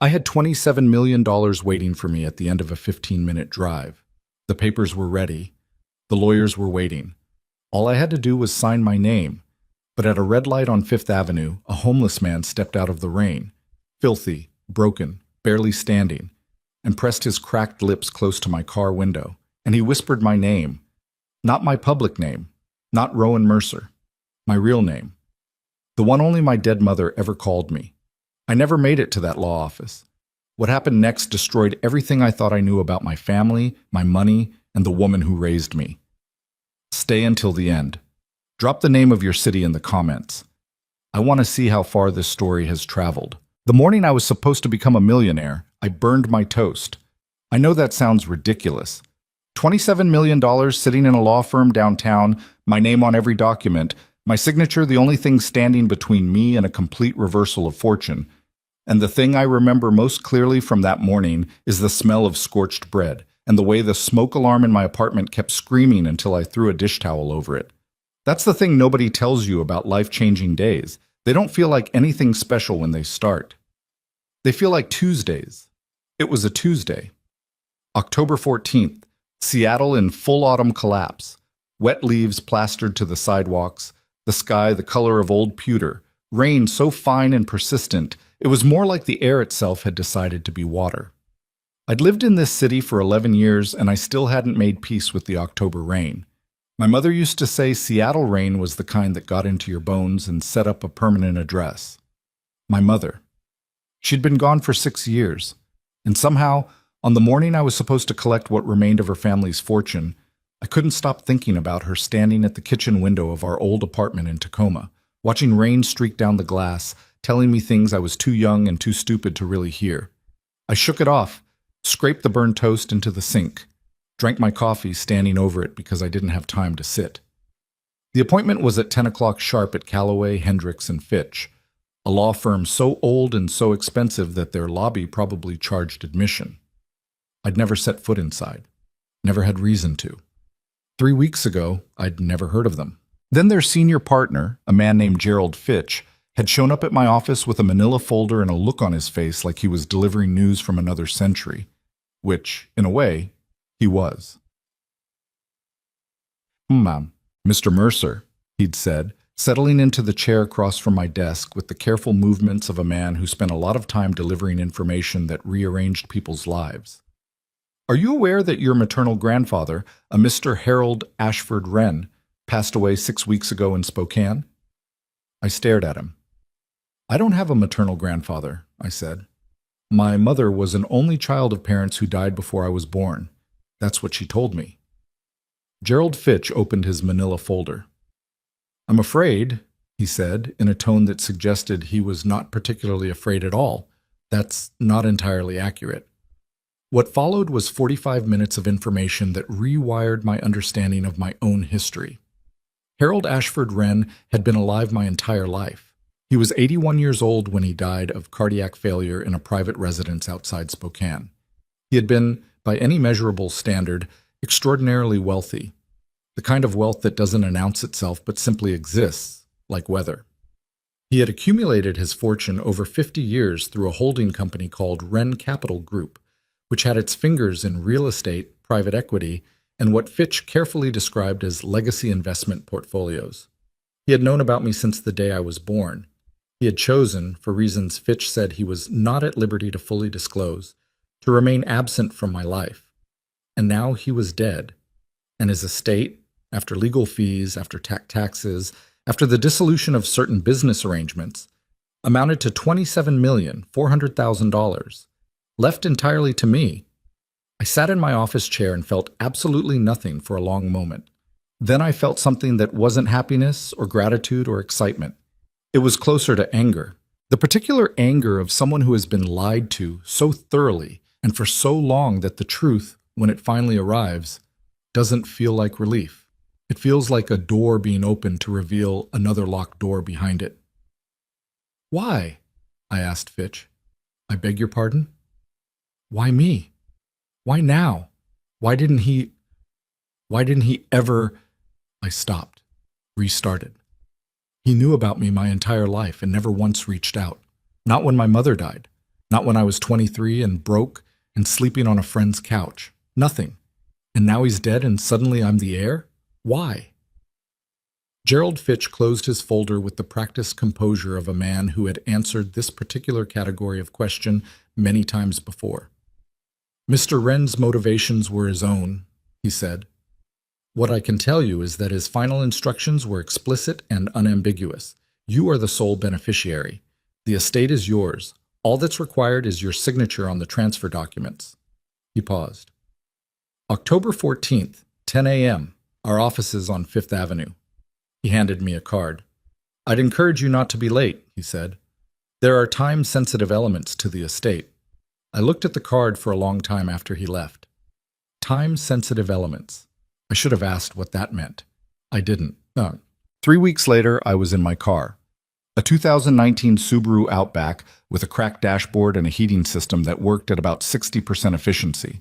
I had $27 million waiting for me at the end of a 15-minute drive. The papers were ready. The lawyers were waiting. All I had to do was sign my name. But at a red light on Fifth Avenue, a homeless man stepped out of the rain, filthy, broken, barely standing, and pressed his cracked lips close to my car window. And he whispered my name. Not my public name. Not Rowan Mercer. My real name. The one only my dead mother ever called me. I never made it to that law office. What happened next destroyed everything I thought I knew about my family, my money, and the woman who raised me. Stay until the end. Drop the name of your city in the comments. I want to see how far this story has traveled. The morning I was supposed to become a millionaire, I burned my toast. I know that sounds ridiculous. $27 million sitting in a law firm downtown, my name on every document, my signature the only thing standing between me and a complete reversal of fortune. And the thing I remember most clearly from that morning is the smell of scorched bread and the way the smoke alarm in my apartment kept screaming until I threw a dish towel over it. That's the thing nobody tells you about life-changing days. They don't feel like anything special when they start. They feel like Tuesdays. It was a Tuesday. October 14th, Seattle in full autumn collapse. Wet leaves plastered to the sidewalks, the sky the color of old pewter, rain so fine and persistent, it was more like the air itself had decided to be water. I'd lived in this city for 11 years and I still hadn't made peace with the October rain. My mother used to say Seattle rain was the kind that got into your bones and set up a permanent address. My mother. She'd been gone for 6 years, and somehow, on the morning I was supposed to collect what remained of her family's fortune, I couldn't stop thinking about her standing at the kitchen window of our old apartment in Tacoma, watching rain streak down the glass, telling me things I was too young and too stupid to really hear. I shook it off, scraped the burned toast into the sink, drank my coffee standing over it because I didn't have time to sit. The appointment was at 10 o'clock sharp at Callaway, Hendricks & Fitch, a law firm so old and so expensive that their lobby probably charged admission. I'd never set foot inside, never had reason to. 3 weeks ago, I'd never heard of them. Then their senior partner, a man named Gerald Fitch, had shown up at my office with a manila folder and a look on his face like he was delivering news from another century, which, in a way, he was. Ma'am, Mr. Mercer, he'd said, settling into the chair across from my desk with the careful movements of a man who spent a lot of time delivering information that rearranged people's lives. Are you aware that your maternal grandfather, a Mr. Harold Ashford Wren, passed away 6 weeks ago in Spokane? I stared at him. I don't have a maternal grandfather, I said. My mother was an only child of parents who died before I was born. That's what she told me. Gerald Fitch opened his manila folder. I'm afraid, he said, in a tone that suggested he was not particularly afraid at all. That's not entirely accurate. What followed was 45 minutes of information that rewired my understanding of my own history. Harold Ashford Wren had been alive my entire life. He was 81 years old when he died of cardiac failure in a private residence outside Spokane. He had been, by any measurable standard, extraordinarily wealthy, the kind of wealth that doesn't announce itself but simply exists, like weather. He had accumulated his fortune over 50 years through a holding company called Wren Capital Group, which had its fingers in real estate, private equity, and what Fitch carefully described as legacy investment portfolios. He had known about me since the day I was born. He had chosen, for reasons Fitch said he was not at liberty to fully disclose, to remain absent from my life. And now he was dead, and his estate, after legal fees, after taxes, after the dissolution of certain business arrangements, amounted to $27,400,000, left entirely to me. I sat in my office chair and felt absolutely nothing for a long moment. Then I felt something that wasn't happiness or gratitude or excitement. It was closer to anger. The particular anger of someone who has been lied to so thoroughly and for so long that the truth, when it finally arrives, doesn't feel like relief. It feels like a door being opened to reveal another locked door behind it. Why? I asked Fitch. I beg your pardon? Why me? Why now? Why didn't he ever... I stopped, restarted. He knew about me my entire life and never once reached out. Not when my mother died. Not when I was 23 and broke and sleeping on a friend's couch. Nothing. And now he's dead and suddenly I'm the heir? Why? Gerald Fitch closed his folder with the practiced composure of a man who had answered this particular category of question many times before. Mr. Wren's motivations were his own, he said. What I can tell you is that his final instructions were explicit and unambiguous. You are the sole beneficiary. The estate is yours. All that's required is your signature on the transfer documents. He paused. October 14th, 10 a.m., our office is on Fifth Avenue. He handed me a card. I'd encourage you not to be late, he said. There are time-sensitive elements to the estate. I looked at the card for a long time after he left. Time-sensitive elements. I should have asked what that meant. I didn't. 3 weeks later, I was in my car. A 2019 Subaru Outback with a cracked dashboard and a heating system that worked at about 60% efficiency.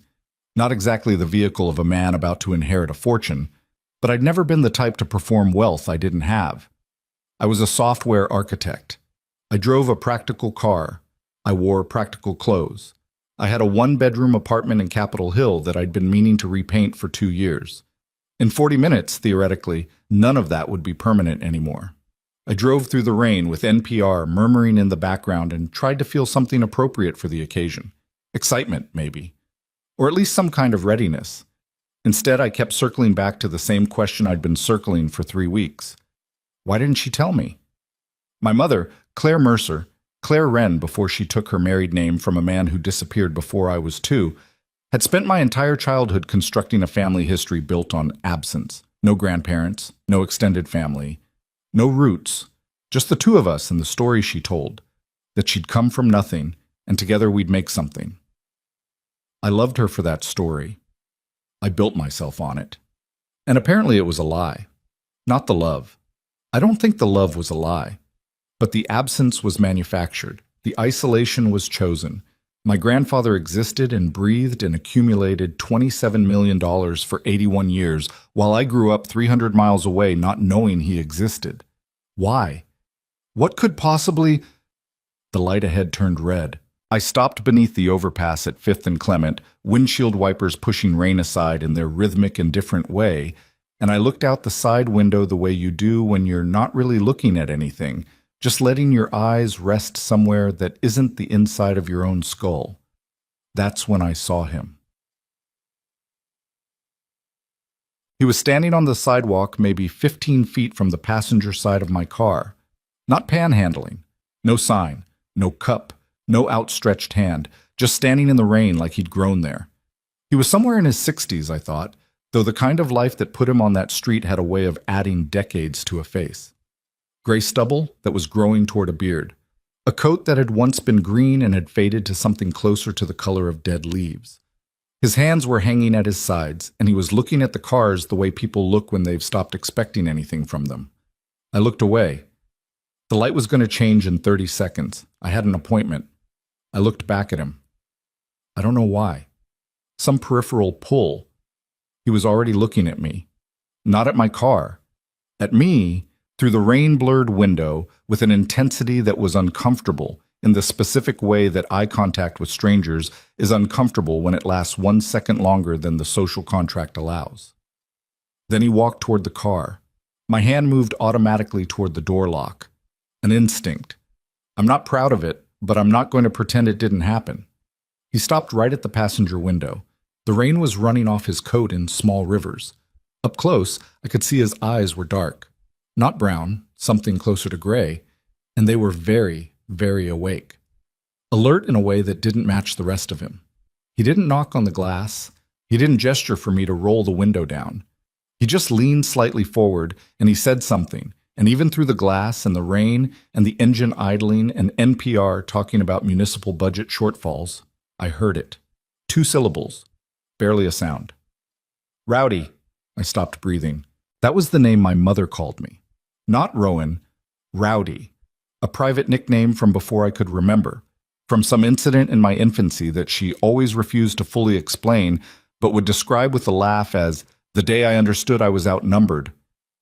Not exactly the vehicle of a man about to inherit a fortune, but I'd never been the type to perform wealth I didn't have. I was a software architect. I drove a practical car. I wore practical clothes. I had a one-bedroom apartment in Capitol Hill that I'd been meaning to repaint for 2 years. In 40 minutes, theoretically, none of that would be permanent anymore. I drove through the rain with NPR murmuring in the background and tried to feel something appropriate for the occasion. Excitement, maybe. Or at least some kind of readiness. Instead, I kept circling back to the same question I'd been circling for 3 weeks. Why didn't she tell me? My mother, Claire Mercer, Claire Wren before she took her married name from a man who disappeared before I was 2, had spent my entire childhood constructing a family history built on absence. No grandparents, no extended family, no roots, just the two of us and the story she told, that she'd come from nothing and together we'd make something. I loved her for that story. I built myself on it. And apparently it was a lie. Not the love. I don't think the love was a lie. But the absence was manufactured. The isolation was chosen. My grandfather existed and breathed and accumulated $27 million for 81 years while I grew up 300 miles away not knowing he existed. Why? What could possibly... The light ahead turned red. I stopped beneath the overpass at 5th and Clement, windshield wipers pushing rain aside in their rhythmic and different way, and I looked out the side window the way you do when you're not really looking at anything, just letting your eyes rest somewhere that isn't the inside of your own skull. That's when I saw him. He was standing on the sidewalk maybe 15 feet from the passenger side of my car. Not panhandling. No sign. No cup. No outstretched hand. Just standing in the rain like he'd grown there. He was somewhere in his 60s, I thought, though the kind of life that put him on that street had a way of adding decades to a face. Gray stubble that was growing toward a beard. A coat that had once been green and had faded to something closer to the color of dead leaves. His hands were hanging at his sides, and he was looking at the cars the way people look when they've stopped expecting anything from them. I looked away. The light was going to change in 30 seconds. I had an appointment. I looked back at him. I don't know why. Some peripheral pull. He was already looking at me. Not at my car. At me, through the rain-blurred window, with an intensity that was uncomfortable, in the specific way that eye contact with strangers is uncomfortable when it lasts 1 second longer than the social contract allows. Then he walked toward the car. My hand moved automatically toward the door lock. An instinct. I'm not proud of it, but I'm not going to pretend it didn't happen. He stopped right at the passenger window. The rain was running off his coat in small rivers. Up close, I could see his eyes were dark. Not brown, something closer to gray, and they were very, very awake. Alert in a way that didn't match the rest of him. He didn't knock on the glass. He didn't gesture for me to roll the window down. He just leaned slightly forward, and he said something, and even through the glass and the rain and the engine idling and NPR talking about municipal budget shortfalls, I heard it. 2 syllables. Barely a sound. Rowdy. I stopped breathing. That was the name my mother called me. Not Rowan. Rowdy. A private nickname from before I could remember. From some incident in my infancy that she always refused to fully explain, but would describe with a laugh as the day I understood I was outnumbered.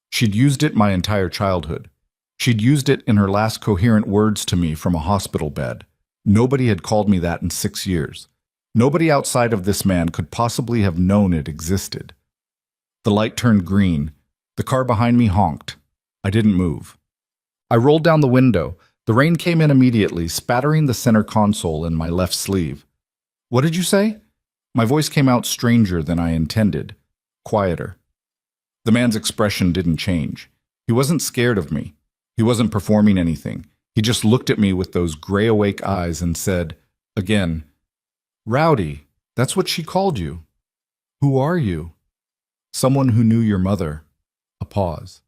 She'd used it my entire childhood. She'd used it in her last coherent words to me from a hospital bed. Nobody had called me that in 6 years. Nobody outside of this man could possibly have known it existed. The light turned green. The car behind me honked. I didn't move. I rolled down the window. The rain came in immediately, spattering the center console and my left sleeve. "What did you say?" My voice came out stranger than I intended, quieter. The man's expression didn't change. He wasn't scared of me. He wasn't performing anything. He just looked at me with those gray awake eyes and said, again, "Rowdy, that's what she called you. Who are you?" "Someone who knew your mother." A pause.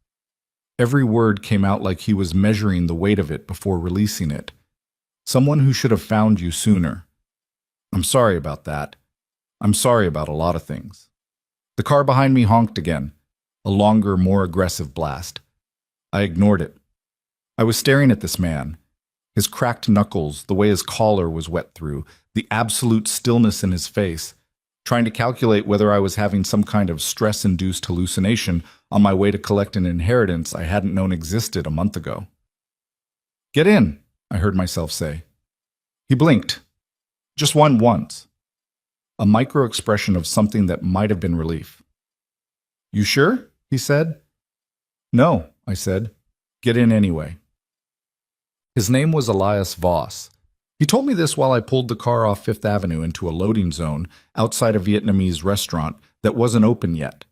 Every word came out like he was measuring the weight of it before releasing it. "Someone who should have found you sooner. I'm sorry about that. I'm sorry about a lot of things." The car behind me honked again, a longer, more aggressive blast. I ignored it. I was staring at this man. His cracked knuckles, the way his collar was wet through, the absolute stillness in his face, trying to calculate whether I was having some kind of stress-induced hallucination on my way to collect an inheritance I hadn't known existed a month ago. "Get in," I heard myself say. He blinked. Just once. A micro-expression of something that might have been relief. "You sure?" he said. "No," I said. "Get in anyway." His name was Elias Voss. He told me this while I pulled the car off Fifth Avenue into a loading zone outside a Vietnamese restaurant that wasn't open yet.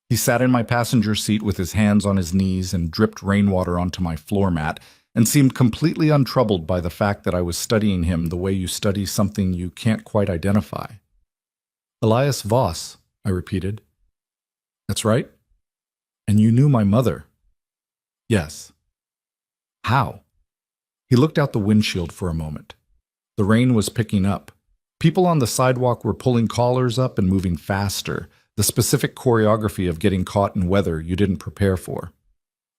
He sat in my passenger seat with his hands on his knees and dripped rainwater onto my floor mat and seemed completely untroubled by the fact that I was studying him the way you study something you can't quite identify. "Elias Voss," I repeated. "That's right. And you knew my mother." "Yes." "How?" He looked out the windshield for a moment. The rain was picking up. People on the sidewalk were pulling collars up and moving faster, the specific choreography of getting caught in weather you didn't prepare for.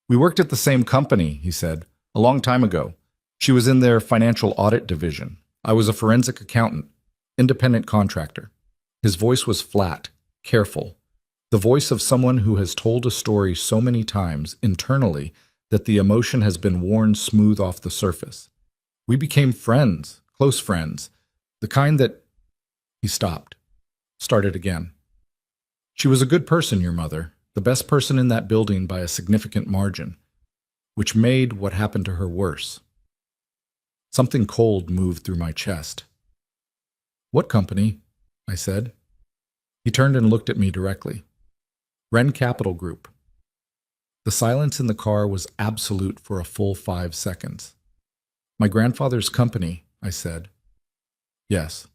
"We worked at the same company," he said, "a long time ago. She was in their financial audit division. I was a forensic accountant, independent contractor." His voice was flat, careful, the voice of someone who has told a story so many times internally that the emotion has been worn smooth off the surface. "We became friends, close friends, the kind that—" He stopped, started again. "She was a good person, your mother, the best person in that building by a significant margin, which made what happened to her worse." Something cold moved through my chest. "What company?" I said. He turned and looked at me directly. "Wren Capital Group." The silence in the car was absolute for a full 5 seconds. "My grandfather's company," I said. "Yes."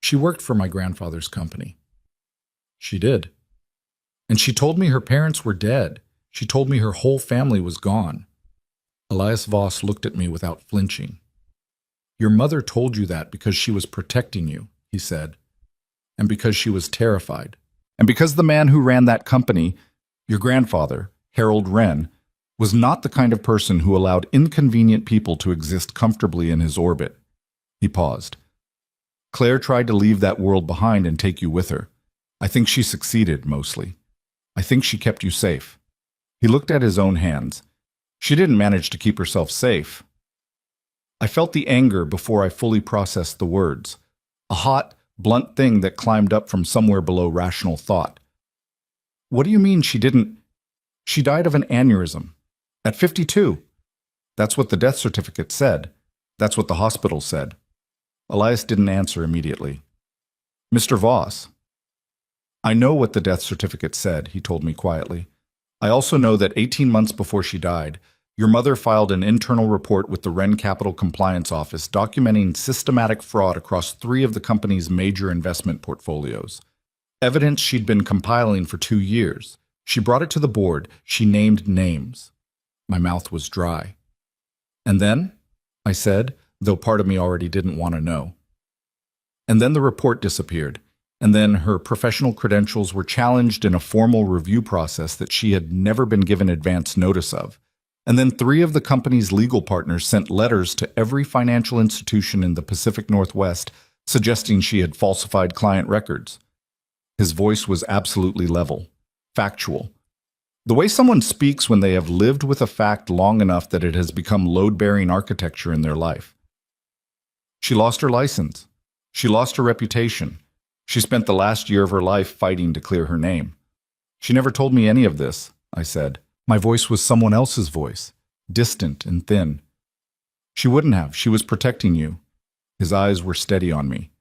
"She worked for my grandfather's company." "She did. And she told me her parents were dead. She told me her whole family was gone." Elias Voss looked at me without flinching. "Your mother told you that because she was protecting you," he said, "and because she was terrified. And because the man who ran that company, your grandfather, Harold Wren, was not the kind of person who allowed inconvenient people to exist comfortably in his orbit." He paused. "Claire tried to leave that world behind and take you with her. I think she succeeded, mostly. I think she kept you safe." He looked at his own hands. "She didn't manage to keep herself safe." I felt the anger before I fully processed the words. A hot, blunt thing that climbed up from somewhere below rational thought. "What do you mean she didn't—" "She died of an aneurysm. At 52. That's what the death certificate said. That's what the hospital said." Elias didn't answer immediately. "Mr. Voss." "I know what the death certificate said," he told me quietly. "I also know that 18 months before she died, your mother filed an internal report with the Wren Capital Compliance Office documenting systematic fraud across 3 of the company's major investment portfolios. Evidence she'd been compiling for 2 years. She brought it to the board. She named names." My mouth was dry. "And then?" I said, though part of me already didn't want to know. "And then the report disappeared. And then her professional credentials were challenged in a formal review process that she had never been given advance notice of. And then 3 of the company's legal partners sent letters to every financial institution in the Pacific Northwest suggesting she had falsified client records." His voice was absolutely level, factual. The way someone speaks when they have lived with a fact long enough that it has become load-bearing architecture in their life. She lost her license. She lost her reputation. She spent the last year of her life fighting to clear her name. She never told me any of this, I said. My voice was someone else's voice, distant and thin. She wouldn't have. She was protecting you. His eyes were steady on me.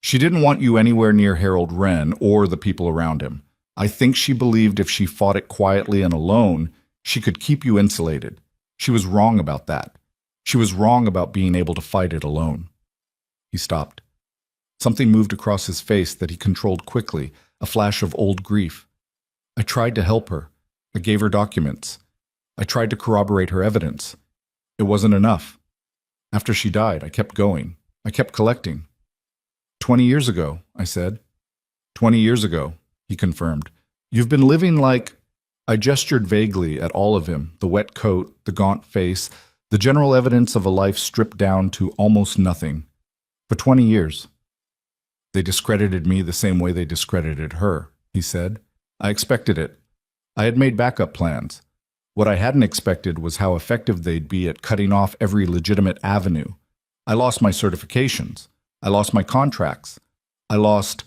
She didn't want you anywhere near Harold Wren or the people around him. I think she believed if she fought it quietly and alone, she could keep you insulated. She was wrong about that. She was wrong about being able to fight it alone. He stopped. Something moved across his face that he controlled quickly, a flash of old grief. I tried to help her. I gave her documents. I tried to corroborate her evidence. It wasn't enough. After she died, I kept going. I kept collecting. 20 years ago, I said. 20 years ago, he confirmed. You've been living like... I gestured vaguely at all of him, the wet coat, the gaunt face, the general evidence of a life stripped down to almost nothing. For 20 years. They discredited me the same way they discredited her, he said. I expected it. I had made backup plans. What I hadn't expected was how effective they'd be at cutting off every legitimate avenue. I lost my certifications. I lost my contracts. I lost...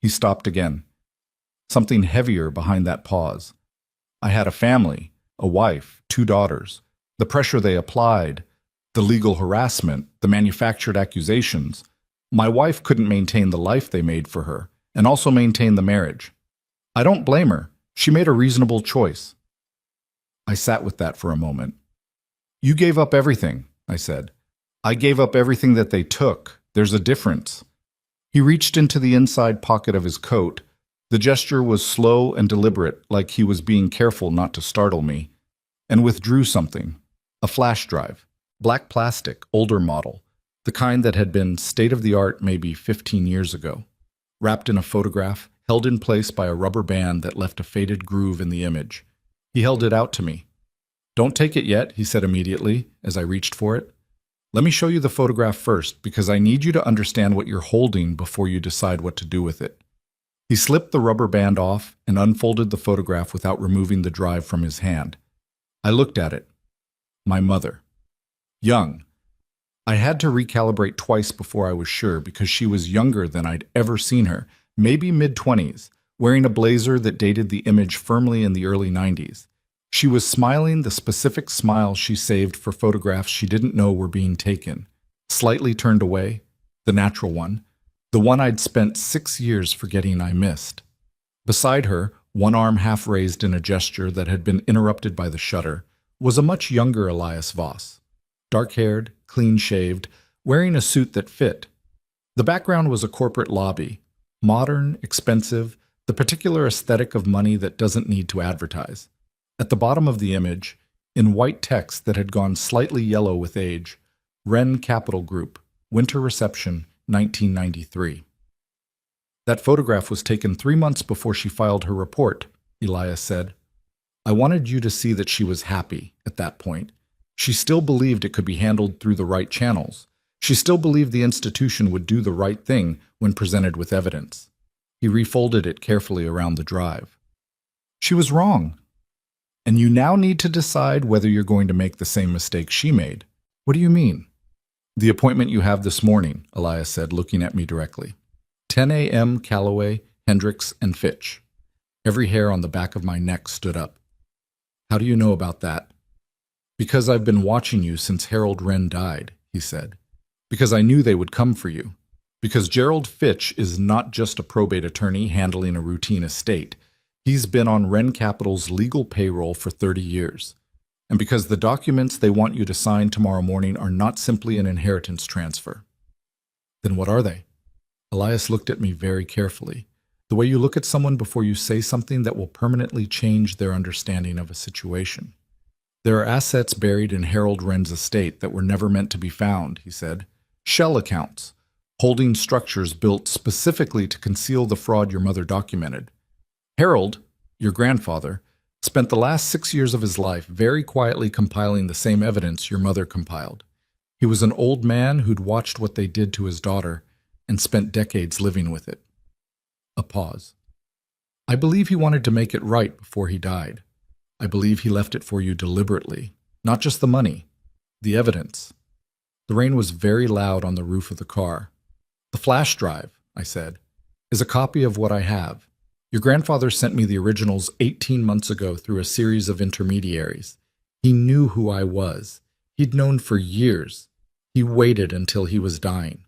He stopped again. Something heavier behind that pause. I had a family, a wife, 2 daughters. The pressure they applied, the legal harassment, the manufactured accusations. My wife couldn't maintain the life they made for her, and also maintain the marriage. I don't blame her. She made a reasonable choice. I sat with that for a moment. You gave up everything, I said. I gave up everything that they took. There's a difference. He reached into the inside pocket of his coat. The gesture was slow and deliberate, like he was being careful not to startle me, and withdrew something. A flash drive. Black plastic, older model. The kind that had been state-of-the-art maybe 15 years ago. Wrapped in a photograph, held in place by a rubber band that left a faded groove in the image. He held it out to me. Don't take it yet, he said immediately, as I reached for it. Let me show you the photograph first, because I need you to understand what you're holding before you decide what to do with it. He slipped the rubber band off and unfolded the photograph without removing the drive from his hand. I looked at it. My mother. Young. I had to recalibrate twice before I was sure, because she was younger than I'd ever seen her, maybe mid-20s, wearing a blazer that dated the image firmly in the early 90s. She was smiling the specific smile she saved for photographs she didn't know were being taken, slightly turned away, the natural one, the one I'd spent 6 years forgetting I missed. Beside her, one arm half raised in a gesture that had been interrupted by the shutter, was a much younger Elias Voss. Dark-haired, clean-shaved, wearing a suit that fit. The background was a corporate lobby, modern, expensive, the particular aesthetic of money that doesn't need to advertise. At the bottom of the image, in white text that had gone slightly yellow with age, Wren Capital Group, Winter Reception, 1993. That photograph was taken 3 months before she filed her report, Elias said. I wanted you to see that she was happy at that point. She still believed it could be handled through the right channels. She still believed the institution would do the right thing when presented with evidence. He refolded it carefully around the drive. She was wrong. And you now need to decide whether you're going to make the same mistake she made. What do you mean? The appointment you have this morning, Elias said, looking at me directly. 10 a.m. Callaway, Hendricks, and Fitch. Every hair on the back of my neck stood up. How do you know about that? Because I've been watching you since Harold Wren died, he said. Because I knew they would come for you. Because Gerald Fitch is not just a probate attorney handling a routine estate. He's been on Wren Capital's legal payroll for 30 years. And because the documents they want you to sign tomorrow morning are not simply an inheritance transfer. Then what are they? Elias looked at me very carefully, the way you look at someone before you say something that will permanently change their understanding of a situation. There are assets buried in Harold Wren's estate that were never meant to be found, he said. Shell accounts, holding structures built specifically to conceal the fraud your mother documented. Harold, your grandfather, spent the last 6 years of his life very quietly compiling the same evidence your mother compiled. He was an old man who'd watched what they did to his daughter and spent decades living with it. A pause. I believe he wanted to make it right before he died. I believe he left it for you deliberately, not just the money, the evidence. The rain was very loud on the roof of the car. The flash drive, I said, is a copy of what I have. Your grandfather sent me the originals 18 months ago through a series of intermediaries. He knew who I was. He'd known for years. He waited until he was dying.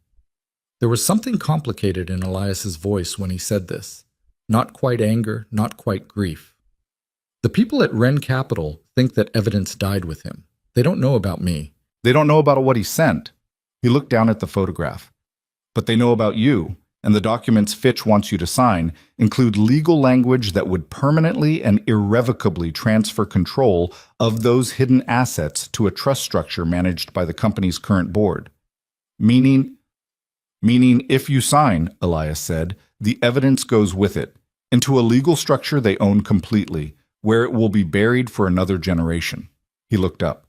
There was something complicated in Elias's voice when he said this. Not quite anger, not quite grief. The people at Wren Capital think that evidence died with him. They don't know about me. They don't know about what he sent. He looked down at the photograph. But they know about you, and the documents Fitch wants you to sign include legal language that would permanently and irrevocably transfer control of those hidden assets to a trust structure managed by the company's current board. Meaning if you sign, Elias said, the evidence goes with it, into a legal structure they own completely, where it will be buried for another generation. He looked up.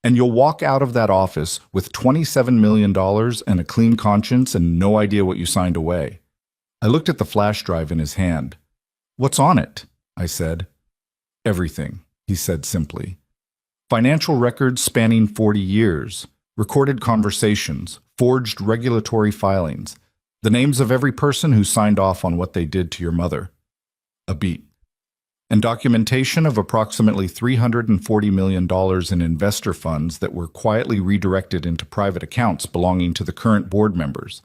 And you'll walk out of that office with $27 million and a clean conscience and no idea what you signed away. I looked at the flash drive in his hand. What's on it? I said. Everything, he said simply. Financial records spanning 40 years, recorded conversations, forged regulatory filings, the names of every person who signed off on what they did to your mother. A beat. And documentation of approximately $340 million in investor funds that were quietly redirected into private accounts belonging to the current board members,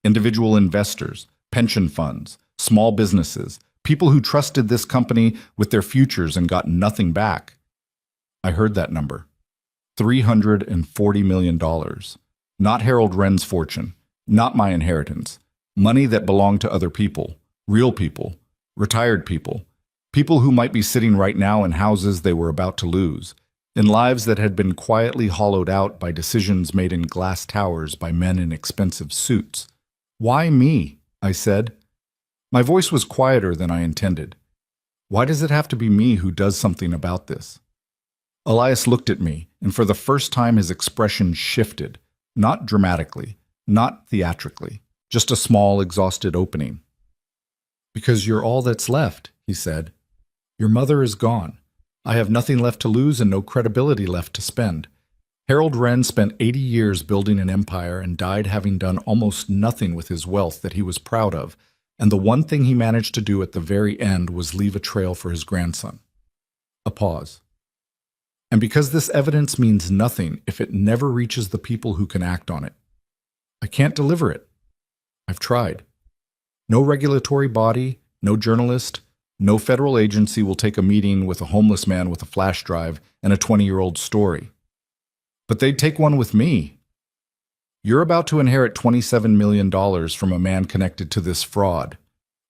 individual investors, pension funds, small businesses, people who trusted this company with their futures and got nothing back. I heard that number. $340 million. Not Harold Wren's fortune, not my inheritance. Money that belonged to other people, real people, retired people. People who might be sitting right now in houses they were about to lose, in lives that had been quietly hollowed out by decisions made in glass towers by men in expensive suits. Why me? I said. My voice was quieter than I intended. Why does it have to be me who does something about this? Elias looked at me, and for the first time his expression shifted, not dramatically, not theatrically, just a small, exhausted opening. Because you're all that's left, he said. Your mother is gone. I have nothing left to lose and no credibility left to spend. Harold Wren spent 80 years building an empire and died having done almost nothing with his wealth that he was proud of, and the one thing he managed to do at the very end was leave a trail for his grandson. A pause. And because this evidence means nothing if it never reaches the people who can act on it. I can't deliver it. I've tried. No regulatory body, no journalist, no federal agency will take a meeting with a homeless man with a flash drive and a 20-year-old story. But they'd take one with me. You're about to inherit $27 million from a man connected to this fraud.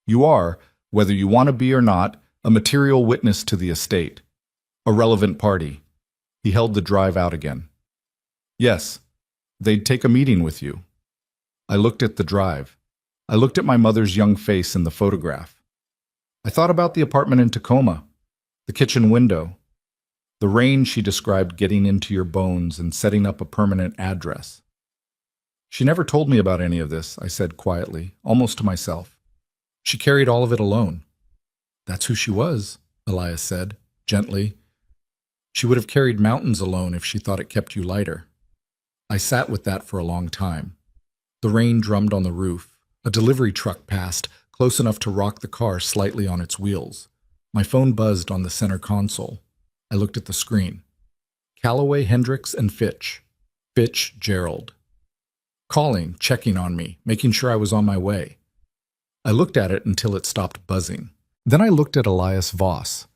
You are, whether you want to be or not, a material witness to the estate. A relevant party. He held the drive out again. Yes, they'd take a meeting with you. I looked at the drive. I looked at my mother's young face in the photograph. I thought about the apartment in Tacoma, the kitchen window, the rain she described getting into your bones and setting up a permanent address. She never told me about any of this, I said quietly, almost to myself. She carried all of it alone. That's who she was, Elias said, gently. She would have carried mountains alone if she thought it kept you lighter. I sat with that for a long time. The rain drummed on the roof. A delivery truck passed, close enough to rock the car slightly on its wheels. My phone buzzed on the center console. I looked at the screen. Calloway, Hendricks, and Fitch. Fitch, Gerald. Calling, checking on me, making sure I was on my way. I looked at it until it stopped buzzing. Then I looked at Elias Voss,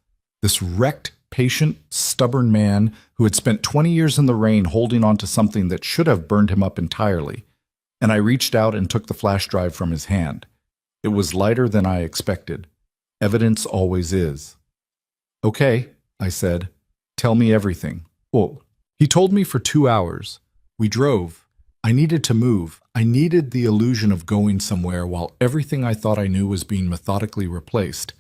this wrecked, patient, stubborn man who had spent 20 years in the rain holding on to something that should have burned him up entirely. And I reached out and took the flash drive from his hand. It was lighter than I expected. Evidence always is. Okay, I said. Tell me everything. Oh, he told me for 2 hours. We drove. I needed to move. I needed the illusion of going somewhere while everything I thought I knew was being methodically replaced.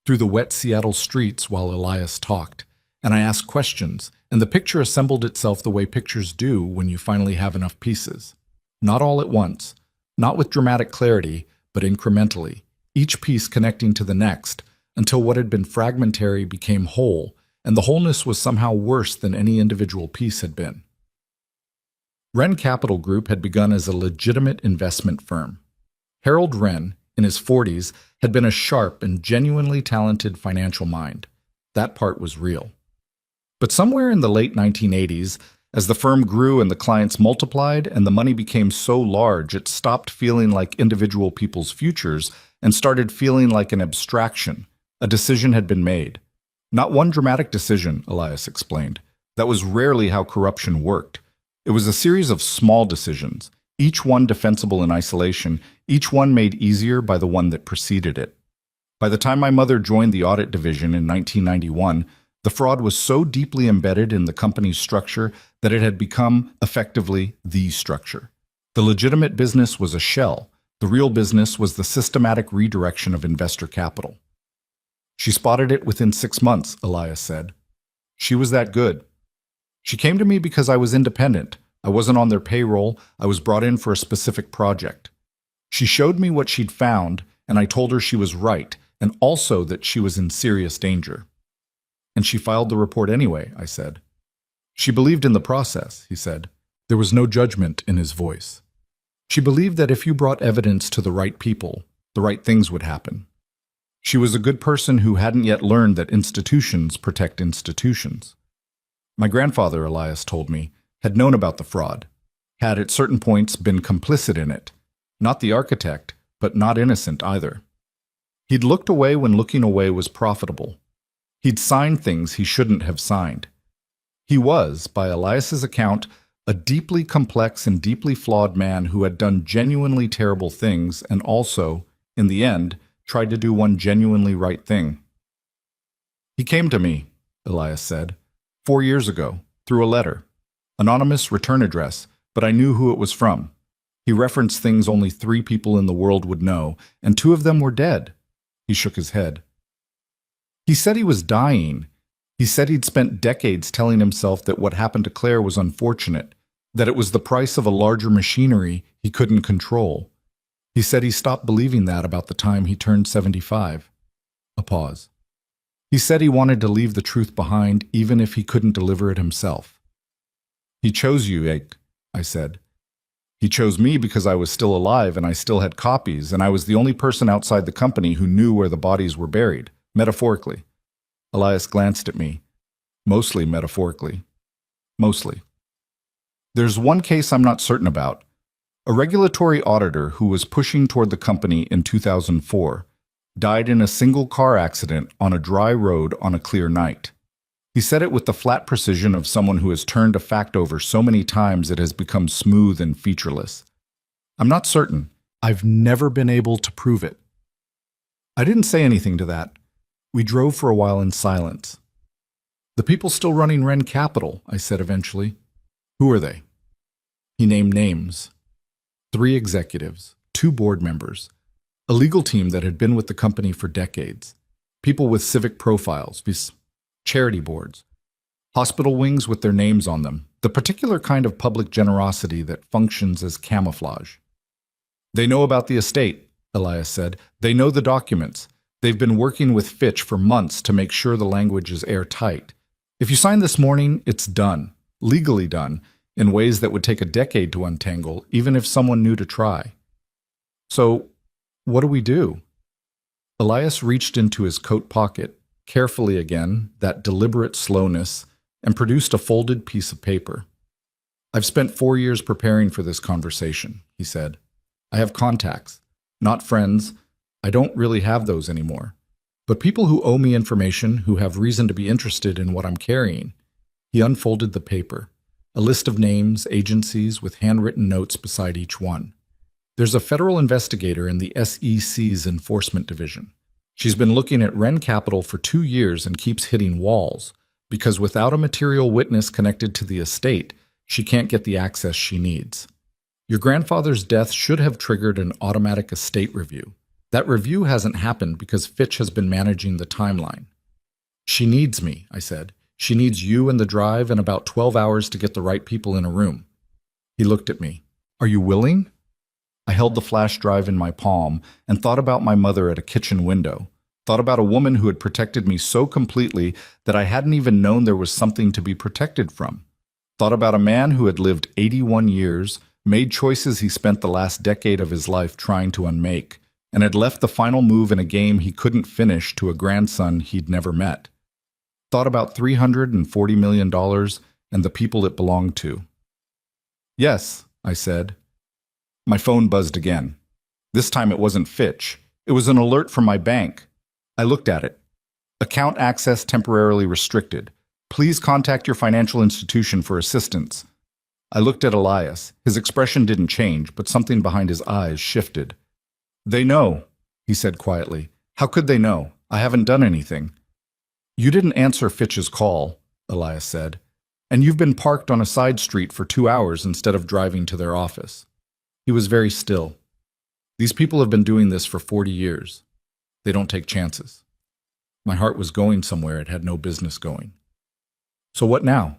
Through the wet Seattle streets while Elias talked. And I asked questions, and the picture assembled itself the way pictures do when you finally have enough pieces. Not all at once, not with dramatic clarity, but incrementally, each piece connecting to the next, until what had been fragmentary became whole, and the wholeness was somehow worse than any individual piece had been. Wren Capital Group had begun as a legitimate investment firm. Harold Wren, in his 40s, had been a sharp and genuinely talented financial mind. That part was real. But somewhere in the late 1980s, as the firm grew and the clients multiplied and the money became so large it stopped feeling like individual people's futures and started feeling like an abstraction. A decision had been made. Not one dramatic decision, Elias explained. That was rarely how corruption worked. It was a series of small decisions, each one defensible in isolation, each one made easier by the one that preceded it. By the time my mother joined the audit division in 1991, the fraud was so deeply embedded in the company's structure that it had become, effectively, the structure. The legitimate business was a shell. The real business was the systematic redirection of investor capital. She spotted it within 6 months, Elias said. She was that good. She came to me because I was independent. I wasn't on their payroll. I was brought in for a specific project. She showed me what she'd found, and I told her she was right, and also that she was in serious danger. And she filed the report anyway, I said. She believed in the process, he said. There was no judgment in his voice. She believed that if you brought evidence to the right people, the right things would happen. She was a good person who hadn't yet learned that institutions protect institutions. My grandfather, Elias told me, had known about the fraud, had at certain points been complicit in it. Not the architect, but not innocent either. He'd looked away when looking away was profitable. He'd signed things he shouldn't have signed. He was, by Elias's account, a deeply complex and deeply flawed man who had done genuinely terrible things and also, in the end, tried to do one genuinely right thing. He came to me, Elias said, 4 years ago, through a letter. Anonymous return address, but I knew who it was from. He referenced things only 3 people in the world would know, and 2 of them were dead. He shook his head. He said he was dying. He said he'd spent decades telling himself that what happened to Claire was unfortunate, that it was the price of a larger machinery he couldn't control. He said he stopped believing that about the time he turned 75. A pause. He said he wanted to leave the truth behind even if he couldn't deliver it himself. He chose you, Ake, I said. He chose me because I was still alive and I still had copies, and I was the only person outside the company who knew where the bodies were buried, metaphorically. Elias glanced at me. Mostly metaphorically. Mostly. There's one case I'm not certain about. A regulatory auditor who was pushing toward the company in 2004 died in a single car accident on a dry road on a clear night. He said it with the flat precision of someone who has turned a fact over so many times it has become smooth and featureless. I'm not certain. I've never been able to prove it. I didn't say anything to that. We drove for a while in silence. The people still running Wren Capital, I said eventually. Who are they? He named names. 3 executives, 2 board members, a legal team that had been with the company for decades, people with civic profiles, charity boards, hospital wings with their names on them, the particular kind of public generosity that functions as camouflage. They know about the estate, Elias said. They know the documents. They've been working with Fitch for months to make sure the language is airtight. If you sign this morning, it's done, legally done, in ways that would take a decade to untangle, even if someone knew to try. So, what do we do? Elias reached into his coat pocket, carefully again, that deliberate slowness, and produced a folded piece of paper. I've spent 4 years preparing for this conversation, he said. I have contacts, not friends. I don't really have those anymore. But people who owe me information, who have reason to be interested in what I'm carrying. He unfolded the paper, a list of names, agencies, with handwritten notes beside each one. There's a federal investigator in the SEC's Enforcement Division. She's been looking at Wren Capital for 2 years and keeps hitting walls, because without a material witness connected to the estate, she can't get the access she needs. Your grandfather's death should have triggered an automatic estate review. That review hasn't happened because Fitch has been managing the timeline. She needs me, I said. She needs you and the drive and about 12 hours to get the right people in a room. He looked at me. Are you willing? I held the flash drive in my palm and thought about my mother at a kitchen window, thought about a woman who had protected me so completely that I hadn't even known there was something to be protected from. Thought about a man who had lived 81 years, made choices he spent the last decade of his life trying to unmake, and had left the final move in a game he couldn't finish to a grandson he'd never met. Thought about $340 million and the people it belonged to. Yes, I said. My phone buzzed again. This time it wasn't Fitch. It was an alert from my bank. I looked at it. Account access temporarily restricted. Please contact your financial institution for assistance. I looked at Elias. His expression didn't change, but something behind his eyes shifted. They know, he said quietly. How could they know? I haven't done anything. You didn't answer Fitch's call, Elias said, and you've been parked on a side street for 2 hours instead of driving to their office. He was very still. These people have been doing this for 40 years. They don't take chances. My heart was going somewhere it had no business going. So what now?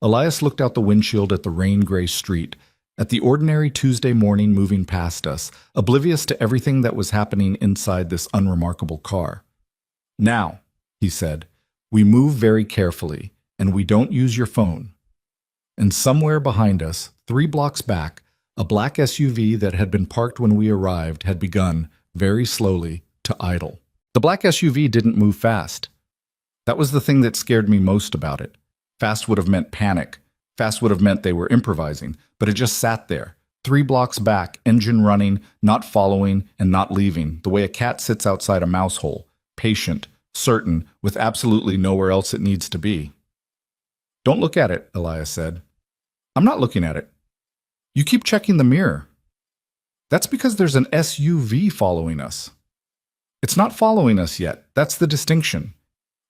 Elias looked out the windshield at the rain-gray street, at the ordinary Tuesday morning moving past us, oblivious to everything that was happening inside this unremarkable car. Now, he said, we move very carefully, and we don't use your phone. And somewhere behind us, 3 blocks back, a black SUV that had been parked when we arrived had begun, very slowly, to idle. The black SUV didn't move fast. That was the thing that scared me most about it. Fast would have meant panic. Fast would have meant they were improvising, but it just sat there, 3 blocks back, engine running, not following, and not leaving, the way a cat sits outside a mouse hole, patient, certain, with absolutely nowhere else it needs to be. Don't look at it, Elias said. I'm not looking at it. You keep checking the mirror. That's because there's an SUV following us. It's not following us yet. That's the distinction.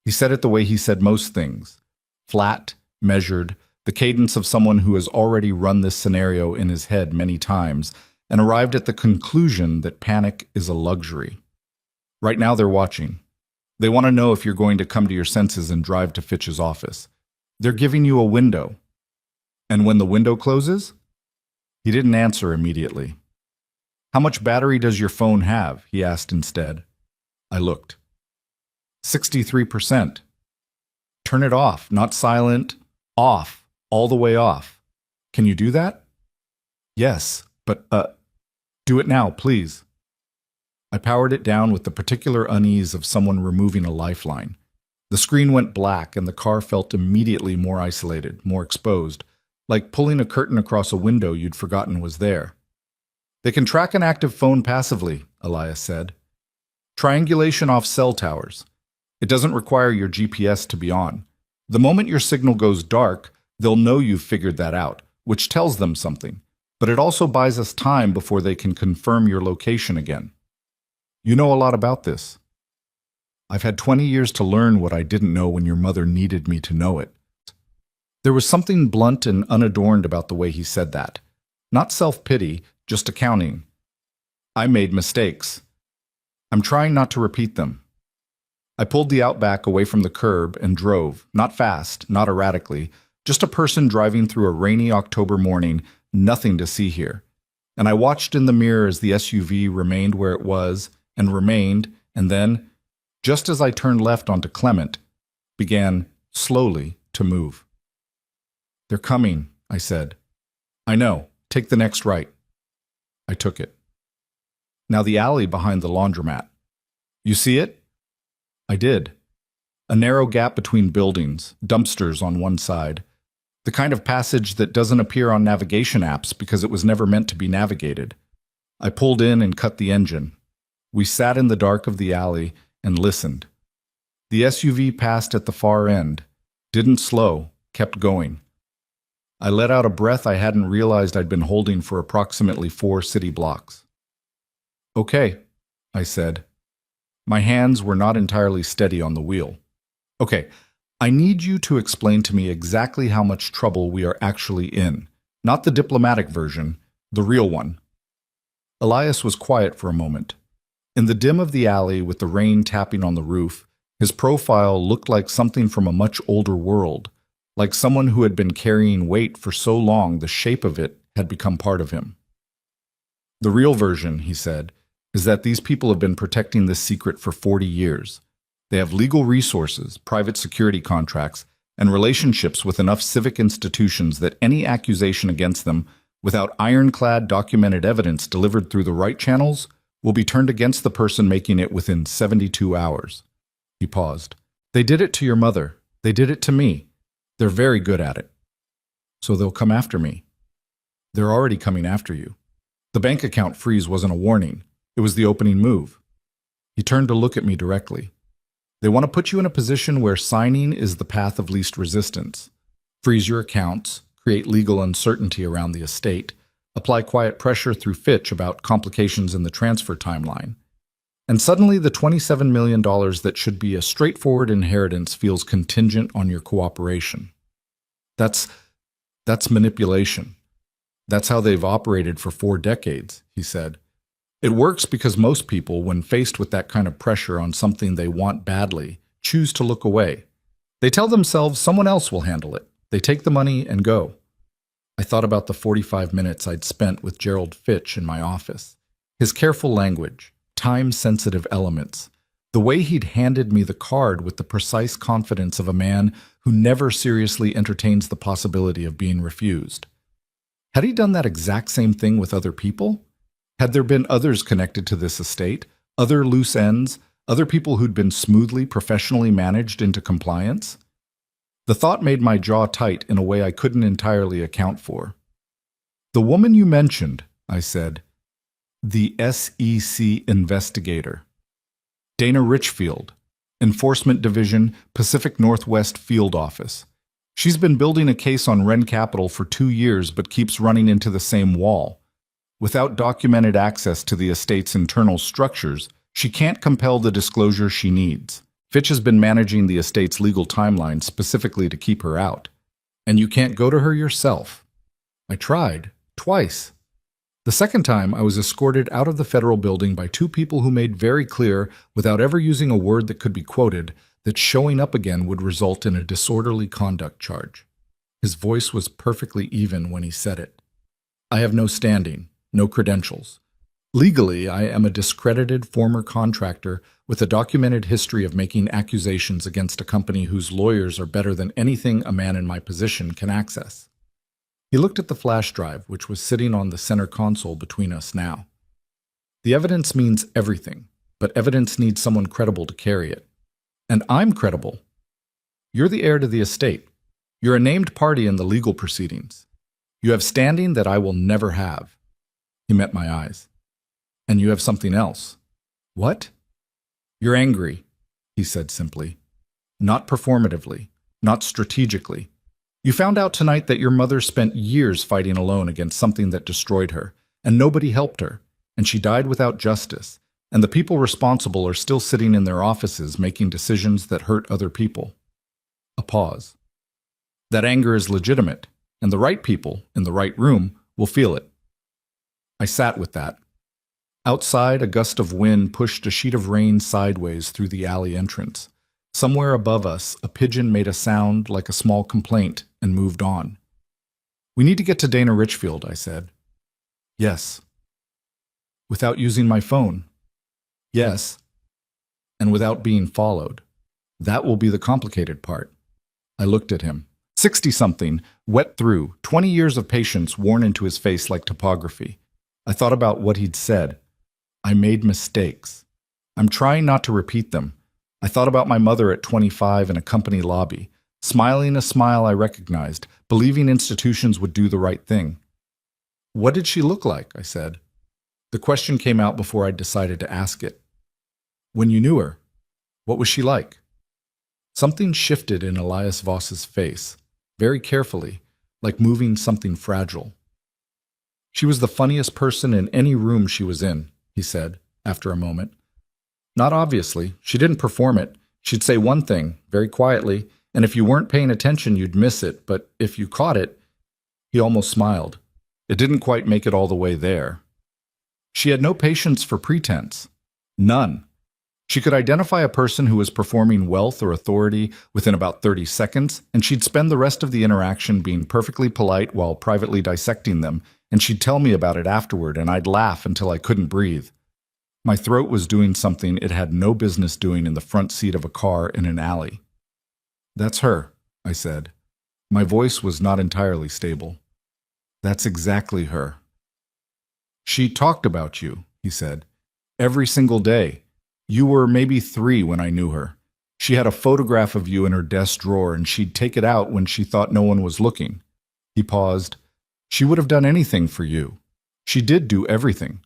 He said it the way he said most things. Flat, measured, the cadence of someone who has already run this scenario in his head many times and arrived at the conclusion that panic is a luxury. Right now they're watching. They want to know if you're going to come to your senses and drive to Fitch's office. They're giving you a window. And when the window closes? He didn't answer immediately. How much battery does your phone have? He asked instead. I looked. 63%. Turn it off, not silent, off, all the way off. Can you do that? Yes, but, do it now, please. I powered it down with the particular unease of someone removing a lifeline. The screen went black and the car felt immediately more isolated, more exposed, like pulling a curtain across a window you'd forgotten was there. They can track an active phone passively, Elias said. Triangulation off cell towers. It doesn't require your GPS to be on. The moment your signal goes dark, they'll know you've figured that out, which tells them something. But it also buys us time before they can confirm your location again. You know a lot about this. I've had 20 years to learn what I didn't know when your mother needed me to know it. There was something blunt and unadorned about the way he said that. Not self-pity, just accounting. I made mistakes. I'm trying not to repeat them. I pulled the Outback away from the curb and drove, not fast, not erratically, just a person driving through a rainy October morning, nothing to see here. And I watched in the mirror as the SUV remained where it was, and then, just as I turned left onto Clement, began, slowly, to move. They're coming, I said. I know. Take the next right. I took it. Now the alley behind the laundromat. You see it? I did. A narrow gap between buildings, dumpsters on one side. The kind of passage that doesn't appear on navigation apps because it was never meant to be navigated. I pulled in and cut the engine. We sat in the dark of the alley and listened. The SUV passed at the far end, didn't slow, kept going. I let out a breath I hadn't realized I'd been holding for approximately 4 city blocks. Okay, I said. My hands were not entirely steady on the wheel. Okay, I need you to explain to me exactly how much trouble we are actually in. Not the diplomatic version, the real one. Elias was quiet for a moment. In the dim of the alley, with the rain tapping on the roof, his profile looked like something from a much older world, like someone who had been carrying weight for so long the shape of it had become part of him. The real version, he said, is that these people have been protecting this secret for 40 years. They have legal resources, private security contracts, and relationships with enough civic institutions that any accusation against them, without ironclad documented evidence delivered through the right channels, will be turned against the person making it within 72 hours. He paused. They did it to your mother. They did it to me. They're very good at it. So they'll come after me. They're already coming after you. The bank account freeze wasn't a warning. It was the opening move. He turned to look at me directly. They want to put you in a position where signing is the path of least resistance. Freeze your accounts, create legal uncertainty around the estate, apply quiet pressure through Fitch about complications in the transfer timeline. And suddenly the $27 million that should be a straightforward inheritance feels contingent on your cooperation. That's manipulation. That's how they've operated for 4 decades, he said. It works because most people, when faced with that kind of pressure on something they want badly, choose to look away. They tell themselves someone else will handle it. They take the money and go. I thought about the 45 minutes I'd spent with Gerald Fitch in my office. His careful language, time-sensitive elements, the way he'd handed me the card with the precise confidence of a man who never seriously entertains the possibility of being refused. Had he done that exact same thing with other people? Had there been others connected to this estate, other loose ends, other people who'd been smoothly, professionally managed into compliance? The thought made my jaw tight in a way I couldn't entirely account for. The woman you mentioned, I said. The SEC investigator. Dana Richfield, Enforcement Division, Pacific Northwest Field Office. She's been building a case on Wren Capital for 2 years but keeps running into the same wall. Without documented access to the estate's internal structures, she can't compel the disclosure she needs. Fitch has been managing the estate's legal timeline specifically to keep her out. And you can't go to her yourself. I tried, twice. The second time, I was escorted out of the federal building by 2 people who made very clear, without ever using a word that could be quoted, that showing up again would result in a disorderly conduct charge. His voice was perfectly even when he said it. I have no standing, no credentials. Legally, I am a discredited former contractor with a documented history of making accusations against a company whose lawyers are better than anything a man in my position can access. He looked at the flash drive, which was sitting on the center console between us now. The evidence means everything, but evidence needs someone credible to carry it. And I'm credible. You're the heir to the estate. You're a named party in the legal proceedings. You have standing that I will never have. He met my eyes. And you have something else. What? You're angry, he said simply. Not performatively, not strategically. You found out tonight that your mother spent years fighting alone against something that destroyed her, and nobody helped her, and she died without justice, and the people responsible are still sitting in their offices making decisions that hurt other people. A pause. That anger is legitimate, and the right people, in the right room, will feel it. I sat with that. Outside, a gust of wind pushed a sheet of rain sideways through the alley entrance. Somewhere above us, a pigeon made a sound like a small complaint and moved on. We need to get to Dana Richfield, I said. Yes. Without using my phone? Yes. And without being followed. That will be the complicated part. I looked at him. 60-something, wet through, 20 years of patience worn into his face like topography. I thought about what he'd said. I made mistakes. I'm trying not to repeat them. I thought about my mother at 25 in a company lobby, smiling a smile I recognized, believing institutions would do the right thing. What did she look like? I said. The question came out before I'd decided to ask it. When you knew her, what was she like? Something shifted in Elias Voss's face, very carefully, like moving something fragile. She was the funniest person in any room she was in, he said, after a moment. Not obviously. She didn't perform it. She'd say one thing, very quietly, and if you weren't paying attention, you'd miss it, but if you caught it, he almost smiled. It didn't quite make it all the way there. She had no patience for pretense. None. She could identify a person who was performing wealth or authority within about 30 seconds, and she'd spend the rest of the interaction being perfectly polite while privately dissecting them, and she'd tell me about it afterward, and I'd laugh until I couldn't breathe. My throat was doing something it had no business doing in the front seat of a car in an alley. That's her, I said. My voice was not entirely stable. That's exactly her. She talked about you, he said. Every single day. You were maybe 3 when I knew her. She had a photograph of you in her desk drawer, and she'd take it out when she thought no one was looking. He paused. She would have done anything for you. She did do everything.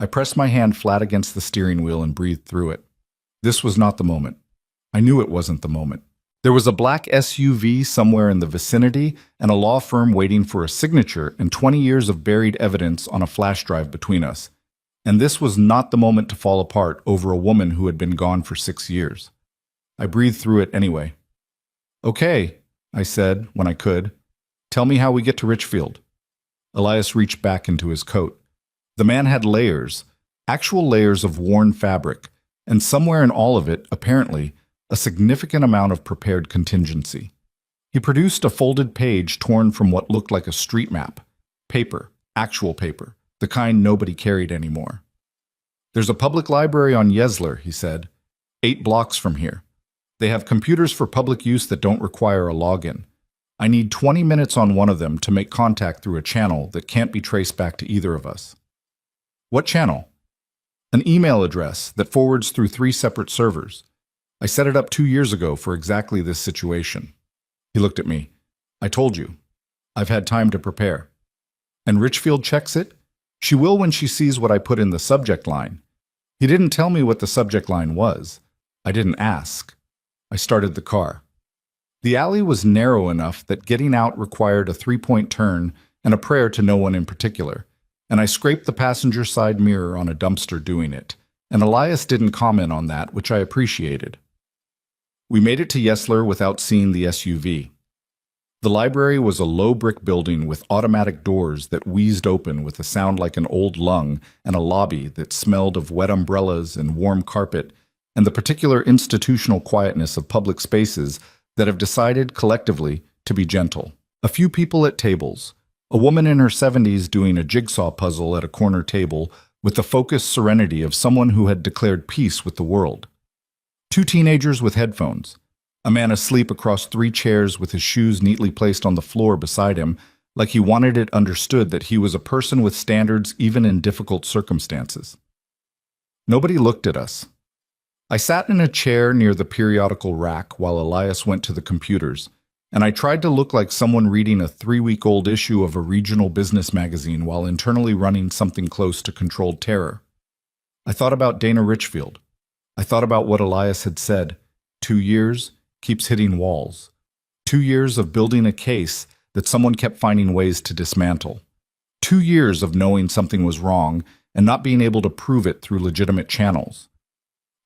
I pressed my hand flat against the steering wheel and breathed through it. This was not the moment. I knew it wasn't the moment. There was a black SUV somewhere in the vicinity and a law firm waiting for a signature and 20 years of buried evidence on a flash drive between us. And this was not the moment to fall apart over a woman who had been gone for 6 years. I breathed through it anyway. Okay, I said when I could. Tell me how we get to Richfield. Elias reached back into his coat. The man had layers, actual layers of worn fabric, and somewhere in all of it, apparently, a significant amount of prepared contingency. He produced a folded page torn from what looked like a street map. Paper, actual paper, the kind nobody carried anymore. There's a public library on Yesler, he said, 8 blocks from here. They have computers for public use that don't require a login. I need 20 minutes on one of them to make contact through a channel that can't be traced back to either of us. What channel? An email address that forwards through 3 separate servers. I set it up 2 years ago for exactly this situation. He looked at me. I told you. I've had time to prepare. And Richfield checks it? She will when she sees what I put in the subject line. He didn't tell me what the subject line was. I didn't ask. I started the car. The alley was narrow enough that getting out required a 3-point turn and a prayer to no one in particular, and I scraped the passenger side mirror on a dumpster doing it, and Elias didn't comment on that, which I appreciated. We made it to Yesler without seeing the SUV. The library was a low brick building with automatic doors that wheezed open with a sound like an old lung and a lobby that smelled of wet umbrellas and warm carpet and the particular institutional quietness of public spaces that have decided collectively to be gentle. A few people at tables, a woman in her 70s doing a jigsaw puzzle at a corner table with the focused serenity of someone who had declared peace with the world. 2 teenagers with headphones, a man asleep across 3 chairs with his shoes neatly placed on the floor beside him, like he wanted it understood that he was a person with standards even in difficult circumstances. Nobody looked at us. I sat in a chair near the periodical rack while Elias went to the computers, and I tried to look like someone reading a 3-week-old issue of a regional business magazine while internally running something close to controlled terror. I thought about Dana Richfield. I thought about what Elias had said. 2 years keeps hitting walls. 2 years of building a case that someone kept finding ways to dismantle. 2 years of knowing something was wrong and not being able to prove it through legitimate channels.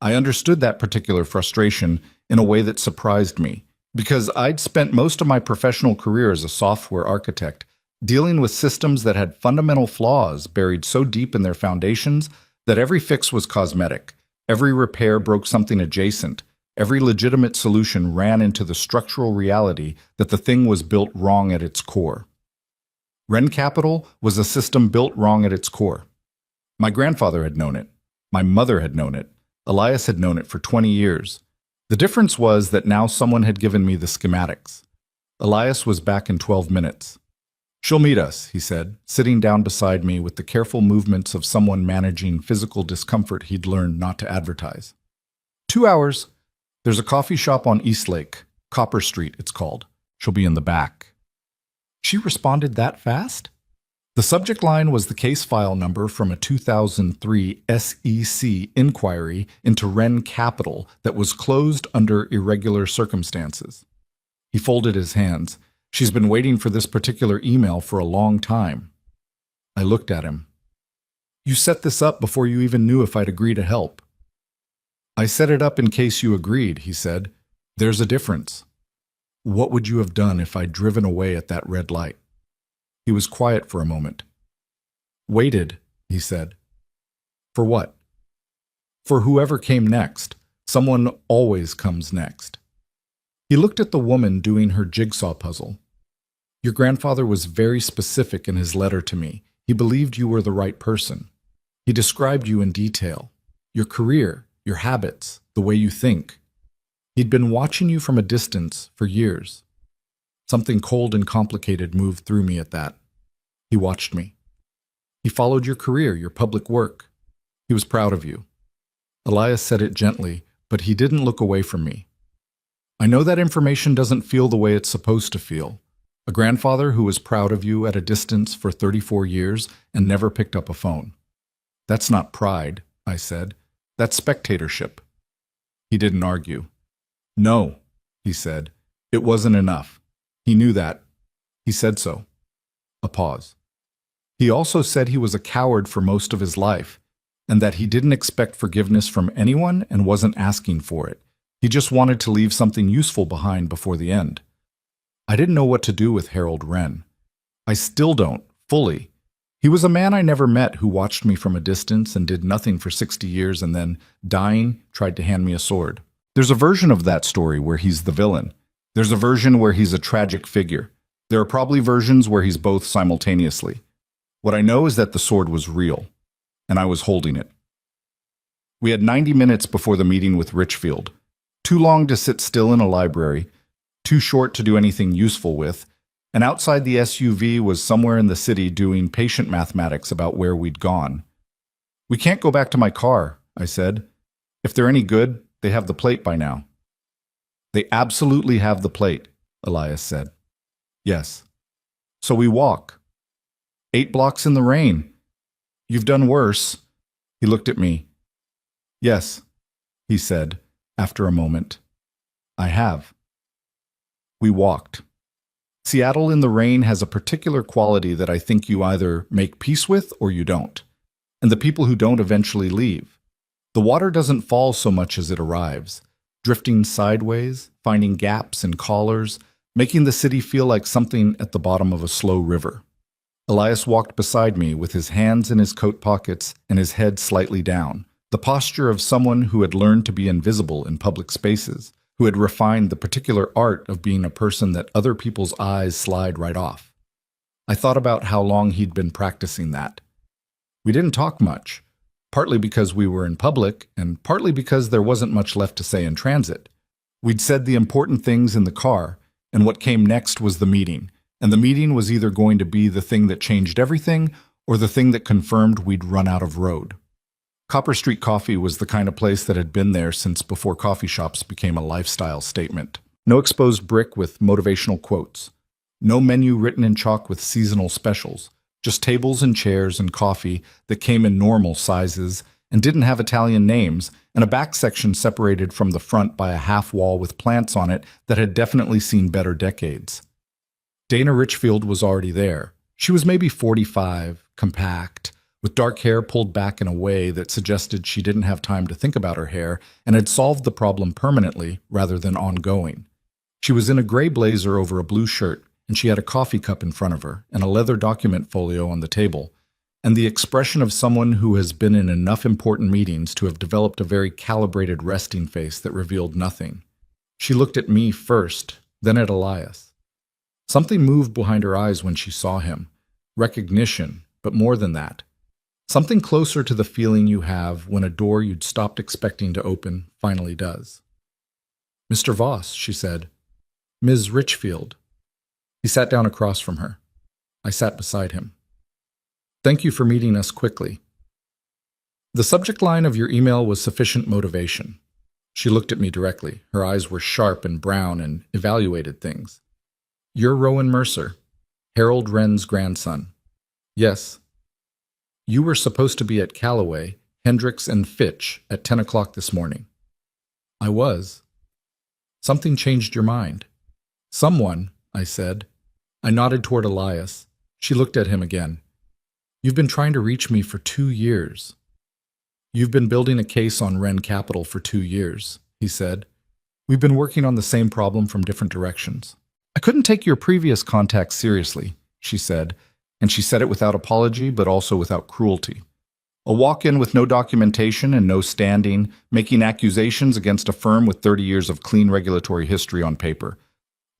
I understood that particular frustration in a way that surprised me, because I'd spent most of my professional career as a software architect dealing with systems that had fundamental flaws buried so deep in their foundations that every fix was cosmetic. Every repair broke something adjacent. Every legitimate solution ran into the structural reality that the thing was built wrong at its core. Ren Capital was a system built wrong at its core. My grandfather had known it. My mother had known it. Elias had known it for 20 years. The difference was that now someone had given me the schematics. Elias was back in 12 minutes. She'll meet us, he said, sitting down beside me with the careful movements of someone managing physical discomfort he'd learned not to advertise. 2 hours. There's a coffee shop on East Lake, Copper Street, it's called. She'll be in the back. She responded that fast? The subject line was the case file number from a 2003 SEC inquiry into Ren Capital that was closed under irregular circumstances. He folded his hands. She's been waiting for this particular email for a long time. I looked at him. You set this up before you even knew if I'd agree to help. I set it up in case you agreed, he said. There's a difference. What would you have done if I'd driven away at that red light? He was quiet for a moment. Waited, he said. For what? For whoever came next. Someone always comes next. He looked at the woman doing her jigsaw puzzle. Your grandfather was very specific in his letter to me. He believed you were the right person. He described you in detail. Your career, your habits, the way you think. He'd been watching you from a distance for years. Something cold and complicated moved through me at that. He watched me. He followed your career, your public work. He was proud of you. Elias said it gently, but he didn't look away from me. I know that information doesn't feel the way it's supposed to feel. A grandfather who was proud of you at a distance for 34 years and never picked up a phone. That's not pride, I said. That's spectatorship. He didn't argue. No, he said. It wasn't enough. He knew that. He said so. A pause. He also said he was a coward for most of his life, and that he didn't expect forgiveness from anyone and wasn't asking for it. He just wanted to leave something useful behind before the end. I didn't know what to do with Harold Wren. I still don't, fully. He was a man I never met who watched me from a distance and did nothing for 60 years and then, dying, tried to hand me a sword. There's a version of that story where he's the villain. There's a version where he's a tragic figure. There are probably versions where he's both simultaneously. What I know is that the sword was real, and I was holding it. We had 90 minutes before the meeting with Richfield. Too long to sit still in a library, too short to do anything useful with, and outside the SUV was somewhere in the city doing patient mathematics about where we'd gone. We can't go back to my car, I said. If they're any good, they have the plate by now. They absolutely have the plate, Elias said. Yes. So we walk. 8 blocks in the rain. You've done worse. He looked at me. Yes, he said, after a moment. I have. We walked. Seattle in the rain has a particular quality that I think you either make peace with or you don't. And the people who don't eventually leave. The water doesn't fall so much as it arrives, drifting sideways, finding gaps in collars, making the city feel like something at the bottom of a slow river. Elias walked beside me with his hands in his coat pockets and his head slightly down, the posture of someone who had learned to be invisible in public spaces, who had refined the particular art of being a person that other people's eyes slide right off. I thought about how long he'd been practicing that. We didn't talk much, partly because we were in public and partly because there wasn't much left to say in transit. We'd said the important things in the car, and what came next was the meeting, and the meeting was either going to be the thing that changed everything or the thing that confirmed we'd run out of road. Copper Street Coffee was the kind of place that had been there since before coffee shops became a lifestyle statement. No exposed brick with motivational quotes. No menu written in chalk with seasonal specials. Just tables and chairs and coffee that came in normal sizes and didn't have Italian names, and a back section separated from the front by a half wall with plants on it that had definitely seen better decades. Dana Richfield was already there. She was maybe 45, compact, with dark hair pulled back in a way that suggested she didn't have time to think about her hair and had solved the problem permanently rather than ongoing. She was in a gray blazer over a blue shirt, and she had a coffee cup in front of her and a leather document folio on the table, and the expression of someone who has been in enough important meetings to have developed a very calibrated resting face that revealed nothing. She looked at me first, then at Elias. Something moved behind her eyes when she saw him. Recognition, but more than that. Something closer to the feeling you have when a door you'd stopped expecting to open finally does. "Mr. Voss," she said. "Ms. Richfield." He sat down across from her. I sat beside him. "Thank you for meeting us quickly. The subject line of your email was sufficient motivation." She looked at me directly. Her eyes were sharp and brown and evaluated things. "You're Rowan Mercer, Harold Wren's grandson." "Yes." "You were supposed to be at Callaway, Hendricks and Fitch at 10 o'clock this morning." "I was." "Something changed your mind." "Someone," I said. I nodded toward Elias. She looked at him again. "You've been trying to reach me for 2 years." "You've been building a case on Wren Capital for 2 years," he said. "We've been working on the same problem from different directions." "I couldn't take your previous contacts seriously," she said, and she said it without apology but also without cruelty. A walk-in with no documentation and no standing, making accusations against a firm with 30 years of clean regulatory history on paper.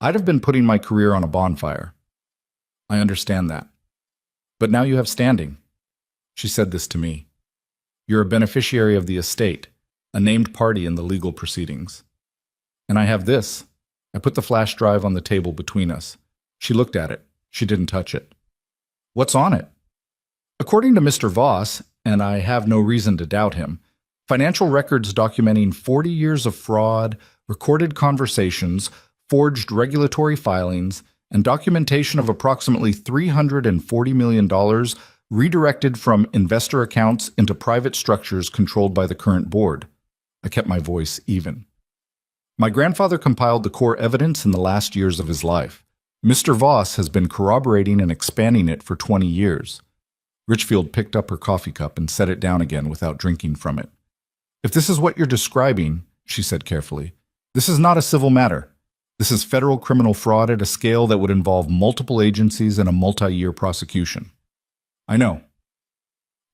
I'd have been putting my career on a bonfire. "I understand that. But now you have standing." She said this to me. "You're a beneficiary of the estate, a named party in the legal proceedings. And I have this." I put the flash drive on the table between us. She looked at it. She didn't touch it. What's on it? According to Mr. Voss, and I have no reason to doubt him, financial records documenting 40 years of fraud, recorded conversations, forged regulatory filings, and documentation of approximately $340 million redirected from investor accounts into private structures controlled by the current board. I kept my voice even. My grandfather compiled the core evidence in the last years of his life. Mr. Voss has been corroborating and expanding it for 20 years. Richfield picked up her coffee cup and set it down again without drinking from it. If this is what you're describing, she said carefully, this is not a civil matter. This is federal criminal fraud at a scale that would involve multiple agencies and a multi-year prosecution. I know.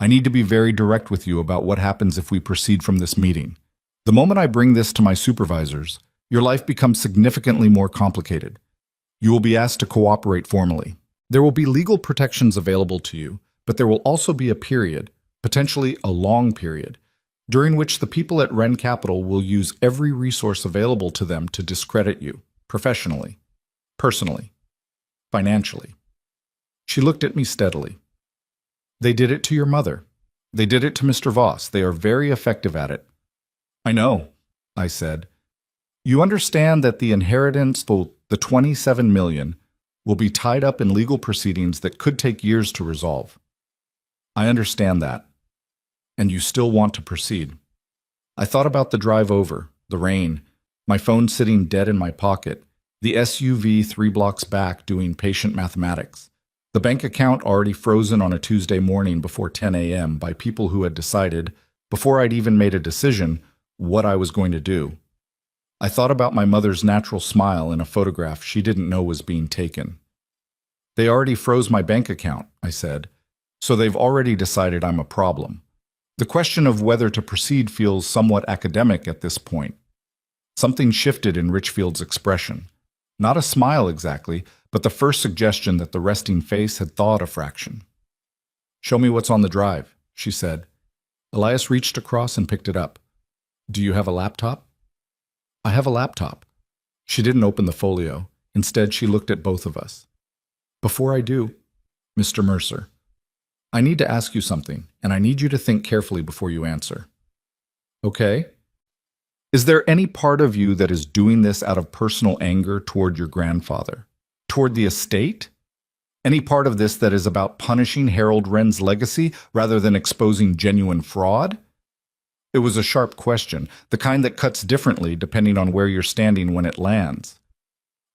I need to be very direct with you about what happens if we proceed from this meeting. The moment I bring this to my supervisors, your life becomes significantly more complicated. You will be asked to cooperate formally. There will be legal protections available to you, but there will also be a period, potentially a long period, during which the people at Wren Capital will use every resource available to them to discredit you, professionally, personally, financially. She looked at me steadily. They did it to your mother. They did it to Mr. Voss. They are very effective at it. I know, I said. You understand that the inheritance, the $27 million, will be tied up in legal proceedings that could take years to resolve. I understand that. And you still want to proceed. I thought about the drive over, the rain, my phone sitting dead in my pocket, the SUV 3 blocks back doing patient mathematics, the bank account already frozen on a Tuesday morning before 10 a.m. by people who had decided, before I'd even made a decision, what I was going to do. I thought about my mother's natural smile in a photograph she didn't know was being taken. They already froze my bank account, I said, so they've already decided I'm a problem. The question of whether to proceed feels somewhat academic at this point. Something shifted in Richfield's expression. Not a smile exactly, but the first suggestion that the resting face had thawed a fraction. Show me what's on the drive, she said. Elias reached across and picked it up. Do you have a laptop? I have a laptop. She didn't open the folio. Instead, she looked at both of us. Before I do, Mr. Mercer, I need to ask you something, and I need you to think carefully before you answer. Okay? Is there any part of you that is doing this out of personal anger toward your grandfather? Toward the estate? Any part of this that is about punishing Harold Wren's legacy rather than exposing genuine fraud? It was a sharp question, the kind that cuts differently depending on where you're standing when it lands.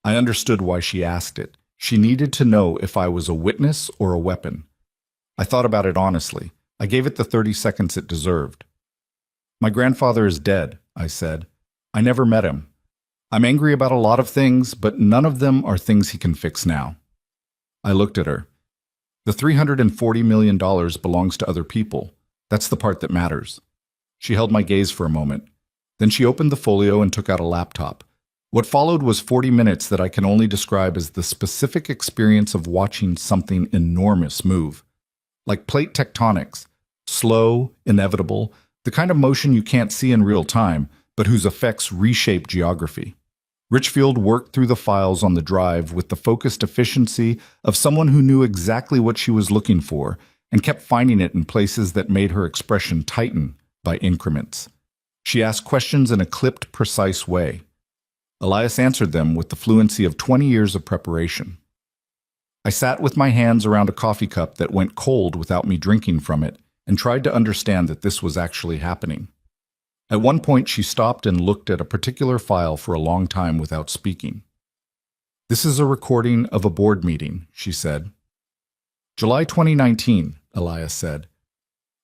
I understood why she asked it. She needed to know if I was a witness or a weapon. I thought about it honestly. I gave it the 30 seconds it deserved. My grandfather is dead, I said. I never met him. I'm angry about a lot of things, but none of them are things he can fix now. I looked at her. The $340 million belongs to other people. That's the part that matters. She held my gaze for a moment. Then she opened the folio and took out a laptop. What followed was 40 minutes that I can only describe as the specific experience of watching something enormous move. Like plate tectonics, slow, inevitable, the kind of motion you can't see in real time, but whose effects reshape geography. Richfield worked through the files on the drive with the focused efficiency of someone who knew exactly what she was looking for and kept finding it in places that made her expression tighten by increments. She asked questions in a clipped, precise way. Elias answered them with the fluency of 20 years of preparation. I sat with my hands around a coffee cup that went cold without me drinking from it and tried to understand that this was actually happening. At one point, she stopped and looked at a particular file for a long time without speaking. This is a recording of a board meeting, she said. July 2019, Elias said.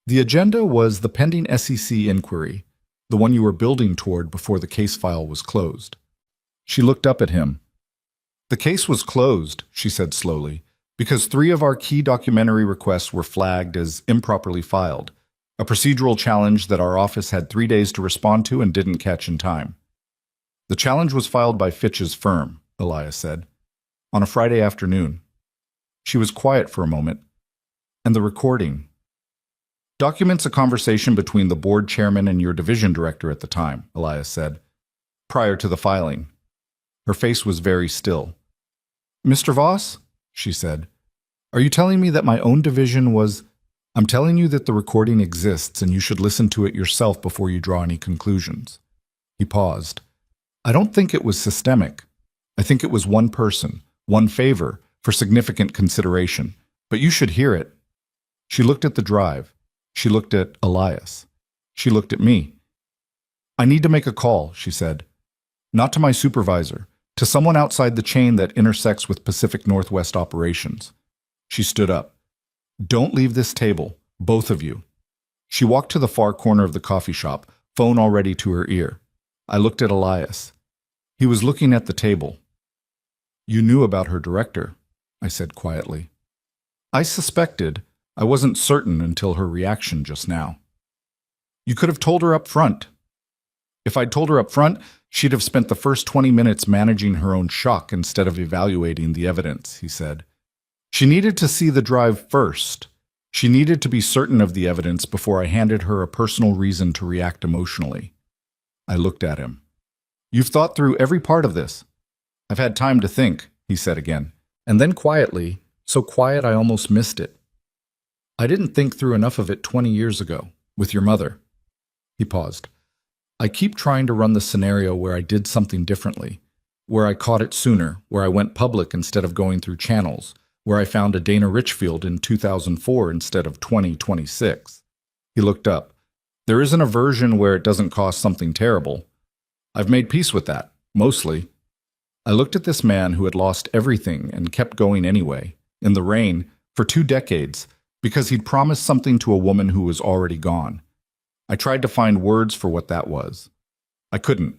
The agenda was the pending SEC inquiry, the one you were building toward before the case file was closed. She looked up at him. The case was closed, she said slowly, because 3 of our key documentary requests were flagged as improperly filed, a procedural challenge that our office had 3 days to respond to and didn't catch in time. The challenge was filed by Fitch's firm, Elias said, on a Friday afternoon. She was quiet for a moment. And the recording documents a conversation between the board chairman and your division director at the time, Elias said, prior to the filing. Her face was very still. Mr. Voss, she said, are you telling me that my own division was... I'm telling you that the recording exists and you should listen to it yourself before you draw any conclusions. He paused. I don't think it was systemic. I think it was one person, one favor, for significant consideration. But you should hear it. She looked at the drive. She looked at Elias. She looked at me. I need to make a call, she said. Not to my supervisor, to someone outside the chain that intersects with Pacific Northwest operations. She stood up. Don't leave this table, both of you. She walked to the far corner of the coffee shop, phone already to her ear. I looked at Elias. He was looking at the table. You knew about her director, I said quietly. I suspected. I wasn't certain until her reaction just now. You could have told her up front. If I'd told her up front, she'd have spent the first 20 minutes managing her own shock instead of evaluating the evidence, he said. She needed to see the drive first. She needed to be certain of the evidence before I handed her a personal reason to react emotionally. I looked at him. You've thought through every part of this. I've had time to think, he said again, and then quietly, so quiet I almost missed it. I didn't think through enough of it 20 years ago, with your mother. He paused. I keep trying to run the scenario where I did something differently, where I caught it sooner, where I went public instead of going through channels, where I found a Dana Richfield in 2004 instead of 2026. He looked up. There isn't a version where it doesn't cost something terrible. I've made peace with that, mostly. I looked at this man who had lost everything and kept going anyway, in the rain, for 2 decades, because he'd promised something to a woman who was already gone. I tried to find words for what that was. I couldn't.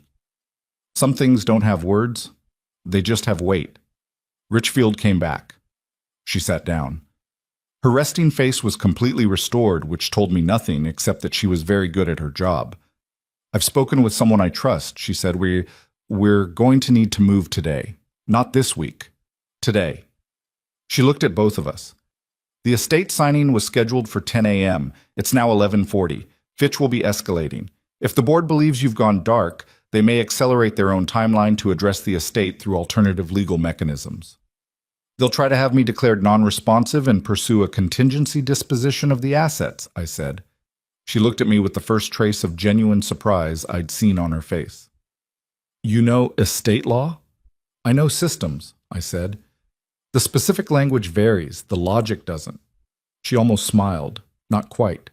Some things don't have words. They just have weight. Richfield came back. She sat down. Her resting face was completely restored, which told me nothing except that she was very good at her job. I've spoken with someone I trust, she said. We're going to need to move today. Not this week. Today. She looked at both of us. The estate signing was scheduled for 10 a.m. It's now 11:40. Fitch will be escalating. If the board believes you've gone dark, they may accelerate their own timeline to address the estate through alternative legal mechanisms. They'll try to have me declared non-responsive and pursue a contingency disposition of the assets, I said. She looked at me with the first trace of genuine surprise I'd seen on her face. You know estate law? I know systems, I said. The specific language varies, the logic doesn't. She almost smiled. Not quite.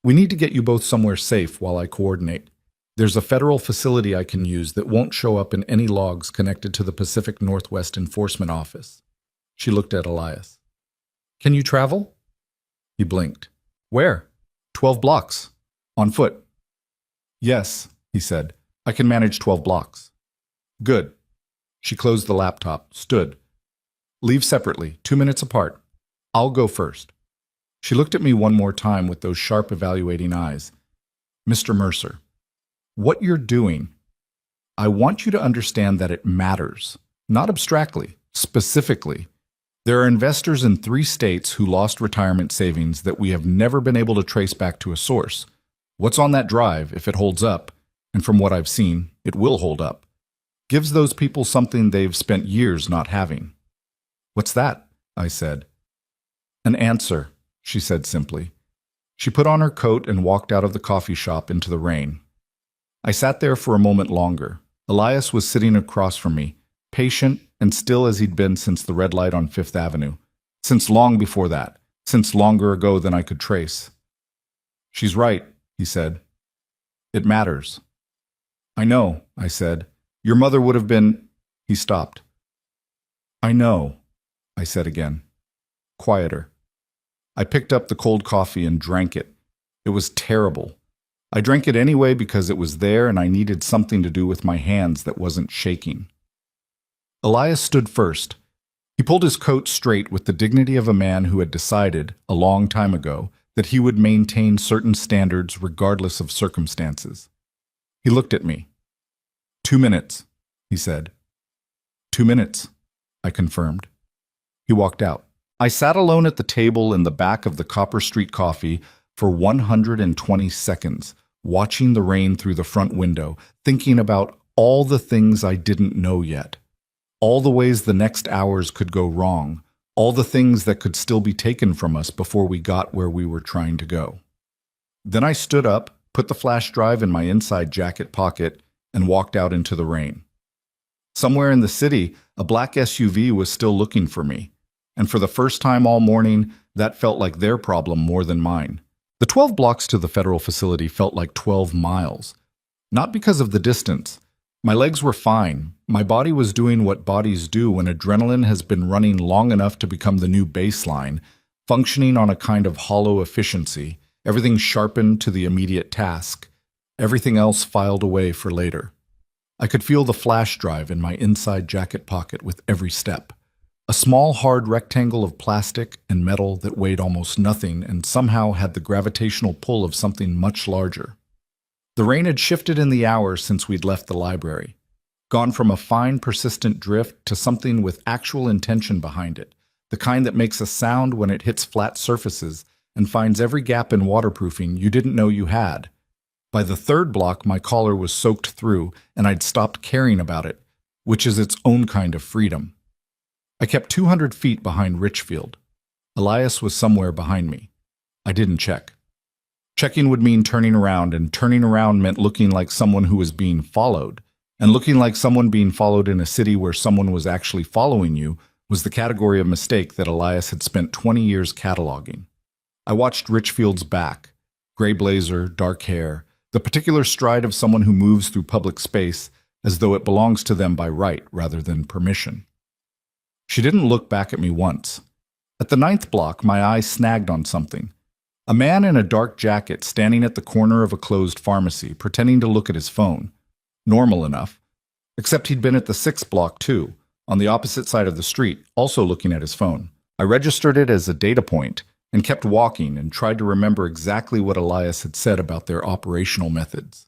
We need to get you both somewhere safe while I coordinate. There's a federal facility I can use that won't show up in any logs connected to the Pacific Northwest Enforcement Office. She looked at Elias. Can you travel? He blinked. Where? 12 blocks. On foot. Yes, he said. I can manage 12 blocks. Good. She closed the laptop, stood. Leave separately, 2 minutes apart. I'll go first. She looked at me one more time with those sharp, evaluating eyes. Mr. Mercer, what you're doing, I want you to understand that it matters. Not abstractly, specifically. There are investors in 3 states who lost retirement savings that we have never been able to trace back to a source. What's on that drive, if it holds up, and from what I've seen, it will hold up, gives those people something they've spent years not having. What's that? I said. An answer, she said simply. She put on her coat and walked out of the coffee shop into the rain. I sat there for a moment longer. Elias was sitting across from me, patient and still as he'd been since the red light on Fifth Avenue, since long before that, since longer ago than I could trace. She's right, he said. It matters. I know, I said. Your mother would have been... He stopped. I know, I said again. Quieter. I picked up the cold coffee and drank it. It was terrible. I drank it anyway because it was there and I needed something to do with my hands that wasn't shaking. Elias stood first. He pulled his coat straight with the dignity of a man who had decided, a long time ago, that he would maintain certain standards regardless of circumstances. He looked at me. 2 minutes, he said. 2 minutes, I confirmed. He walked out. I sat alone at the table in the back of the Copper Street Coffee for 120 seconds, watching the rain through the front window, thinking about all the things I didn't know yet. All the ways the next hours could go wrong, all the things that could still be taken from us before we got where we were trying to go. Then I stood up, put the flash drive in my inside jacket pocket, and walked out into the rain. Somewhere in the city, a black SUV was still looking for me, and for the first time all morning, that felt like their problem more than mine. The 12 blocks to the federal facility felt like 12 miles. Not because of the distance. My legs were fine. My body was doing what bodies do when adrenaline has been running long enough to become the new baseline, functioning on a kind of hollow efficiency, everything sharpened to the immediate task, everything else filed away for later. I could feel the flash drive in my inside jacket pocket with every step. A small, hard rectangle of plastic and metal that weighed almost nothing and somehow had the gravitational pull of something much larger. The rain had shifted in the hours since we'd left the library, gone from a fine, persistent drift to something with actual intention behind it, the kind that makes a sound when it hits flat surfaces and finds every gap in waterproofing you didn't know you had. By the third block, my collar was soaked through, and I'd stopped caring about it, which is its own kind of freedom. I kept 200 feet behind Richfield. Elias was somewhere behind me. I didn't check. Checking would mean turning around, and turning around meant looking like someone who was being followed. And looking like someone being followed in a city where someone was actually following you was the category of mistake that Elias had spent 20 years cataloging. I watched Richfield's back. Gray blazer, dark hair, the particular stride of someone who moves through public space as though it belongs to them by right rather than permission. She didn't look back at me once. At the 9th block, my eye snagged on something. A man in a dark jacket standing at the corner of a closed pharmacy, pretending to look at his phone. Normal enough. Except he'd been at the 6th block too, on the opposite side of the street, also looking at his phone. I registered it as a data point and kept walking and tried to remember exactly what Elias had said about their operational methods.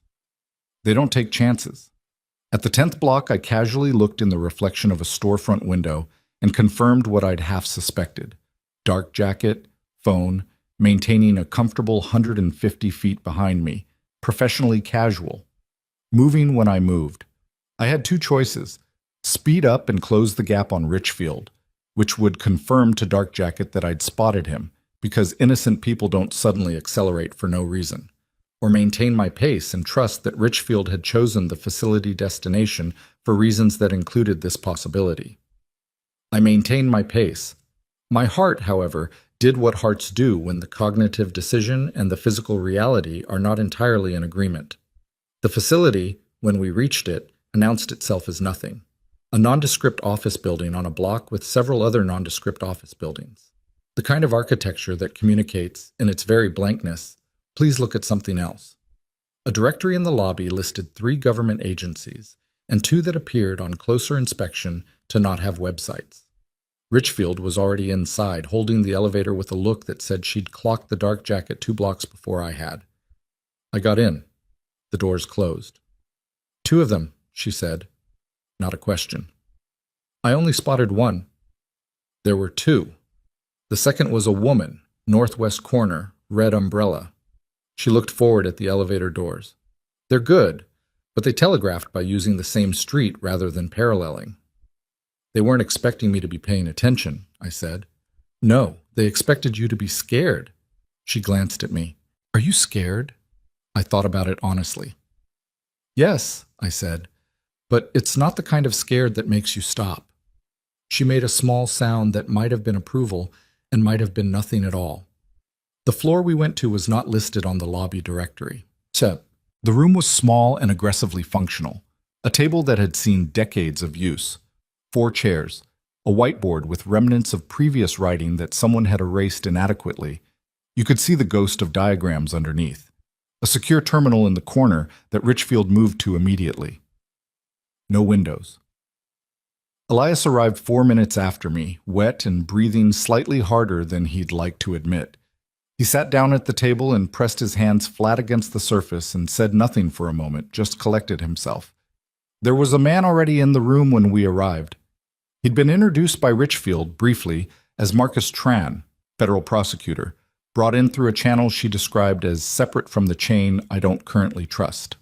They don't take chances. At the 10th block, I casually looked in the reflection of a storefront window and confirmed what I'd half suspected. Dark jacket, phone, maintaining a comfortable 150 feet behind me, professionally casual. Moving when I moved. I had two choices: speed up and close the gap on Richfield, which would confirm to Dark Jacket that I'd spotted him, because innocent people don't suddenly accelerate for no reason, or maintain my pace and trust that Richfield had chosen the facility destination for reasons that included this possibility. I maintained my pace. My heart, however, did what hearts do when the cognitive decision and the physical reality are not entirely in agreement. The facility, when we reached it, announced itself as nothing. A nondescript office building on a block with several other nondescript office buildings. The kind of architecture that communicates, in its very blankness, please look at something else. A directory in the lobby listed 3 government agencies, and 2 that appeared on closer inspection to not have websites. Richfield was already inside, holding the elevator with a look that said she'd clocked the Dark Jacket 2 blocks before I had. I got in. The doors closed. 2 of them, she said. Not a question. I only spotted 1. There were 2. The second was a woman, northwest corner, red umbrella. She looked forward at the elevator doors. They're good, but they telegraphed by using the same street rather than paralleling. They weren't expecting me to be paying attention, I said. No, they expected you to be scared. She glanced at me. Are you scared? I thought about it honestly. Yes, I said, but it's not the kind of scared that makes you stop. She made a small sound that might have been approval and might have been nothing at all. The floor we went to was not listed on the lobby directory. The room was small and aggressively functional, a table that had seen decades of use, 4 chairs, a whiteboard with remnants of previous writing that someone had erased inadequately. You could see the ghost of diagrams underneath. A secure terminal in the corner that Richfield moved to immediately. No windows. Elias arrived 4 minutes after me, wet and breathing slightly harder than he'd like to admit. He sat down at the table and pressed his hands flat against the surface and said nothing for a moment, just collected himself. There was a man already in the room when we arrived. He'd been introduced by Richfield, briefly, as Marcus Tran, federal prosecutor, brought in through a channel she described as separate from the chain I don't currently trust.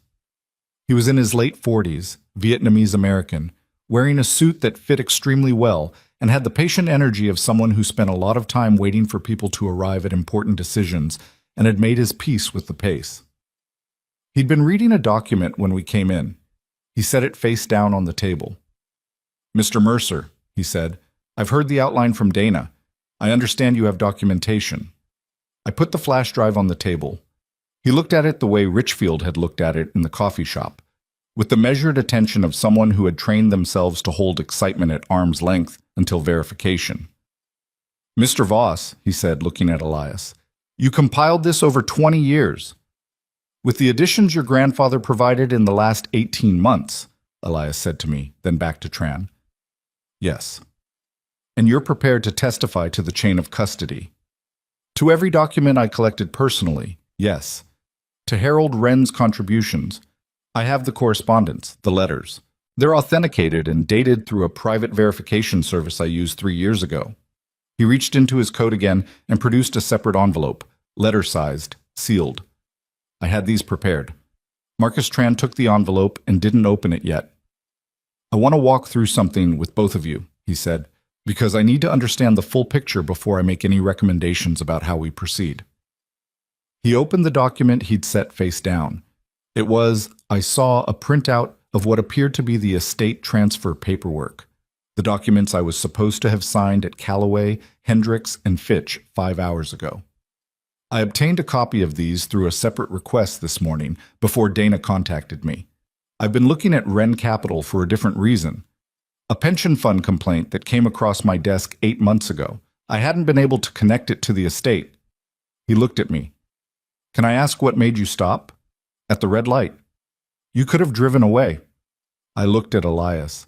He was in his late 40s, Vietnamese American, wearing a suit that fit extremely well and had the patient energy of someone who spent a lot of time waiting for people to arrive at important decisions and had made his peace with the pace. He'd been reading a document when we came in. He set it face down on the table. "Mr. Mercer," he said, "I've heard the outline from Dana. I understand you have documentation." I put the flash drive on the table. He looked at it the way Richfield had looked at it in the coffee shop, with the measured attention of someone who had trained themselves to hold excitement at arm's length until verification. "Mr. Voss," he said, looking at Elias, "you compiled this over 20 years. With the additions your grandfather provided in the last 18 months, Elias said to me, then back to Tran. "Yes." "And you're prepared to testify to the chain of custody?" "To every document I collected personally, yes. To Harold Wren's contributions, I have the correspondence, the letters. They're authenticated and dated through a private verification service I used 3 years ago." He reached into his coat again and produced a separate envelope, letter-sized, sealed. I had these prepared. Marcus Tran took the envelope and didn't open it yet. "I want to walk through something with both of you," he said, "because I need to understand the full picture before I make any recommendations about how we proceed." He opened the document he'd set face down. It was, I saw, a printout of what appeared to be the estate transfer paperwork, the documents I was supposed to have signed at Callaway, Hendricks, and Fitch 5 hours ago. I obtained a copy of these through a separate request this morning before Dana contacted me. I've been looking at Wren Capital for a different reason. A pension fund complaint that came across my desk 8 months ago. I hadn't been able to connect it to the estate. He looked at me. "Can I ask what made you stop?" "At the red light." "You could have driven away." I looked at Elias.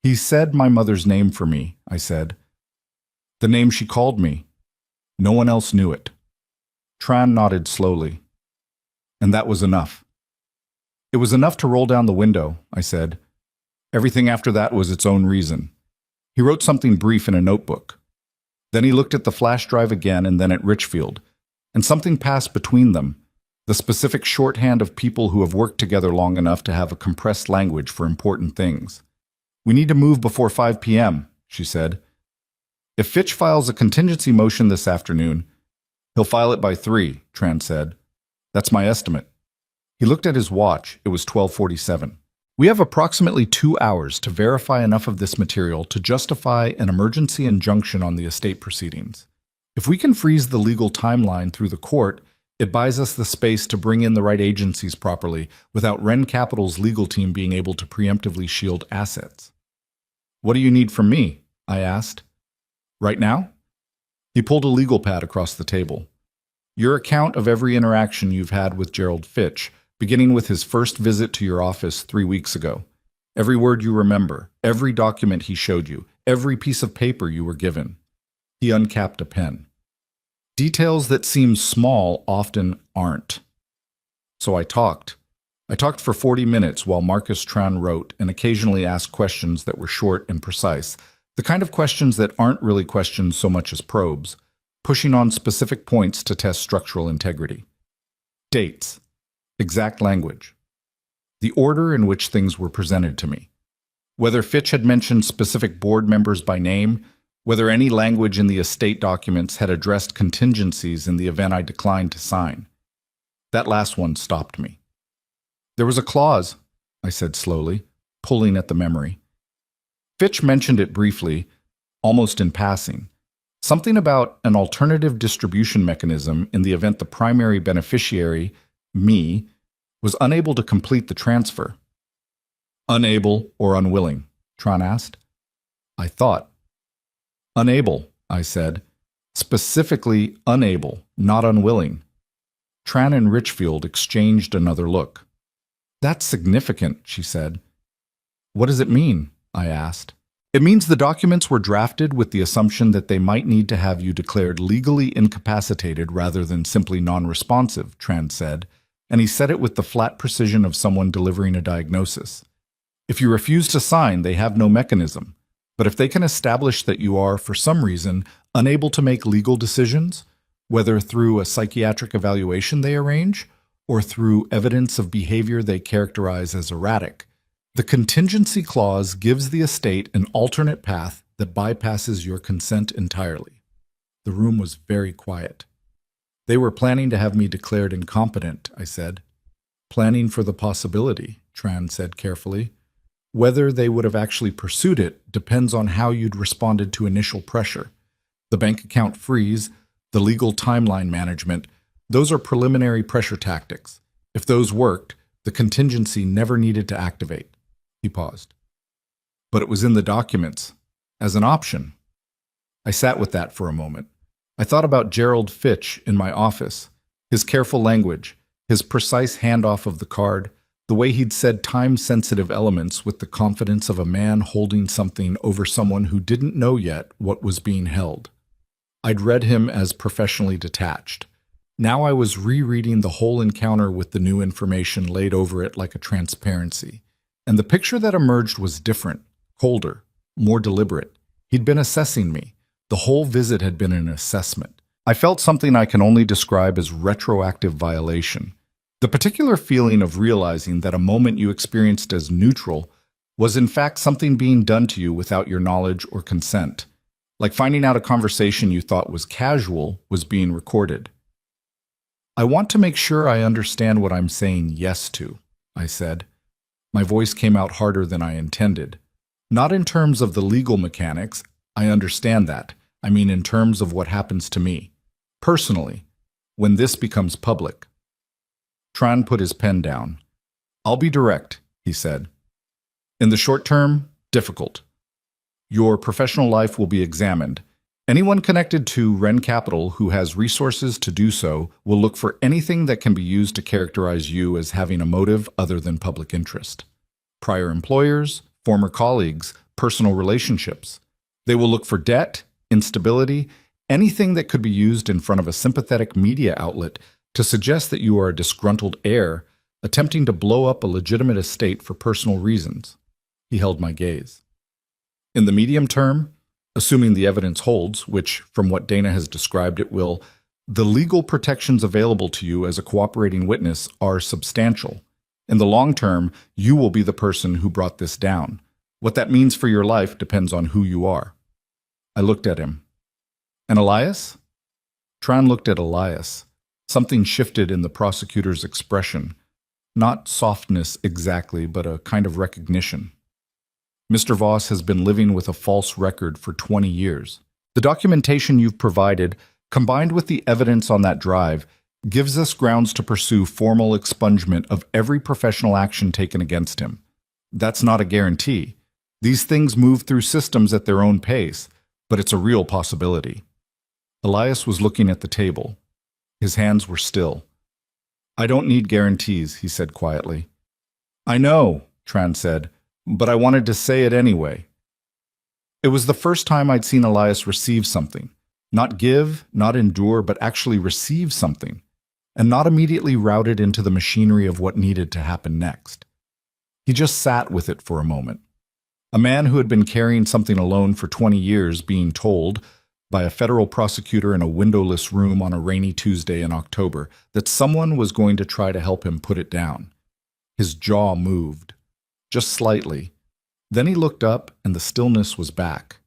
"He said my mother's name for me," I said. "The name she called me. No one else knew it." Tran nodded slowly. "And that was enough." "It was enough to roll down the window," I said. "Everything after that was its own reason." He wrote something brief in a notebook. Then he looked at the flash drive again and then at Richfield, and something passed between them, the specific shorthand of people who have worked together long enough to have a compressed language for important things. "We need to move before 5 p.m., she said. "If Fitch files a contingency motion this afternoon, he'll file it by 3, Tran said. "That's my estimate." He looked at his watch. It was 12:47. "We have approximately 2 hours to verify enough of this material to justify an emergency injunction on the estate proceedings. If we can freeze the legal timeline through the court, it buys us the space to bring in the right agencies properly without Wren Capital's legal team being able to preemptively shield assets." "What do you need from me?" I asked. "Right now?" He pulled a legal pad across the table. "Your account of every interaction you've had with Gerald Fitch, beginning with his first visit to your office 3 weeks ago. Every word you remember, every document he showed you, every piece of paper you were given." He uncapped a pen. "Details that seem small often aren't." So I talked. I talked for 40 minutes while Marcus Tran wrote and occasionally asked questions that were short and precise, the kind of questions that aren't really questions so much as probes, pushing on specific points to test structural integrity. Dates. Exact language. The order in which things were presented to me. Whether Fitch had mentioned specific board members by name, whether any language in the estate documents had addressed contingencies in the event I declined to sign. That last one stopped me. "There was a clause," I said slowly, pulling at the memory. Fitch mentioned it briefly, almost in passing. Something about an alternative distribution mechanism in the event the primary beneficiary, me, was unable to complete the transfer. "Unable or unwilling?" Tran asked. I thought. "Unable," I said. "Specifically unable, not unwilling." Tran and Richfield exchanged another look. "That's significant," she said. "What does it mean?" I asked. "It means the documents were drafted with the assumption that they might need to have you declared legally incapacitated rather than simply non-responsive," Tran said, and he said it with the flat precision of someone delivering a diagnosis. "If you refuse to sign, they have no mechanism. But if they can establish that you are, for some reason, unable to make legal decisions, whether through a psychiatric evaluation they arrange, or through evidence of behavior they characterize as erratic, The contingency clause gives the estate an alternate path that bypasses your consent entirely. The room was very quiet. They were planning to have me declared incompetent, I said. Planning for the possibility, Tran said carefully. Whether they would have actually pursued it depends on how you'd responded to initial pressure. The bank account freeze, the legal timeline management, those are preliminary pressure tactics. If those worked, the contingency never needed to activate. He paused. But it was in the documents, as an option. I sat with that for a moment. I thought about Gerald Fitch in my office, his careful language, his precise handoff of the card, the way he'd said time-sensitive elements with the confidence of a man holding something over someone who didn't know yet what was being held. I'd read him as professionally detached. Now I was rereading the whole encounter with the new information laid over it like a transparency. And the picture that emerged was different, colder, more deliberate. He'd been assessing me. The whole visit had been an assessment. I felt something I can only describe as retroactive violation. The particular feeling of realizing that a moment you experienced as neutral was in fact something being done to you without your knowledge or consent. Like finding out a conversation you thought was casual was being recorded. I want to make sure I understand what I'm saying yes to, I said. My voice came out harder than I intended. Not in terms of the legal mechanics, I understand that. I mean in terms of what happens to me, personally, when this becomes public. Tran put his pen down. I'll be direct, he said. In the short term, difficult. Your professional life will be examined. Anyone connected to Wren Capital who has resources to do so will look for anything that can be used to characterize you as having a motive other than public interest. Prior employers, former colleagues, personal relationships. They will look for debt, instability, anything that could be used in front of a sympathetic media outlet to suggest that you are a disgruntled heir attempting to blow up a legitimate estate for personal reasons. He held my gaze. In the medium term, assuming the evidence holds, which, from what Dana has described it will, the legal protections available to you as a cooperating witness are substantial. In the long term, you will be the person who brought this down. What that means for your life depends on who you are. I looked at him. And Elias? Tran looked at Elias. Something shifted in the prosecutor's expression. Not softness exactly, but a kind of recognition. Mr. Voss has been living with a false record for 20 years. The documentation you've provided, combined with the evidence on that drive, gives us grounds to pursue formal expungement of every professional action taken against him. That's not a guarantee. These things move through systems at their own pace, but it's a real possibility. Elias was looking at the table. His hands were still. I don't need guarantees, he said quietly. I know, Tran said, but I wanted to say it anyway. It was the first time I'd seen Elias receive something. Not give, not endure, but actually receive something, and not immediately route it into the machinery of what needed to happen next. He just sat with it for a moment. A man who had been carrying something alone for 20 years being told, by a federal prosecutor in a windowless room on a rainy Tuesday in October, that someone was going to try to help him put it down. His jaw moved, just slightly. Then he looked up and the stillness was back.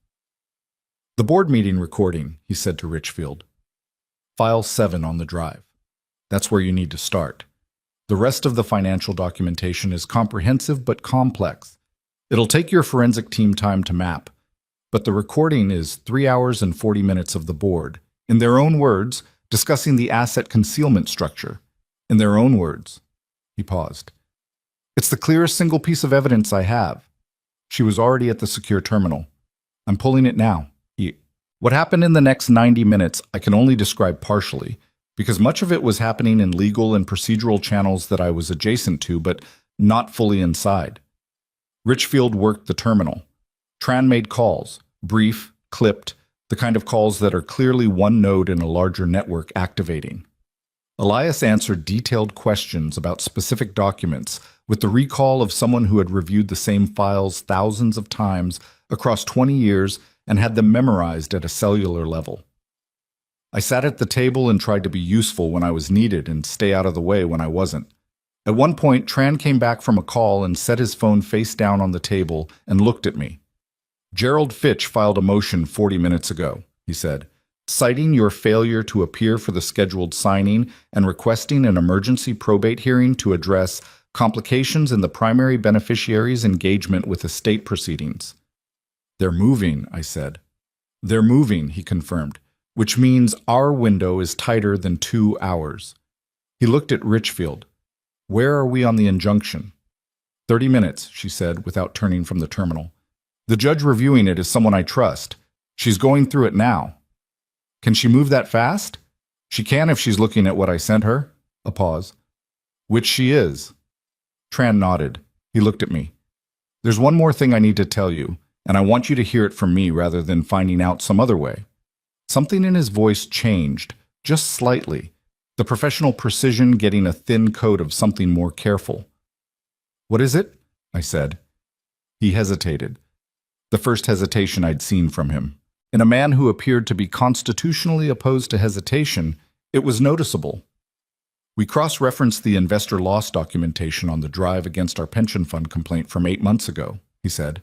The board meeting recording, he said to Richfield. File 7 on the drive. That's where you need to start. The rest of the financial documentation is comprehensive but complex. It'll take your forensic team time to map, but the recording is 3 hours and 40 minutes of the board, in their own words, discussing the asset concealment structure. In their own words. He paused. It's the clearest single piece of evidence I have. She was already at the secure terminal. I'm pulling it now. What happened in the next 90 minutes I can only describe partially, because much of it was happening in legal and procedural channels that I was adjacent to, but not fully inside. Richfield worked the terminal. Tran made calls, brief, clipped, the kind of calls that are clearly one node in a larger network activating. Elias answered detailed questions about specific documents with the recall of someone who had reviewed the same files thousands of times across 20 years and had them memorized at a cellular level. I sat at the table and tried to be useful when I was needed and stay out of the way when I wasn't. At one point, Tran came back from a call and set his phone face down on the table and looked at me. "Gerald Fitch filed a motion 40 minutes ago," he said, "citing your failure to appear for the scheduled signing and requesting an emergency probate hearing to address complications in the primary beneficiary's engagement with estate proceedings." "They're moving," I said. "They're moving," he confirmed, "which means our window is tighter than 2 hours." He looked at Richfield. "Where are we on the injunction?" 30 minutes, she said, without turning from the terminal. "The judge reviewing it is someone I trust. She's going through it now." "Can she move that fast?" "She can if she's looking at what I sent her." A pause. "Which she is." Tran nodded. He looked at me. "There's one more thing I need to tell you, and I want you to hear it from me rather than finding out some other way." Something in his voice changed, just slightly, the professional precision getting a thin coat of something more careful. "What is it?" I said. He hesitated. The first hesitation I'd seen from him. In a man who appeared to be constitutionally opposed to hesitation, it was noticeable. "We cross-referenced the investor loss documentation on the drive against our pension fund complaint from 8 months ago," he said.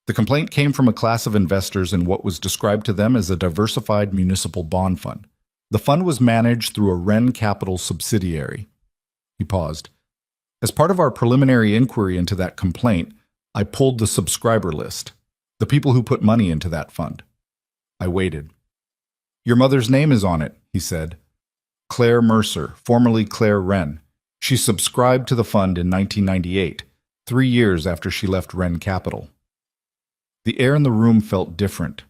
"The complaint came from a class of investors in what was described to them as a diversified municipal bond fund. The fund was managed through a Wren Capital subsidiary." He paused. "As part of our preliminary inquiry into that complaint, I pulled the subscriber list, the people who put money into that fund." I waited. "Your mother's name is on it," he said. "Claire Mercer, formerly Claire Wren. She subscribed to the fund in 1998, 3 years after she left Wren Capital." The air in the room felt different.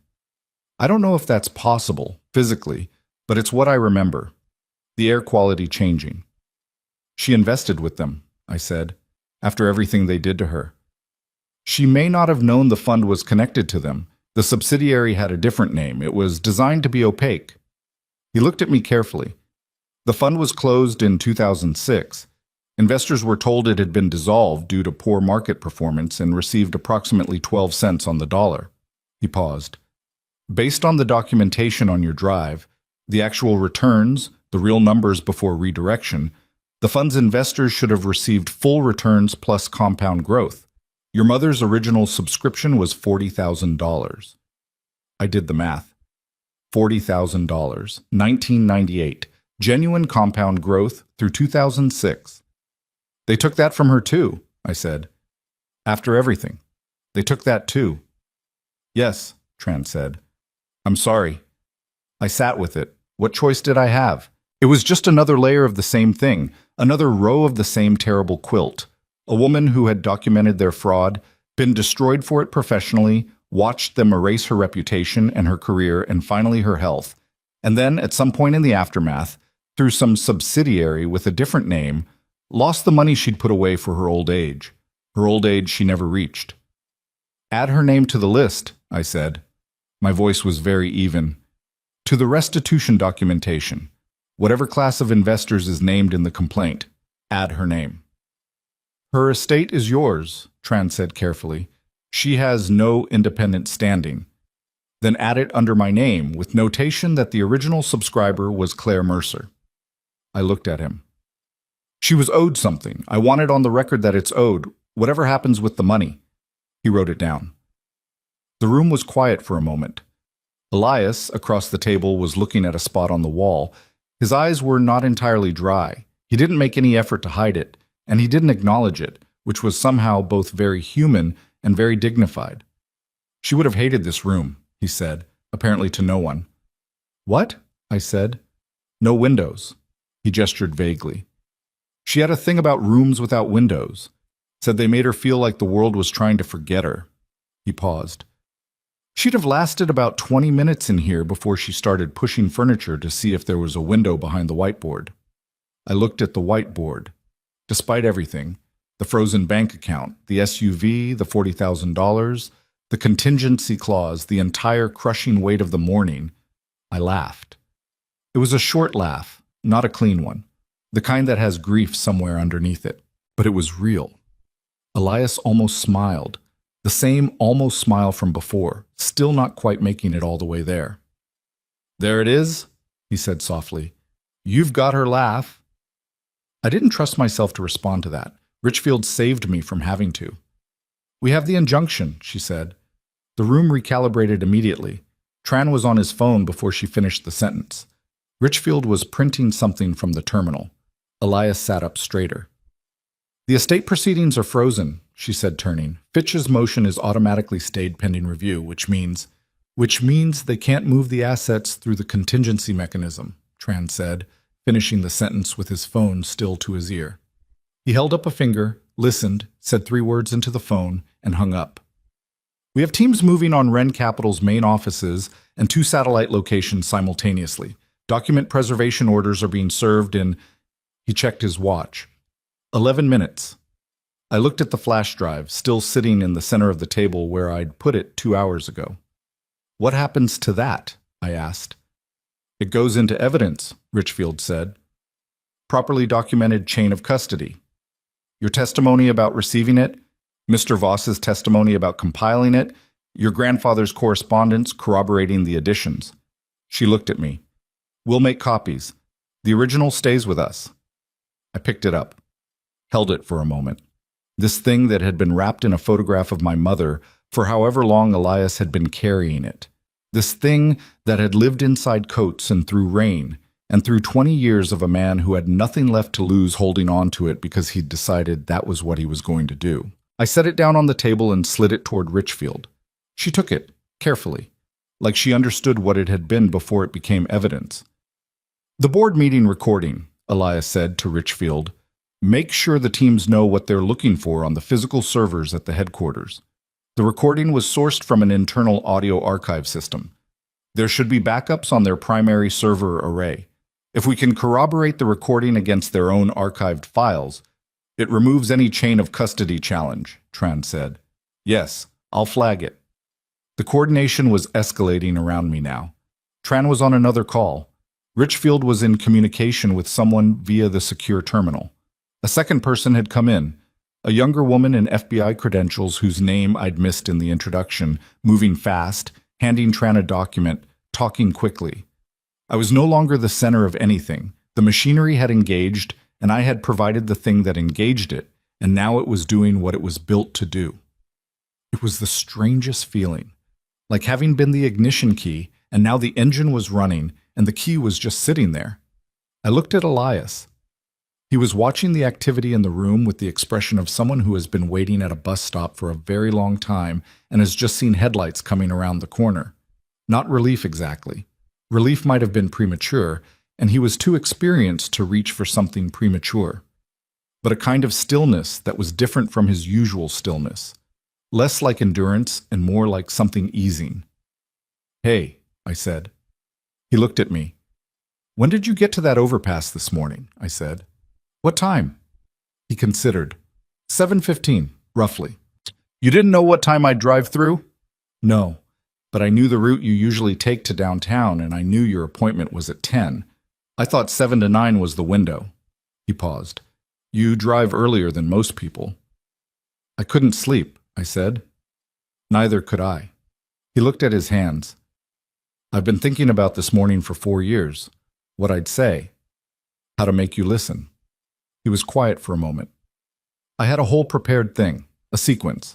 I don't know if that's possible, physically, but it's what I remember. The air quality changing. "She invested with them," I said, "after everything they did to her." "She may not have known the fund was connected to them. The subsidiary had a different name. It was designed to be opaque." He looked at me carefully. "The fund was closed in 2006. Investors were told it had been dissolved due to poor market performance and received approximately 12 cents on the dollar." He paused. "Based on the documentation on your drive, the actual returns, the real numbers before redirection, the fund's investors should have received full returns plus compound growth. Your mother's original subscription was $40,000. I did the math. $40,000, 1998, genuine compound growth through 2006. "They took that from her too," I said. "After everything. They took that too." "Yes," Tran said. "I'm sorry." I sat with it. What choice did I have? It was just another layer of the same thing, another row of the same terrible quilt. A woman who had documented their fraud, been destroyed for it professionally, watched them erase her reputation and her career and finally her health, and then, at some point in the aftermath, through some subsidiary with a different name, lost the money she'd put away for her old age she never reached. "Add her name to the list," I said. My voice was very even. "To the restitution documentation. Whatever class of investors is named in the complaint, add her name." "Her estate is yours," Tran said carefully. "She has no independent standing." "Then add it under my name, with notation that the original subscriber was Claire Mercer." I looked at him. "She was owed something. I want it on the record that it's owed, whatever happens with the money." He wrote it down. The room was quiet for a moment. Elias, across the table, was looking at a spot on the wall. His eyes were not entirely dry. He didn't make any effort to hide it, and he didn't acknowledge it, which was somehow both very human and very dignified. "She would have hated this room," he said, apparently to no one. "What?" I said. "No windows." He gestured vaguely. "She had a thing about rooms without windows. Said they made her feel like the world was trying to forget her." He paused. "She'd have lasted about 20 minutes in here before she started pushing furniture to see if there was a window behind the whiteboard." I looked at the whiteboard. Despite everything, the frozen bank account, the SUV, the $40,000, the contingency clause, the entire crushing weight of the morning, I laughed. It was a short laugh, not a clean one, the kind that has grief somewhere underneath it, but it was real. Elias almost smiled, the same almost smile from before, still not quite making it all the way there. "There it is," he said softly. "You've got her laugh." I didn't trust myself to respond to that. Richfield saved me from having to. We have the injunction, she said. The room recalibrated immediately. Tran was on his phone before she finished the sentence. Richfield was printing something from the terminal. Elias sat up straighter. The estate proceedings are frozen, she said, turning. Fitch's motion is automatically stayed pending review, which means they can't move the assets through the contingency mechanism, Tran said, finishing the sentence with his phone still to his ear. He held up a finger, listened, said 3 words into the phone, and hung up. We have teams moving on Ren Capital's main offices and 2 satellite locations simultaneously. Document preservation orders are being served in, he checked his watch, 11 minutes. I looked at the flash drive, still sitting in the center of the table where I'd put it 2 hours ago. What happens to that? I asked. It goes into evidence, Richfield said. Properly documented chain of custody. Your testimony about receiving it, Mr. Voss's testimony about compiling it, your grandfather's correspondence corroborating the additions. She looked at me. We'll make copies. The original stays with us. I picked it up, held it for a moment. This thing that had been wrapped in a photograph of my mother for however long Elias had been carrying it. This thing that had lived inside coats and through rain, and through 20 years of a man who had nothing left to lose holding on to it because he'd decided that was what he was going to do. I set it down on the table and slid it toward Richfield. She took it, carefully, like she understood what it had been before it became evidence. The board meeting recording, Elias said to Richfield. Make sure the teams know what they're looking for on the physical servers at the headquarters. The recording was sourced from an internal audio archive system. There should be backups on their primary server array. If we can corroborate the recording against their own archived files, it removes any chain of custody challenge, Tran said. Yes, I'll flag it. The coordination was escalating around me now. Tran was on another call. Richfield was in communication with someone via the secure terminal. A second person had come in, a younger woman in FBI credentials whose name I'd missed in the introduction, moving fast, handing Tran a document, talking quickly. I was no longer the center of anything. The machinery had engaged, and I had provided the thing that engaged it, and now it was doing what it was built to do. It was the strangest feeling, like having been the ignition key, and now the engine was running, and the key was just sitting there. I looked at Elias. He was watching the activity in the room with the expression of someone who has been waiting at a bus stop for a very long time and has just seen headlights coming around the corner. Not relief exactly. Relief might have been premature, and he was too experienced to reach for something premature. But a kind of stillness that was different from his usual stillness. Less like endurance and more like something easing. Hey, I said. He looked at me. When did you get to that overpass this morning? I said. What time? He considered. 7:15, roughly. You didn't know what time I'd drive through? No, but I knew the route you usually take to downtown, and I knew your appointment was at 10. I thought 7 to 9 was the window. He paused. You drive earlier than most people. I couldn't sleep, I said. Neither could I. He looked at his hands. I've been thinking about this morning for 4 years. What I'd say. How to make you listen. He was quiet for a moment. I had a whole prepared thing, a sequence.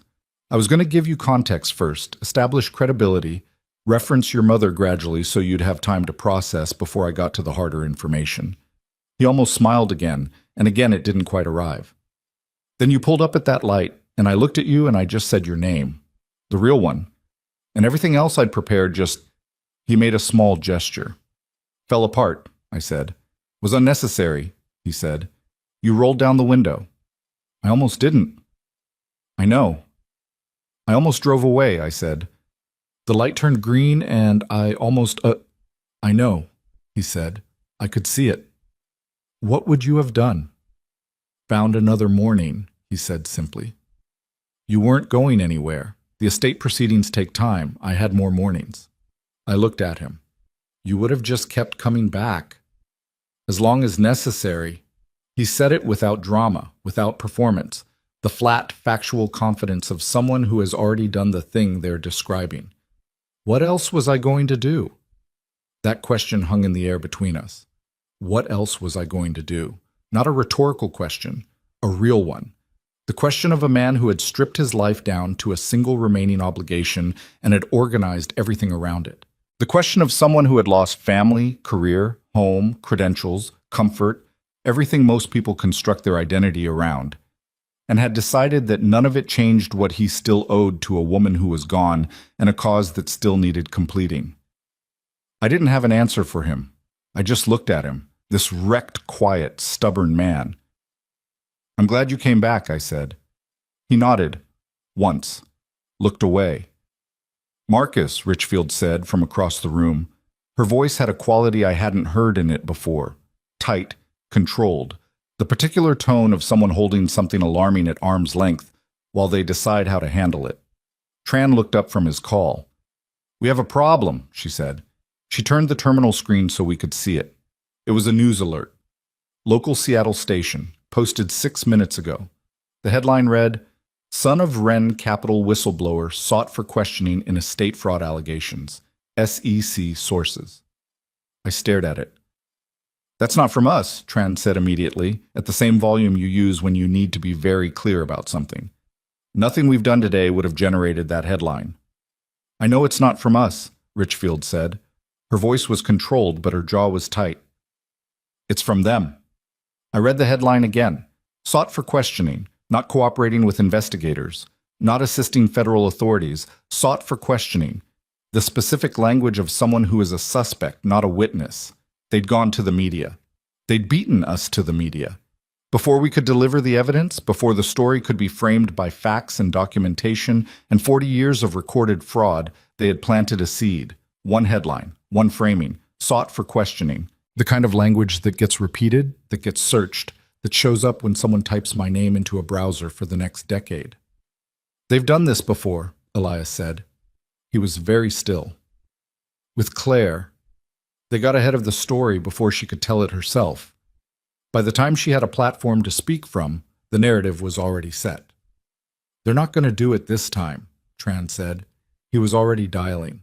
I was going to give you context first, establish credibility, reference your mother gradually so you'd have time to process before I got to the harder information. He almost smiled again, and again it didn't quite arrive. Then you pulled up at that light, and I looked at you and I just said your name, the real one. And everything else I'd prepared just, he made a small gesture. Fell apart, I said. Was unnecessary, he said. You rolled down the window. I almost didn't. I know. I almost drove away, I said. The light turned green and I almost, I know, he said. I could see it. What would you have done? Found another morning, he said simply. You weren't going anywhere. The estate proceedings take time. I had more mornings. I looked at him. You would have just kept coming back. As long as necessary. He said it without drama, without performance, the flat, factual confidence of someone who has already done the thing they're describing. What else was I going to do? That question hung in the air between us. What else was I going to do? Not a rhetorical question, a real one. The question of a man who had stripped his life down to a single remaining obligation and had organized everything around it. The question of someone who had lost family, career, home, credentials, comfort, everything most people construct their identity around, and had decided that none of it changed what he still owed to a woman who was gone and a cause that still needed completing. I didn't have an answer for him. I just looked at him, this wrecked, quiet, stubborn man. "I'm glad you came back," I said. He nodded, once, looked away. "Marcus," Richfield said from across the room. Her voice had a quality I hadn't heard in it before. Tight, controlled, the particular tone of someone holding something alarming at arm's length while they decide how to handle it. Tran looked up from his call. "We have a problem," she said. She turned the terminal screen so we could see it. It was a news alert. Local Seattle station, posted 6 minutes ago. The headline read, "Son of Wren Capital whistleblower sought for questioning in estate fraud allegations. SEC sources." I stared at it. "That's not from us," Tran said immediately, at the same volume you use when you need to be very clear about something. "Nothing we've done today would have generated that headline." "I know it's not from us," Richfield said. Her voice was controlled, but her jaw was tight. "It's from them." I read the headline again. "Sought for questioning, not cooperating with investigators, not assisting federal authorities, sought for questioning." The specific language of someone who is a suspect, not a witness. They'd gone to the media. They'd beaten us to the media. Before we could deliver the evidence, before the story could be framed by facts and documentation and 40 years of recorded fraud, they had planted a seed. One headline, one framing, sought for questioning. The kind of language that gets repeated, that gets searched, that shows up when someone types my name into a browser for the next decade. "They've done this before," Elias said. He was very still. "With Claire. They got ahead of the story before she could tell it herself. By the time she had a platform to speak from, the narrative was already set." "They're not going to do it this time," Tran said. He was already dialing.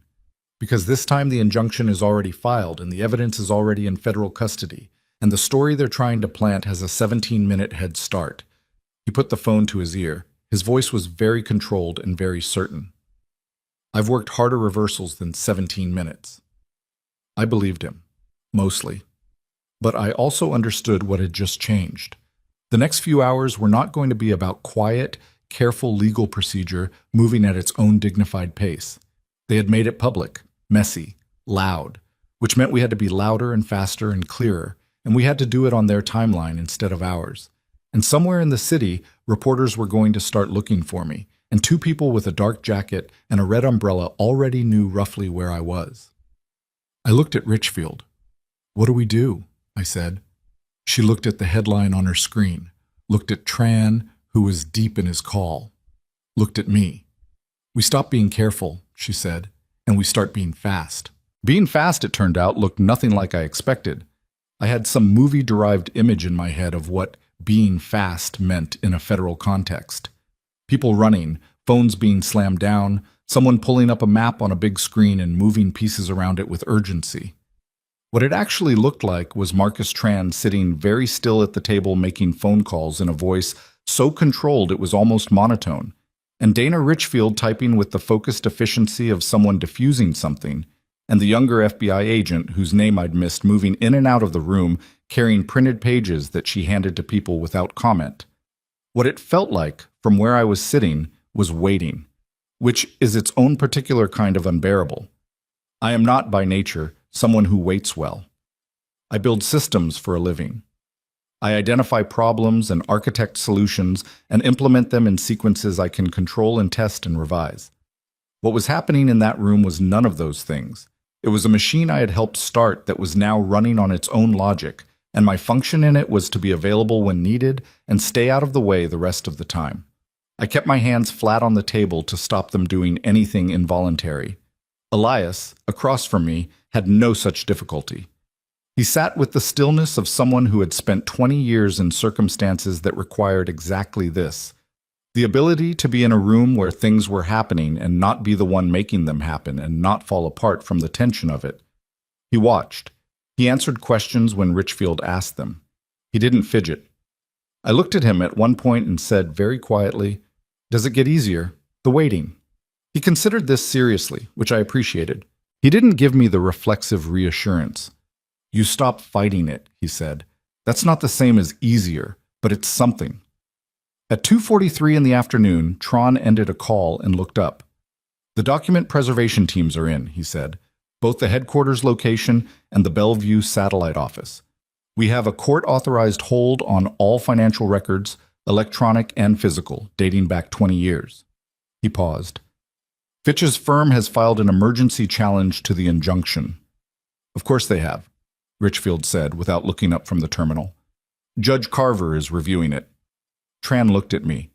"Because this time the injunction is already filed and the evidence is already in federal custody, and the story they're trying to plant has a 17-minute head start." He put the phone to his ear. His voice was very controlled and very certain. "I've worked harder reversals than 17 minutes. I believed him, mostly. But I also understood what had just changed. The next few hours were not going to be about quiet, careful legal procedure moving at its own dignified pace. They had made it public, messy, loud, which meant we had to be louder and faster and clearer, and we had to do it on their timeline instead of ours. And somewhere in the city, reporters were going to start looking for me, and 2 people with a dark jacket and a red umbrella already knew roughly where I was. I looked at Richfield. "What do we do?" I said. She looked at the headline on her screen, looked at Tran, who was deep in his call, looked at me. "We stop being careful," she said, "and we start being fast." Being fast, it turned out, looked nothing like I expected. I had some movie-derived image in my head of what being fast meant in a federal context. People running, phones being slammed down, someone pulling up a map on a big screen and moving pieces around it with urgency. What it actually looked like was Marcus Tran sitting very still at the table making phone calls in a voice so controlled it was almost monotone, and Dana Richfield typing with the focused efficiency of someone diffusing something, and the younger FBI agent whose name I'd missed moving in and out of the room carrying printed pages that she handed to people without comment. What it felt like, from where I was sitting, was waiting, which is its own particular kind of unbearable. I am not, by nature, someone who waits well. I build systems for a living. I identify problems and architect solutions and implement them in sequences I can control and test and revise. What was happening in that room was none of those things. It was a machine I had helped start that was now running on its own logic, and my function in it was to be available when needed and stay out of the way the rest of the time. I kept my hands flat on the table to stop them doing anything involuntary. Elias, across from me, had no such difficulty. He sat with the stillness of someone who had spent 20 years in circumstances that required exactly this: the ability to be in a room where things were happening and not be the one making them happen and not fall apart from the tension of it. He watched. He answered questions when Richfield asked them. He didn't fidget. I looked at him at one point and said very quietly, "Does it get easier? The waiting." He considered this seriously, which I appreciated. He didn't give me the reflexive reassurance. "You stop fighting it," he said. "That's not the same as easier, but it's something." At 2:43 in the afternoon, Tron ended a call and looked up. "The document preservation teams are in," he said, "both the headquarters location and the Bellevue satellite office. We have a court-authorized hold on all financial records, electronic and physical, dating back 20 years. He paused. "Fitch's firm has filed an emergency challenge to the injunction." "Of course they have," Richfield said without looking up from the terminal. "Judge Carver is reviewing it." Tran looked at me.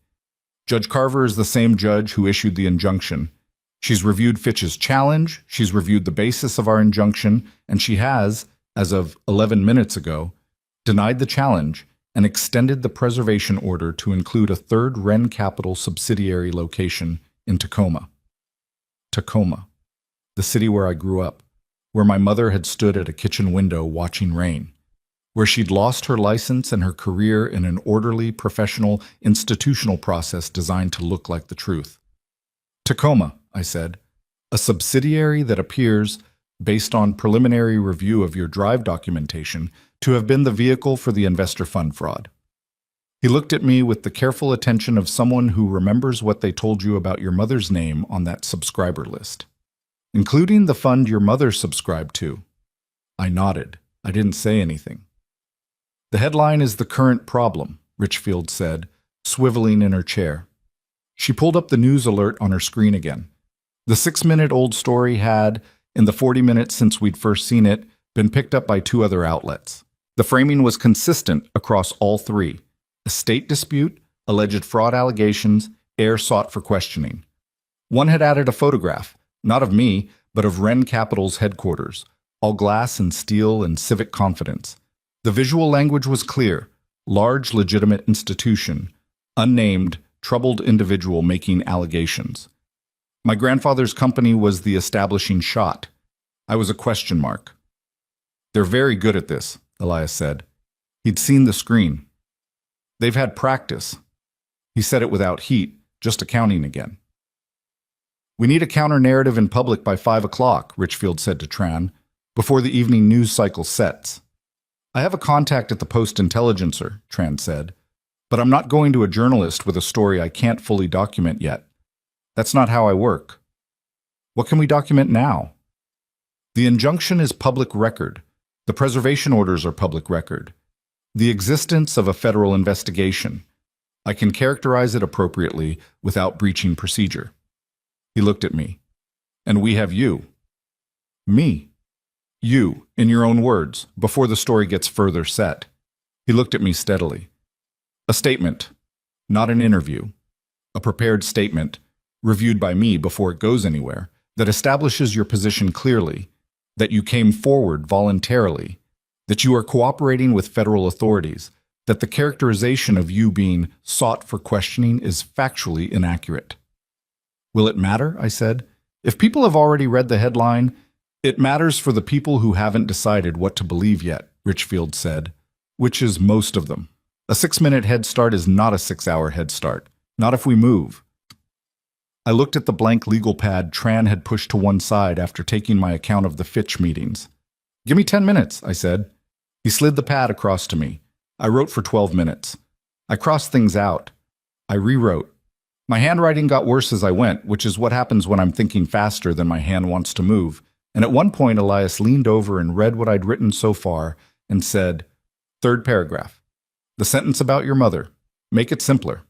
"Judge Carver is the same judge who issued the injunction. She's reviewed Fitch's challenge, she's reviewed the basis of our injunction, and she has, as of 11 minutes ago, denied the challenge and extended the preservation order to include a third Wren Capital subsidiary location in Tacoma. Tacoma, the city where I grew up, where my mother had stood at a kitchen window watching rain, where she'd lost her license and her career in an orderly, professional, institutional process designed to look like the truth. "Tacoma," I said, "a subsidiary that appears, based on preliminary review of your drive documentation, to have been the vehicle for the investor fund fraud." He looked at me with the careful attention of someone who remembers what they told you about your mother's name on that subscriber list. "Including the fund your mother subscribed to." I nodded. I didn't say anything. "The headline is the current problem," Richfield said, swiveling in her chair. She pulled up the news alert on her screen again. The 6-minute-old story had, in the 40 minutes since we'd first seen it, been picked up by 2 other outlets. The framing was consistent across all 3. Estate dispute, alleged fraud allegations, heir sought for questioning. One had added a photograph, not of me, but of Wren Capital's headquarters, all glass and steel and civic confidence. The visual language was clear: large legitimate institution, unnamed, troubled individual making allegations. My grandfather's company was the establishing shot. I was a question mark. "They're very good at this," Elias said. He'd seen the screen. "They've had practice." He said it without heat, just accounting again. "We need a counter-narrative in public by 5 o'clock, Richfield said to Tran, "before the evening news cycle sets." "I have a contact at the Post-Intelligencer," Tran said, "but I'm not going to a journalist with a story I can't fully document yet. That's not how I work." "What can we document now?" "The injunction is public record. The preservation orders are public record. The existence of a federal investigation. I can characterize it appropriately without breaching procedure." He looked at me. "And we have you." "Me?" "You, in your own words, before the story gets further set." He looked at me steadily. "A statement, not an interview. A prepared statement, reviewed by me before it goes anywhere, that establishes your position clearly, that you came forward voluntarily, that you are cooperating with federal authorities, that the characterization of you being sought for questioning is factually inaccurate." "Will it matter?" I said. "If people have already read the headline, it matters for the people who haven't decided what to believe yet," Richfield said, "which is most of them. A 6-minute head start is not a 6-hour head start, not if we move." I looked at the blank legal pad Tran had pushed to one side after taking my account of the Fitch meetings. "Give me 10 minutes, I said. He slid the pad across to me. I wrote for 12 minutes. I crossed things out. I rewrote. My handwriting got worse as I went, which is what happens when I'm thinking faster than my hand wants to move, and at one point Elias leaned over and read what I'd written so far and said, "Third paragraph. The sentence about your mother. Make it simpler."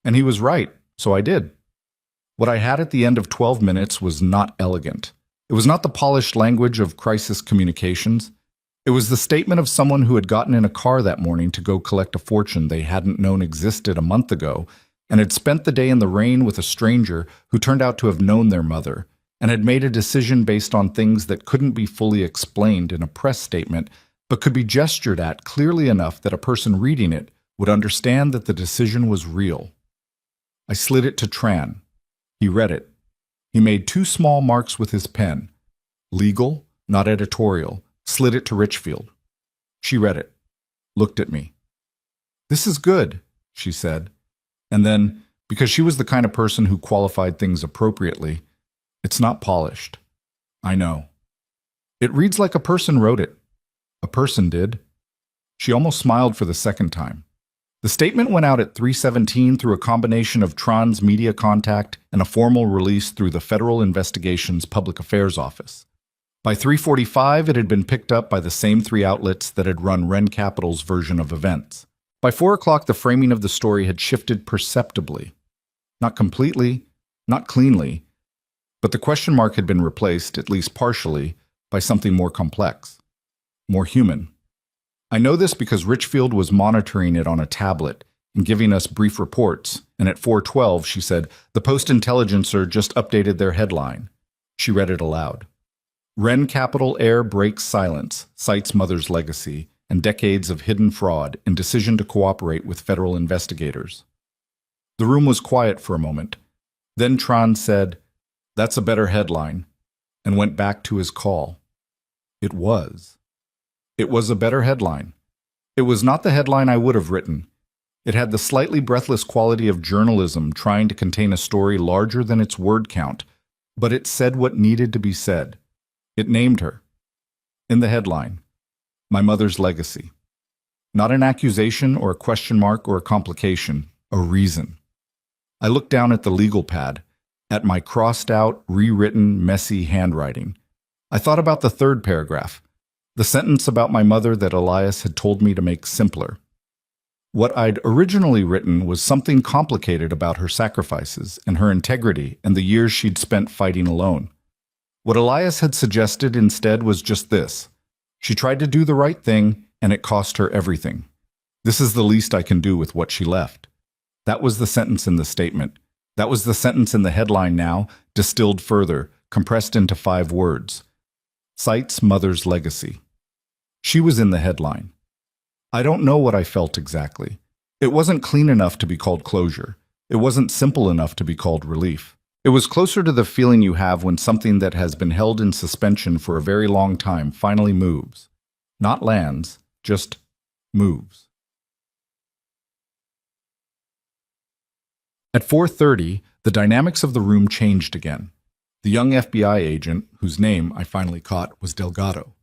And he was right, so I did. What I had at the end of 12 minutes was not elegant. It was not the polished language of crisis communications. It was the statement of someone who had gotten in a car that morning to go collect a fortune they hadn't known existed a month ago, and had spent the day in the rain with a stranger who turned out to have known their mother, and had made a decision based on things that couldn't be fully explained in a press statement, but could be gestured at clearly enough that a person reading it would understand that the decision was real. I slid it to Tran. He read it. He made 2 small marks with his pen. Legal, not editorial. Slid it to Richfield. She read it. looked at me. "This is good," she said. And then, because she was the kind of person who qualified things appropriately, "It's not polished." "I know." "It reads like a person wrote it." "A person did." She almost smiled for the second time. The statement went out at 3:17 through a combination of Tron's media contact and a formal release through the Federal Investigations Public Affairs Office. By 3:45, it had been picked up by the same three outlets that had run Ren Capital's version of events. By 4 o'clock, the framing of the story had shifted perceptibly. Not completely, not cleanly, but the question mark had been replaced, at least partially, by something more complex, more human. I know this because Richfield was monitoring it on a tablet and giving us brief reports, and at 4:12 she said, "The Post-Intelligencer just updated their headline." She read it aloud. "Ren Capital Heir breaks silence, cites mother's legacy, and decades of hidden fraud in decision to cooperate with federal investigators." The room was quiet for a moment. Then Tron said, "That's a better headline," and went back to his call. It was. It was a better headline. It was not the headline I would have written. It had the slightly breathless quality of journalism trying to contain a story larger than its word count, but it said what needed to be said. It named her. In the headline, "My mother's legacy." Not an accusation or a question mark or a complication, a reason. I looked down at the legal pad, at my crossed-out, rewritten, messy handwriting. I thought about the third paragraph, the sentence about my mother that Elias had told me to make simpler. What I'd originally written was something complicated about her sacrifices and her integrity and the years she'd spent fighting alone. What Elias had suggested instead was just this. She tried to do the right thing, and it cost her everything. This is the least I can do with what she left. That was the sentence in the statement. That was the sentence in the headline now, distilled further, compressed into 5 words. Cites mother's legacy. She was in the headline. I don't know what I felt exactly. It wasn't clean enough to be called closure. It wasn't simple enough to be called relief. It was closer to the feeling you have when something that has been held in suspension for a very long time finally moves. Not lands, just moves. At 4:30, the dynamics of the room changed again. The young FBI agent, whose name I finally caught was Delgado,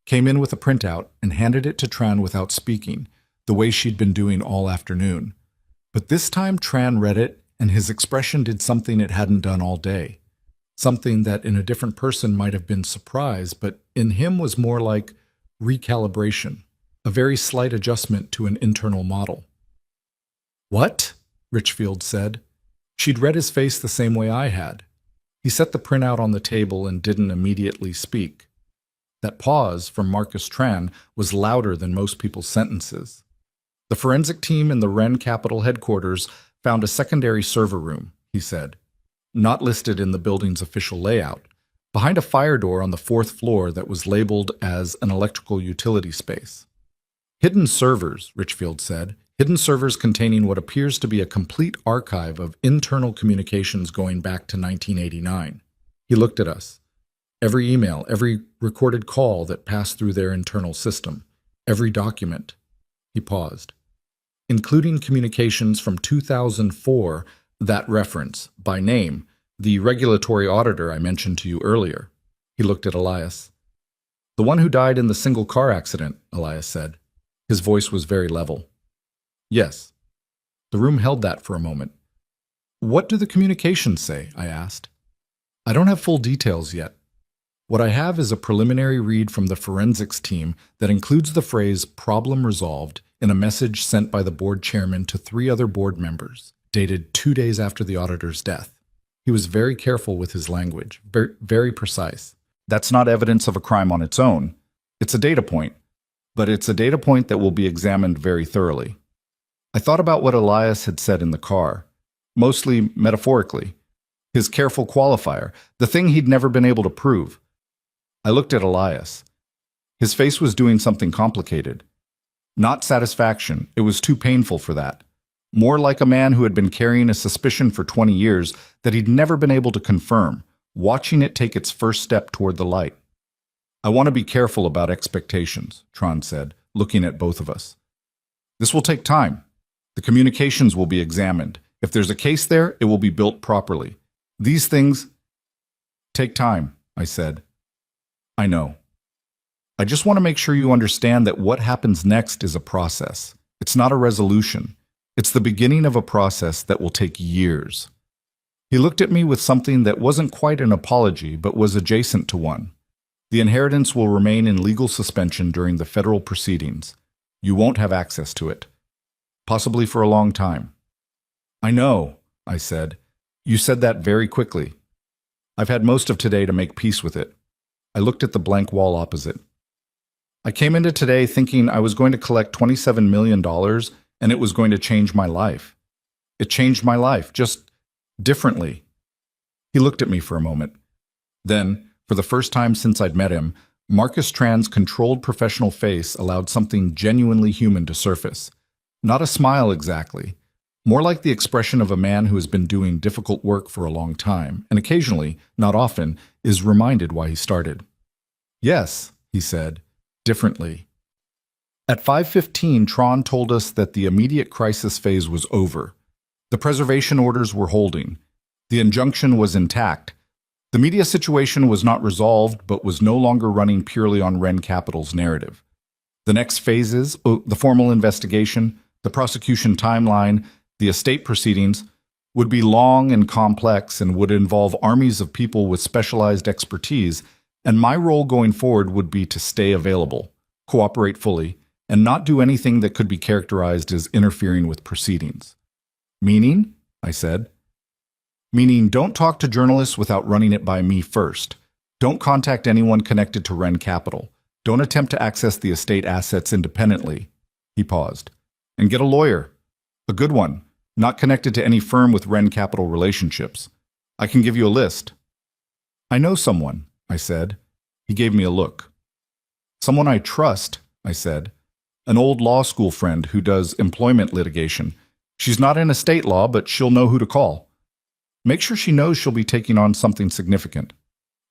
came in with a printout and handed it to Tran without speaking, the way she'd been doing all afternoon. But this time Tran read it, and his expression did something it hadn't done all day. Something that in a different person might have been surprise, but in him was more like recalibration, a very slight adjustment to an internal model. "What?" Richfield said. She'd read his face the same way I had. He set the printout on the table and didn't immediately speak. That pause from Marcus Tran was louder than most people's sentences. The forensic team in the Ren Capital headquarters found a secondary server room, he said, not listed in the building's official layout, behind a fire door on the 4th floor that was labeled as an electrical utility space. "Hidden servers," Richfield said, "hidden servers containing what appears to be a complete archive of internal communications going back to 1989. He looked at us. Every email, every recorded call that passed through their internal system, every document. He paused. Including communications from 2004, that reference, by name, the regulatory auditor I mentioned to you earlier. He looked at Elias. "The one who died in the single car accident," Elias said. His voice was very level. "Yes." The room held that for a moment. "What do the communications say?" I asked. "I don't have full details yet. What I have is a preliminary read from the forensics team that includes the phrase "problem resolved" in a message sent by the board chairman to 3 other board members, dated 2 days after the auditor's death. He was very careful with his language, very precise. That's not evidence of a crime on its own. It's a data point, but it's a data point that will be examined very thoroughly. I thought about what Elias had said in the car, mostly metaphorically. His careful qualifier, the thing he'd never been able to prove. I looked at Elias. His face was doing something complicated. Not satisfaction, it was too painful for that. More like a man who had been carrying a suspicion for 20 years that he'd never been able to confirm, watching it take its first step toward the light. "I want to be careful about expectations," Tron said, looking at both of us. This will take time. The communications will be examined. If there's a case there, it will be built properly. These things take time, I said. I know. I just want to make sure you understand that what happens next is a process. It's not a resolution. It's the beginning of a process that will take years. He looked at me with something that wasn't quite an apology, but was adjacent to one. The inheritance will remain in legal suspension during the federal proceedings. You won't have access to it. Possibly for a long time. I know, I said. You said that very quickly. I've had most of today to make peace with it. I looked at the blank wall opposite. I came into today thinking I was going to collect $27 million and it was going to change my life. It changed my life, just differently. He looked at me for a moment. Then, for the first time since I'd met him, Marcus Tran's controlled professional face allowed something genuinely human to surface. Not a smile exactly, more like the expression of a man who has been doing difficult work for a long time, and occasionally, not often, is reminded why he started. Yes, he said, differently. At 5:15, Tron told us that the immediate crisis phase was over. The preservation orders were holding. The injunction was intact. The media situation was not resolved, but was no longer running purely on Ren Capital's narrative. The next phases, the formal investigation, the prosecution timeline, the estate proceedings, would be long and complex and would involve armies of people with specialized expertise, and my role going forward would be to stay available, cooperate fully, and not do anything that could be characterized as interfering with proceedings. Meaning? I said. Meaning, don't talk to journalists without running it by me first. Don't contact anyone connected to Ren Capital. Don't attempt to access the estate assets independently. He paused. And get a lawyer. A good one, not connected to any firm with Ren Capital relationships. I can give you a list. I know someone, I said. He gave me a look. Someone I trust, I said. An old law school friend who does employment litigation. She's not in estate law, but she'll know who to call. Make sure she knows she'll be taking on something significant.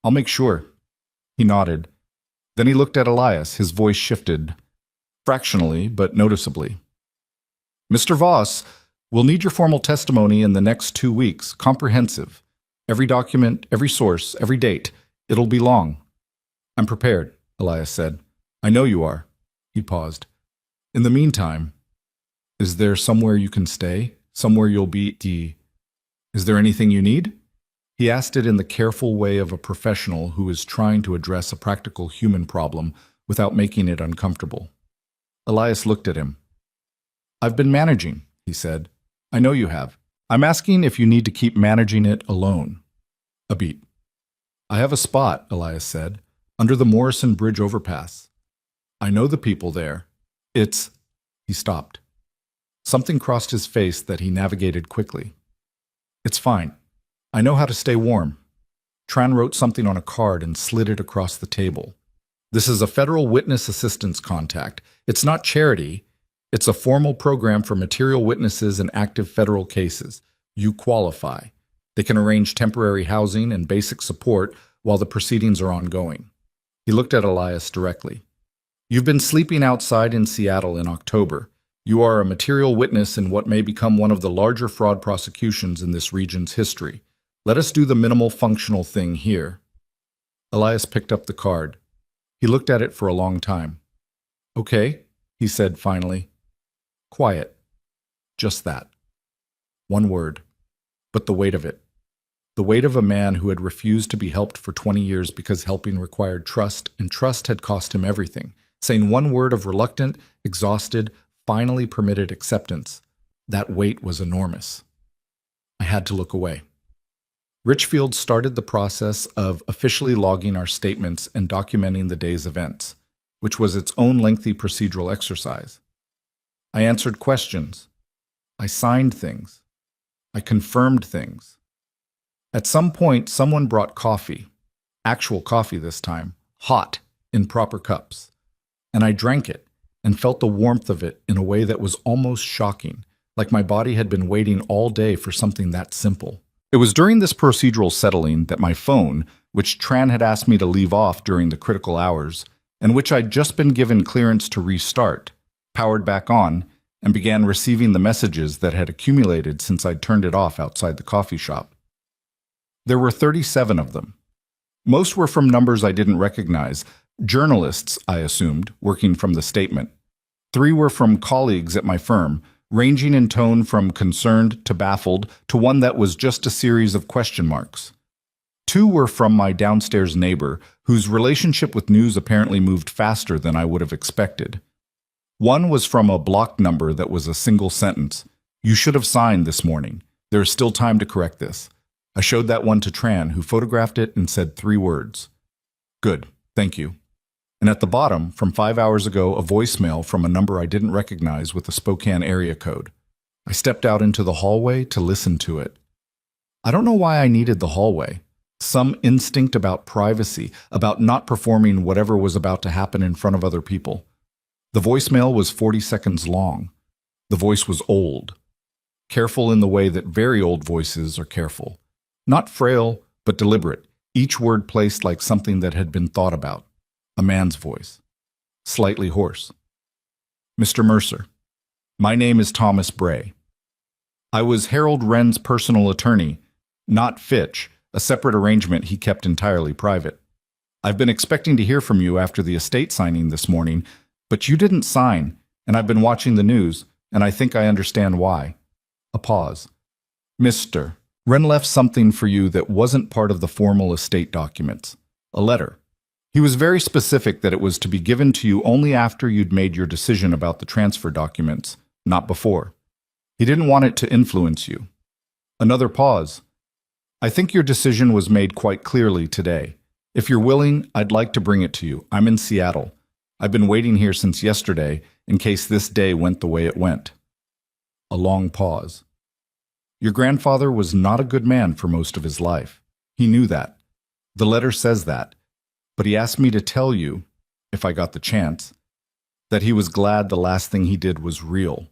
I'll make sure. He nodded. Then he looked at Elias. His voice shifted, fractionally but noticeably. Mr. Voss, we'll need your formal testimony in the next 2 weeks, comprehensive. Every document, every source, every date. It'll be long. I'm prepared, Elias said. I know you are. He paused. In the meantime, is there somewhere you can stay? Somewhere you'll be? Is there anything you need? He asked it in the careful way of a professional who is trying to address a practical human problem without making it uncomfortable. Elias looked at him. I've been managing, he said. I know you have. I'm asking if you need to keep managing it alone. A beat. I have a spot, Elias said, under the Morrison Bridge overpass. I know the people there. It's... He stopped. Something crossed his face that he navigated quickly. It's fine. I know how to stay warm. Tran wrote something on a card and slid it across the table. This is a federal witness assistance contact. It's not charity. It's a formal program for material witnesses in active federal cases. You qualify. They can arrange temporary housing and basic support while the proceedings are ongoing. He looked at Elias directly. You've been sleeping outside in Seattle in October. You are a material witness in what may become one of the larger fraud prosecutions in this region's history. Let us do the minimal functional thing here. Elias picked up the card. He looked at it for a long time. Okay, he said finally. Quiet. Just that. One word. But the weight of it. The weight of a man who had refused to be helped for 20 years because helping required trust, and trust had cost him everything. Saying one word of reluctant, exhausted, finally permitted acceptance. That weight was enormous. I had to look away. Richfield started the process of officially logging our statements and documenting the day's events, which was its own lengthy procedural exercise. I answered questions. I signed things. I confirmed things. At some point, someone brought coffee, actual coffee this time, hot, in proper cups, and I drank it and felt the warmth of it in a way that was almost shocking, like my body had been waiting all day for something that simple. It was during this procedural settling that my phone, which Tran had asked me to leave off during the critical hours, and which I'd just been given clearance to restart, powered back on, and began receiving the messages that had accumulated since I'd turned it off outside the coffee shop. There were 37 of them. Most were from numbers I didn't recognize, journalists, I assumed, working from the statement. 3 were from colleagues at my firm, ranging in tone from concerned to baffled to one that was just a series of question marks. 2 were from my downstairs neighbor, whose relationship with news apparently moved faster than I would have expected. 1 was from a blocked number that was a single sentence. "You should have signed this morning. There is still time to correct this." I showed that one to Tran, who photographed it and said 3 words. "Good, thank you." And at the bottom, from 5 hours ago, a voicemail from a number I didn't recognize with a Spokane area code. I stepped out into the hallway to listen to it. I don't know why I needed the hallway. Some instinct about privacy, about not performing whatever was about to happen in front of other people. The voicemail was 40 seconds long. The voice was old. Careful in the way that very old voices are careful. Not frail, but deliberate, each word placed like something that had been thought about. A man's voice. Slightly hoarse. "Mr. Mercer, my name is Thomas Bray. I was Harold Wren's personal attorney, not Fitch, a separate arrangement he kept entirely private. I've been expecting to hear from you after the estate signing this morning, but you didn't sign, and I've been watching the news, and I think I understand why." A pause. "Mr. Wren left something for you that wasn't part of the formal estate documents. A letter. He was very specific that it was to be given to you only after you'd made your decision about the transfer documents, not before. He didn't want it to influence you." Another pause. "I think your decision was made quite clearly today. If you're willing, I'd like to bring it to you. I'm in Seattle. I've been waiting here since yesterday in case this day went the way it went." A long pause. "Your grandfather was not a good man for most of his life. He knew that. The letter says that. But he asked me to tell you, if I got the chance, that he was glad the last thing he did was real,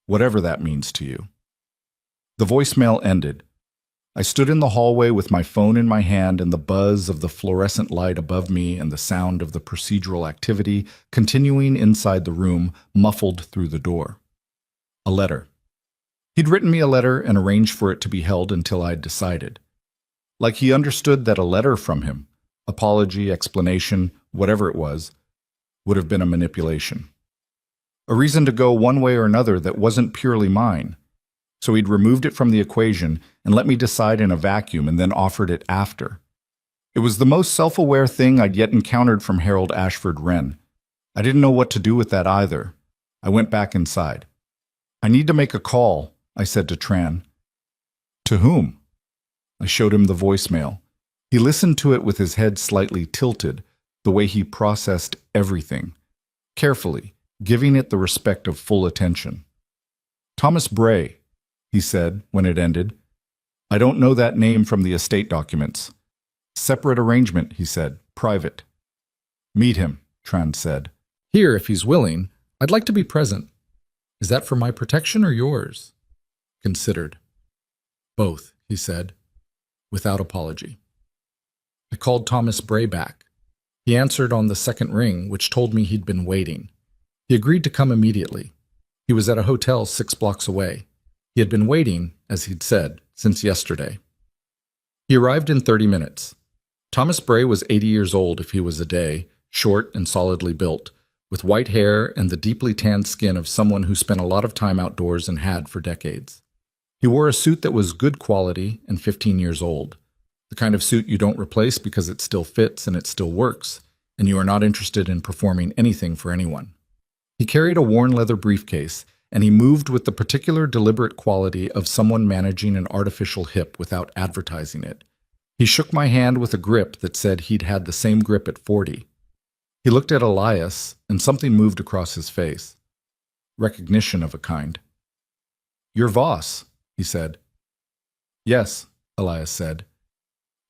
whatever that means to you." The voicemail ended. I stood in the hallway with my phone in my hand and the buzz of the fluorescent light above me and the sound of the procedural activity continuing inside the room, muffled through the door. A letter. He'd written me a letter and arranged for it to be held until I'd decided. Like he understood that a letter from him, apology, explanation, whatever it was, would have been a manipulation. A reason to go one way or another that wasn't purely mine. So he'd removed it from the equation and let me decide in a vacuum and then offered it after. It was the most self-aware thing I'd yet encountered from Harold Ashford Wren. I didn't know what to do with that either. I went back inside. "I need to make a call," I said to Tran. "To whom?" I showed him the voicemail. He listened to it with his head slightly tilted, the way he processed everything, carefully, giving it the respect of full attention. "Thomas Bray," he said when it ended. "I don't know that name from the estate documents." "Separate arrangement," he said, "private." "Meet him," Tran said. "Here, if he's willing. I'd like to be present." "Is that for my protection or yours?" Considered. "Both," he said, without apology. I called Thomas Bray back. He answered on the second ring, which told me he'd been waiting. He agreed to come immediately. He was at a hotel 6 blocks away. He had been waiting, as he'd said, since yesterday. He arrived in 30 minutes. Thomas Bray was 80 years old if he was a day, short and solidly built, with white hair and the deeply tanned skin of someone who spent a lot of time outdoors and had for decades. He wore a suit that was good quality and 15 years old. The kind of suit you don't replace because it still fits and it still works, and you are not interested in performing anything for anyone. He carried a worn leather briefcase, and he moved with the particular deliberate quality of someone managing an artificial hip without advertising it. He shook my hand with a grip that said he'd had the same grip at 40. He looked at Elias, and something moved across his face. Recognition of a kind. "You're Voss," he said. "Yes," Elias said.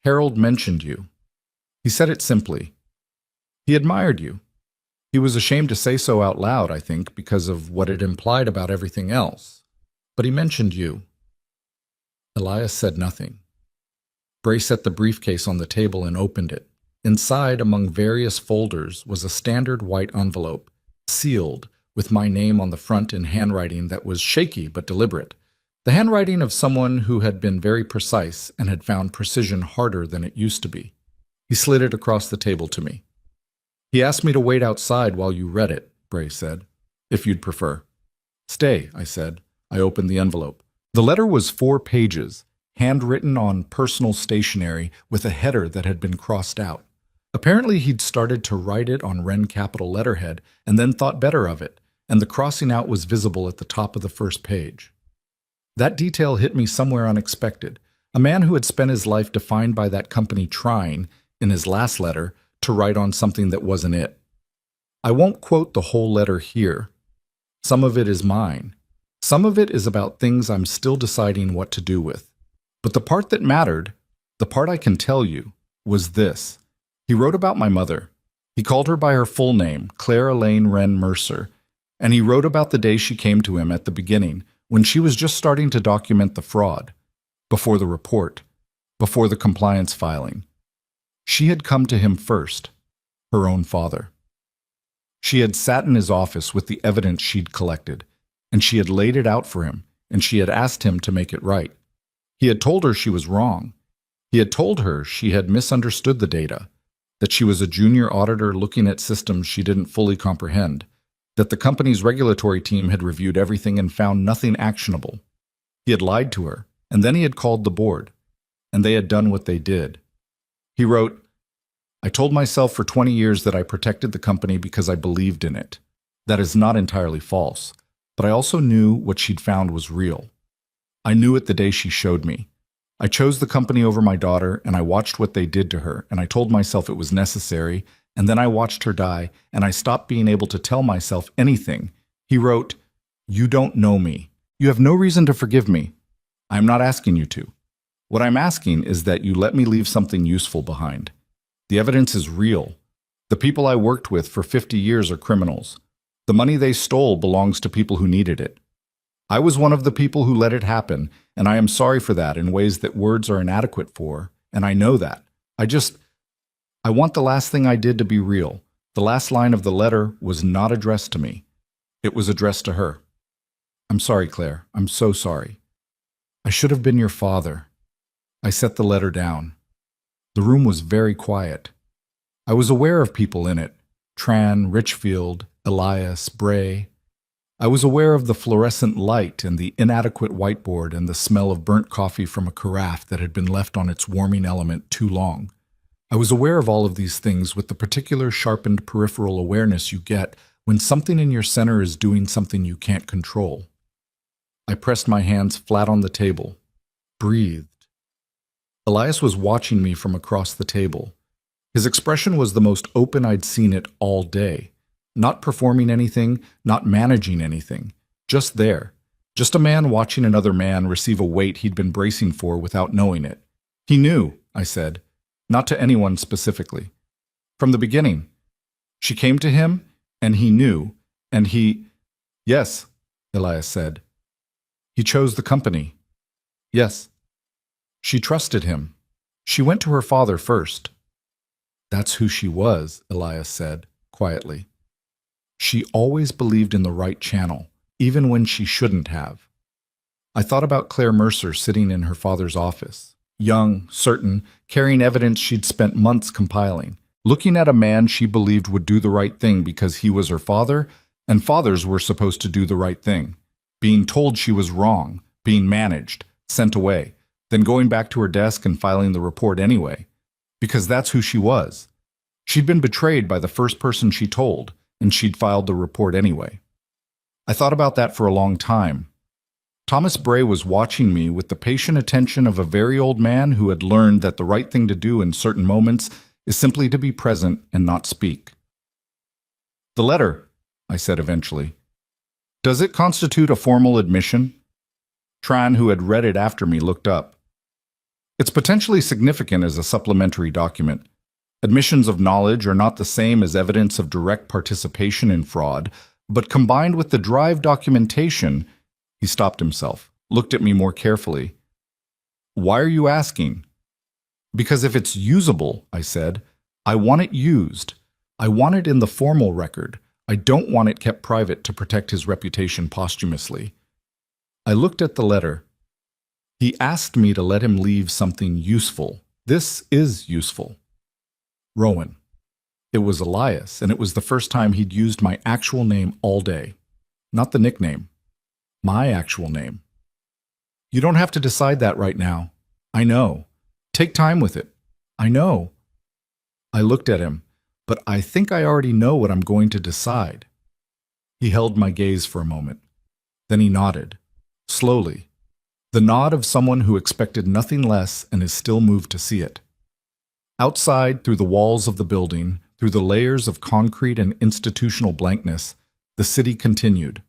"Harold mentioned you." He said it simply. He admired you. He was ashamed to say so out loud, I think, because of what it implied about everything else. But he mentioned you. Elias said nothing. Bray set the briefcase on the table and opened it. Inside, among various folders, was a standard white envelope, sealed, with my name on the front in handwriting that was shaky but deliberate. The handwriting of someone who had been very precise and had found precision harder than it used to be. He slid it across the table to me. He asked me to wait outside while you read it, Bray said, if you'd prefer. Stay, I said. I opened the envelope. The letter was 4 pages, handwritten on personal stationery with a header that had been crossed out. Apparently he'd started to write it on Ren capital letterhead and then thought better of it, and the crossing out was visible at the top of the first page. That detail hit me somewhere unexpected. A man who had spent his life defined by that company trying, in his last letter, to write on something that wasn't it. I won't quote the whole letter here. Some of it is mine. Some of it is about things I'm still deciding what to do with. But the part that mattered, the part I can tell you, was this. He wrote about my mother. He called her by her full name, Claire Elaine Wren Mercer, and he wrote about the day she came to him at the beginning, when she was just starting to document the fraud, before the report, before the compliance filing. She had come to him first, her own father. She had sat in his office with the evidence she'd collected, and she had laid it out for him, and she had asked him to make it right. He had told her she was wrong. He had told her she had misunderstood the data, that she was a junior auditor looking at systems she didn't fully comprehend, that the company's regulatory team had reviewed everything and found nothing actionable. He had lied to her, and then he had called the board, and they had done what they did. He wrote, I told myself for 20 years that I protected the company because I believed in it. That is not entirely false, but I also knew what she'd found was real. I knew it the day she showed me. I chose the company over my daughter, and I watched what they did to her, and I told myself it was necessary, and then I watched her die, and I stopped being able to tell myself anything. He wrote, You don't know me. You have no reason to forgive me. I am not asking you to. What I'm asking is that you let me leave something useful behind. The evidence is real. The people I worked with for 50 years are criminals. The money they stole belongs to people who needed it. I was one of the people who let it happen, and I am sorry for that in ways that words are inadequate for, and I know that. I want the last thing I did to be real. The last line of the letter was not addressed to me. It was addressed to her. I'm sorry, Claire. I'm so sorry. I should have been your father. I set the letter down. The room was very quiet. I was aware of people in it. Tran, Richfield, Elias, Bray. I was aware of the fluorescent light and the inadequate whiteboard and the smell of burnt coffee from a carafe that had been left on its warming element too long. I was aware of all of these things with the particular sharpened peripheral awareness you get when something in your center is doing something you can't control. I pressed my hands flat on the table, breathed. Elias was watching me from across the table. His expression was the most open I'd seen it all day. Not performing anything, not managing anything. Just there. Just a man watching another man receive a weight he'd been bracing for without knowing it. He knew, I said. Not to anyone specifically. From the beginning. She came to him, and he knew, and he... Yes, Elias said. He chose the company. Yes. She trusted him. She went to her father first. That's who she was, Elias said, quietly. She always believed in the right channel, even when she shouldn't have. I thought about Claire Mercer sitting in her father's office, young, certain, carrying evidence she'd spent months compiling, looking at a man she believed would do the right thing because he was her father, and fathers were supposed to do the right thing, being told she was wrong, being managed, sent away, then going back to her desk and filing the report anyway, because that's who she was. She'd been betrayed by the first person she told, and she'd filed the report anyway. I thought about that for a long time. Thomas Bray was watching me with the patient attention of a very old man who had learned that the right thing to do in certain moments is simply to be present and not speak. The letter, I said eventually. Does it constitute a formal admission? Tran, who had read it after me, looked up. It's potentially significant as a supplementary document. Admissions of knowledge are not the same as evidence of direct participation in fraud, but combined with the drive documentation, he stopped himself, looked at me more carefully. Why are you asking? Because if it's usable, I said, I want it used. I want it in the formal record. I don't want it kept private to protect his reputation posthumously. I looked at the letter. He asked me to let him leave something useful. This is useful. Rowan. It was Elias, and it was the first time he'd used my actual name all day. Not the nickname. My actual name. You don't have to decide that right now. I know. Take time with it. I know. I looked at him, but I think I already know what I'm going to decide. He held my gaze for a moment. Then he nodded. Slowly. The nod of someone who expected nothing less and is still moved to see it. Outside, through the walls of the building, through the layers of concrete and institutional blankness, the city continued.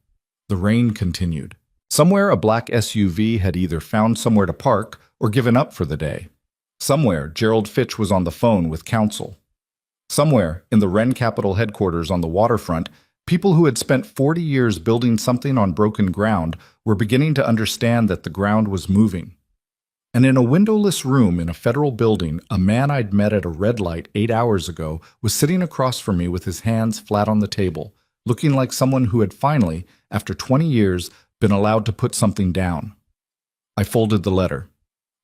The rain continued. Somewhere a black SUV had either found somewhere to park or given up for the day. Somewhere Gerald Fitch was on the phone with counsel. Somewhere, in the Wren Capital headquarters on the waterfront, people who had spent 40 years building something on broken ground were beginning to understand that the ground was moving. And in a windowless room in a federal building, a man I'd met at a red light 8 hours ago was sitting across from me with his hands flat on the table, looking like someone who had finally, after 20 years, been allowed to put something down. I folded the letter,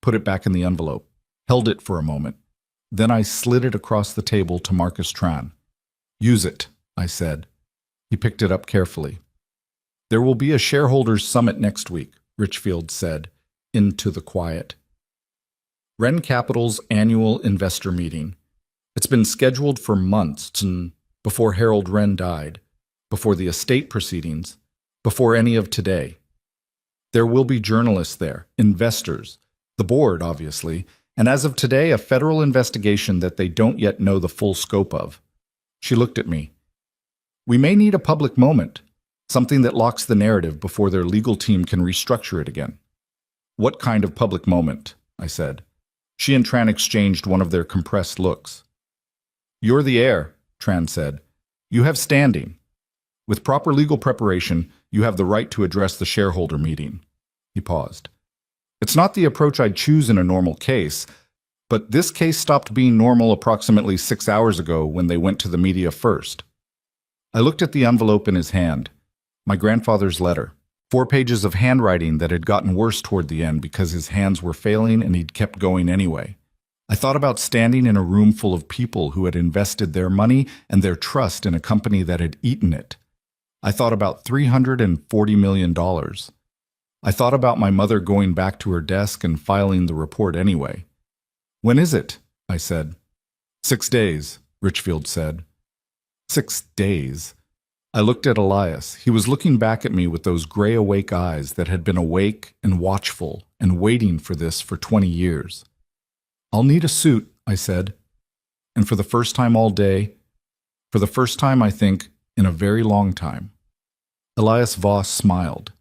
put it back in the envelope, held it for a moment. Then I slid it across the table to Marcus Tran. Use it, I said. He picked it up carefully. There will be a shareholders' summit next week, Richfield said, into the quiet. Wren Capital's annual investor meeting. It's been scheduled for months before Harold Wren died, before the estate proceedings, before any of today. There will be journalists there, investors, the board, obviously, and as of today, a federal investigation that they don't yet know the full scope of. She looked at me. We may need a public moment, something that locks the narrative before their legal team can restructure it again. What kind of public moment? I said. She and Tran exchanged one of their compressed looks. You're the heir, Tran said. You have standing. With proper legal preparation, you have the right to address the shareholder meeting. He paused. It's not the approach I'd choose in a normal case, but this case stopped being normal approximately 6 hours ago when they went to the media first. I looked at the envelope in his hand. My grandfather's letter. 4 pages of handwriting that had gotten worse toward the end because his hands were failing and he'd kept going anyway. I thought about standing in a room full of people who had invested their money and their trust in a company that had eaten it. I thought about $340 million. I thought about my mother going back to her desk and filing the report anyway. When is it? I said. 6 days, Richfield said. 6 days. I looked at Elias. He was looking back at me with those gray awake eyes that had been awake and watchful and waiting for this for 20 years. I'll need a suit, I said. And for the first time all day, for the first time, I think, in a very long time. Elias Voss smiled.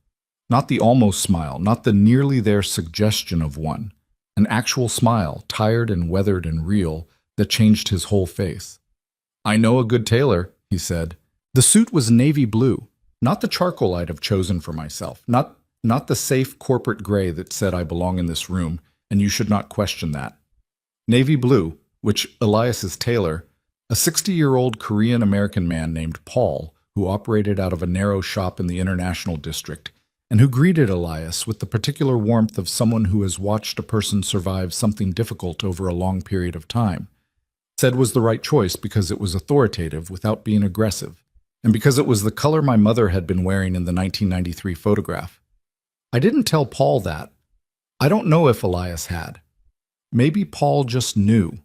Not the almost smile, not the nearly there suggestion of one. An actual smile, tired and weathered and real, that changed his whole face. I know a good tailor, he said. The suit was navy blue, not the charcoal I'd have chosen for myself, not the safe corporate gray that said I belong in this room, and you should not question that. Navy blue, which Elias's tailor, a 60-year-old Korean-American man named Paul, who operated out of a narrow shop in the International District, and who greeted Elias with the particular warmth of someone who has watched a person survive something difficult over a long period of time, said was the right choice because it was authoritative without being aggressive, and because it was the color my mother had been wearing in the 1993 photograph. I didn't tell Paul that. I don't know if Elias had. Maybe Paul just knew.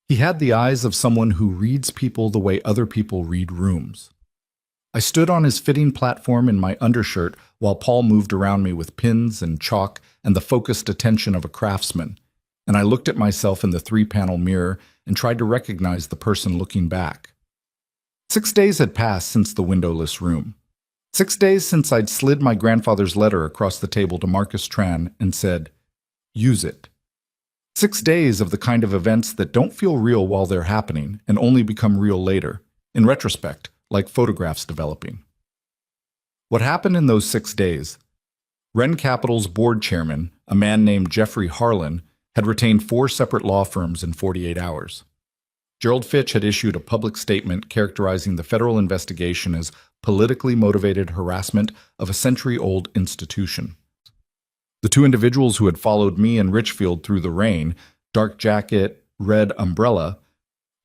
He had the eyes of someone who reads people the way other people read rooms. I stood on his fitting platform in my undershirt while Paul moved around me with pins and chalk and the focused attention of a craftsman, and I looked at myself in the 3-panel mirror and tried to recognize the person looking back. 6 days had passed since the windowless room. 6 days since I'd slid my grandfather's letter across the table to Marcus Tran and said, use it. 6 days of the kind of events that don't feel real while they're happening and only become real later, in retrospect, like photographs developing. What happened in those 6 days? Wren Capital's board chairman, a man named Jeffrey Harlan, had retained 4 separate law firms in 48 hours. Gerald Fitch had issued a public statement characterizing the federal investigation as politically motivated harassment of a century-old institution. The two individuals who had followed me and Richfield through the rain, dark jacket, red umbrella,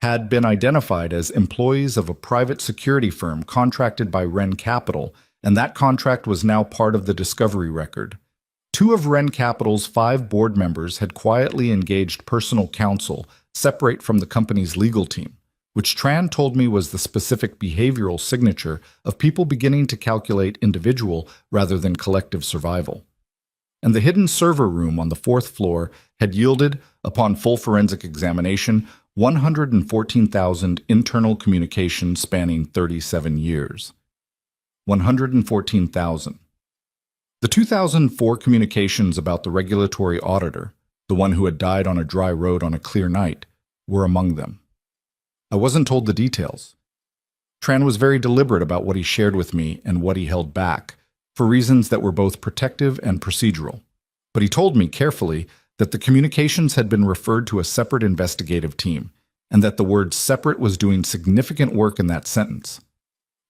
had been identified as employees of a private security firm contracted by Wren Capital, and that contract was now part of the discovery record. Two of Wren Capital's 5 board members had quietly engaged personal counsel separate from the company's legal team, which Tran told me was the specific behavioral signature of people beginning to calculate individual rather than collective survival. And the hidden server room on the 4th floor had yielded, upon full forensic examination, 114,000 internal communications spanning 37 years. 114,000. The 2004 communications about the regulatory auditor, the one who had died on a dry road on a clear night, were among them. I wasn't told the details. Tran was very deliberate about what he shared with me and what he held back, for reasons that were both protective and procedural. But he told me carefully that the communications had been referred to a separate investigative team, and that the word separate was doing significant work in that sentence.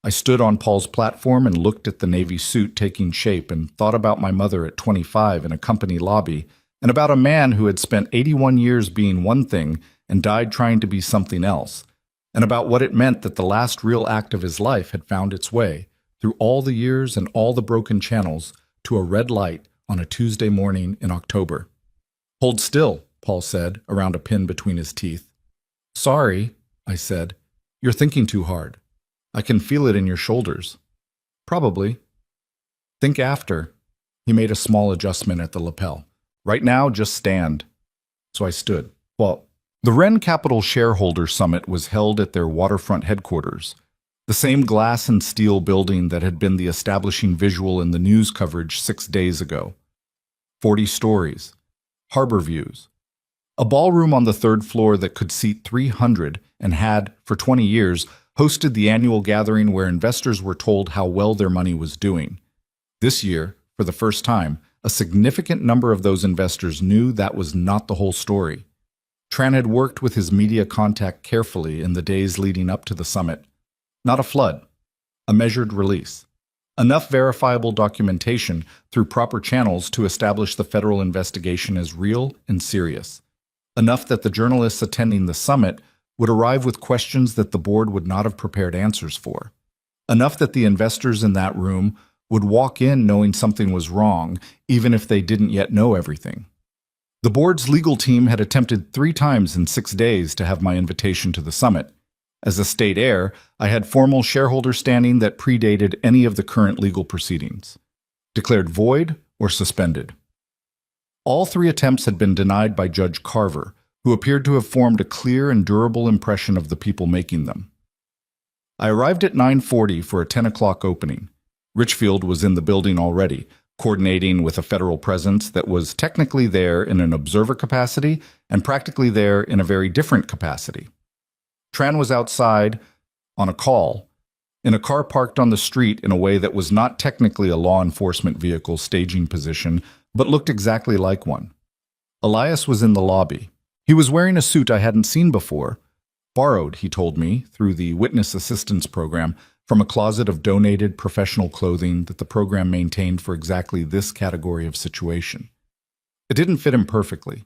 I stood on Paul's platform and looked at the Navy suit taking shape and thought about my mother at 25 in a company lobby, and about a man who had spent 81 years being one thing and died trying to be something else, and about what it meant that the last real act of his life had found its way, through all the years and all the broken channels, to a red light on a Tuesday morning in October. "Hold still," Paul said, around a pin between his teeth. "Sorry," I said. "You're thinking too hard. I can feel it in your shoulders." "Probably." "Think after." He made a small adjustment at the lapel. "Right now, just stand." So I stood. Well, the Wren Capital Shareholder Summit was held at their waterfront headquarters, the same glass and steel building that had been the establishing visual in the news coverage 6 days ago. 40 stories, harbor views, a ballroom on the 3rd floor that could seat 300 and had, for 20 years, hosted the annual gathering where investors were told how well their money was doing. This year, for the first time, a significant number of those investors knew that was not the whole story. Tran had worked with his media contact carefully in the days leading up to the summit. Not a flood, a measured release. Enough verifiable documentation through proper channels to establish the federal investigation as real and serious. Enough that the journalists attending the summit would arrive with questions that the board would not have prepared answers for. Enough that the investors in that room would walk in knowing something was wrong, even if they didn't yet know everything. The board's legal team had attempted 3 times in 6 days to have my invitation to the summit. As a state heir, I had formal shareholder standing that predated any of the current legal proceedings, declared void or suspended. All 3 attempts had been denied by Judge Carver, who appeared to have formed a clear and durable impression of the people making them. I arrived at 9:40 for a 10 o'clock opening. Richfield was in the building already, coordinating with a federal presence that was technically there in an observer capacity and practically there in a very different capacity. Tran was outside on a call, in a car parked on the street in a way that was not technically a law enforcement vehicle staging position, but looked exactly like one. Elias was in the lobby. He was wearing a suit I hadn't seen before, borrowed, he told me, through the Witness Assistance Program, from a closet of donated professional clothing that the program maintained for exactly this category of situation. It didn't fit him perfectly.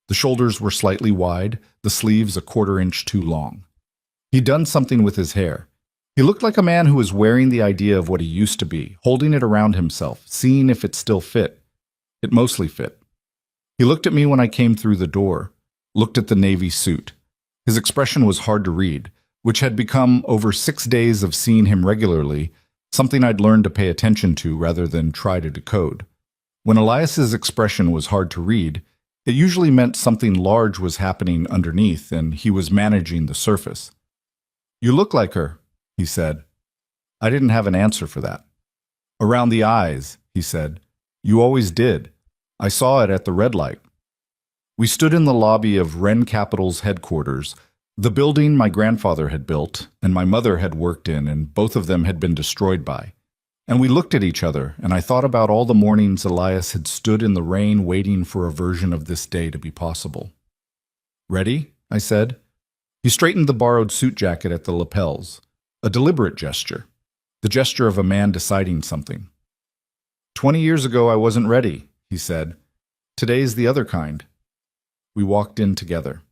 The shoulders were slightly wide, the sleeves a 1/4 inch too long. He'd done something with his hair. He looked like a man who was wearing the idea of what he used to be, holding it around himself, seeing if it still fit. It mostly fit. He looked at me when I came through the door, looked at the navy suit. His expression was hard to read, which had become, over 6 days of seeing him regularly, something I'd learned to pay attention to rather than try to decode. When Elias's expression was hard to read, it usually meant something large was happening underneath and he was managing the surface. "You look like her," he said. I didn't have an answer for that. "Around the eyes," he said. "You always did. I saw it at the red light." We stood in the lobby of Wren Capital's headquarters, the building my grandfather had built and my mother had worked in, and both of them had been destroyed by. And we looked at each other, and I thought about all the mornings Elias had stood in the rain waiting for a version of this day to be possible. "Ready?" I said. He straightened the borrowed suit jacket at the lapels, a deliberate gesture, the gesture of a man deciding something. 20 years ago I wasn't ready, he said. Today's the other kind. We walked in together.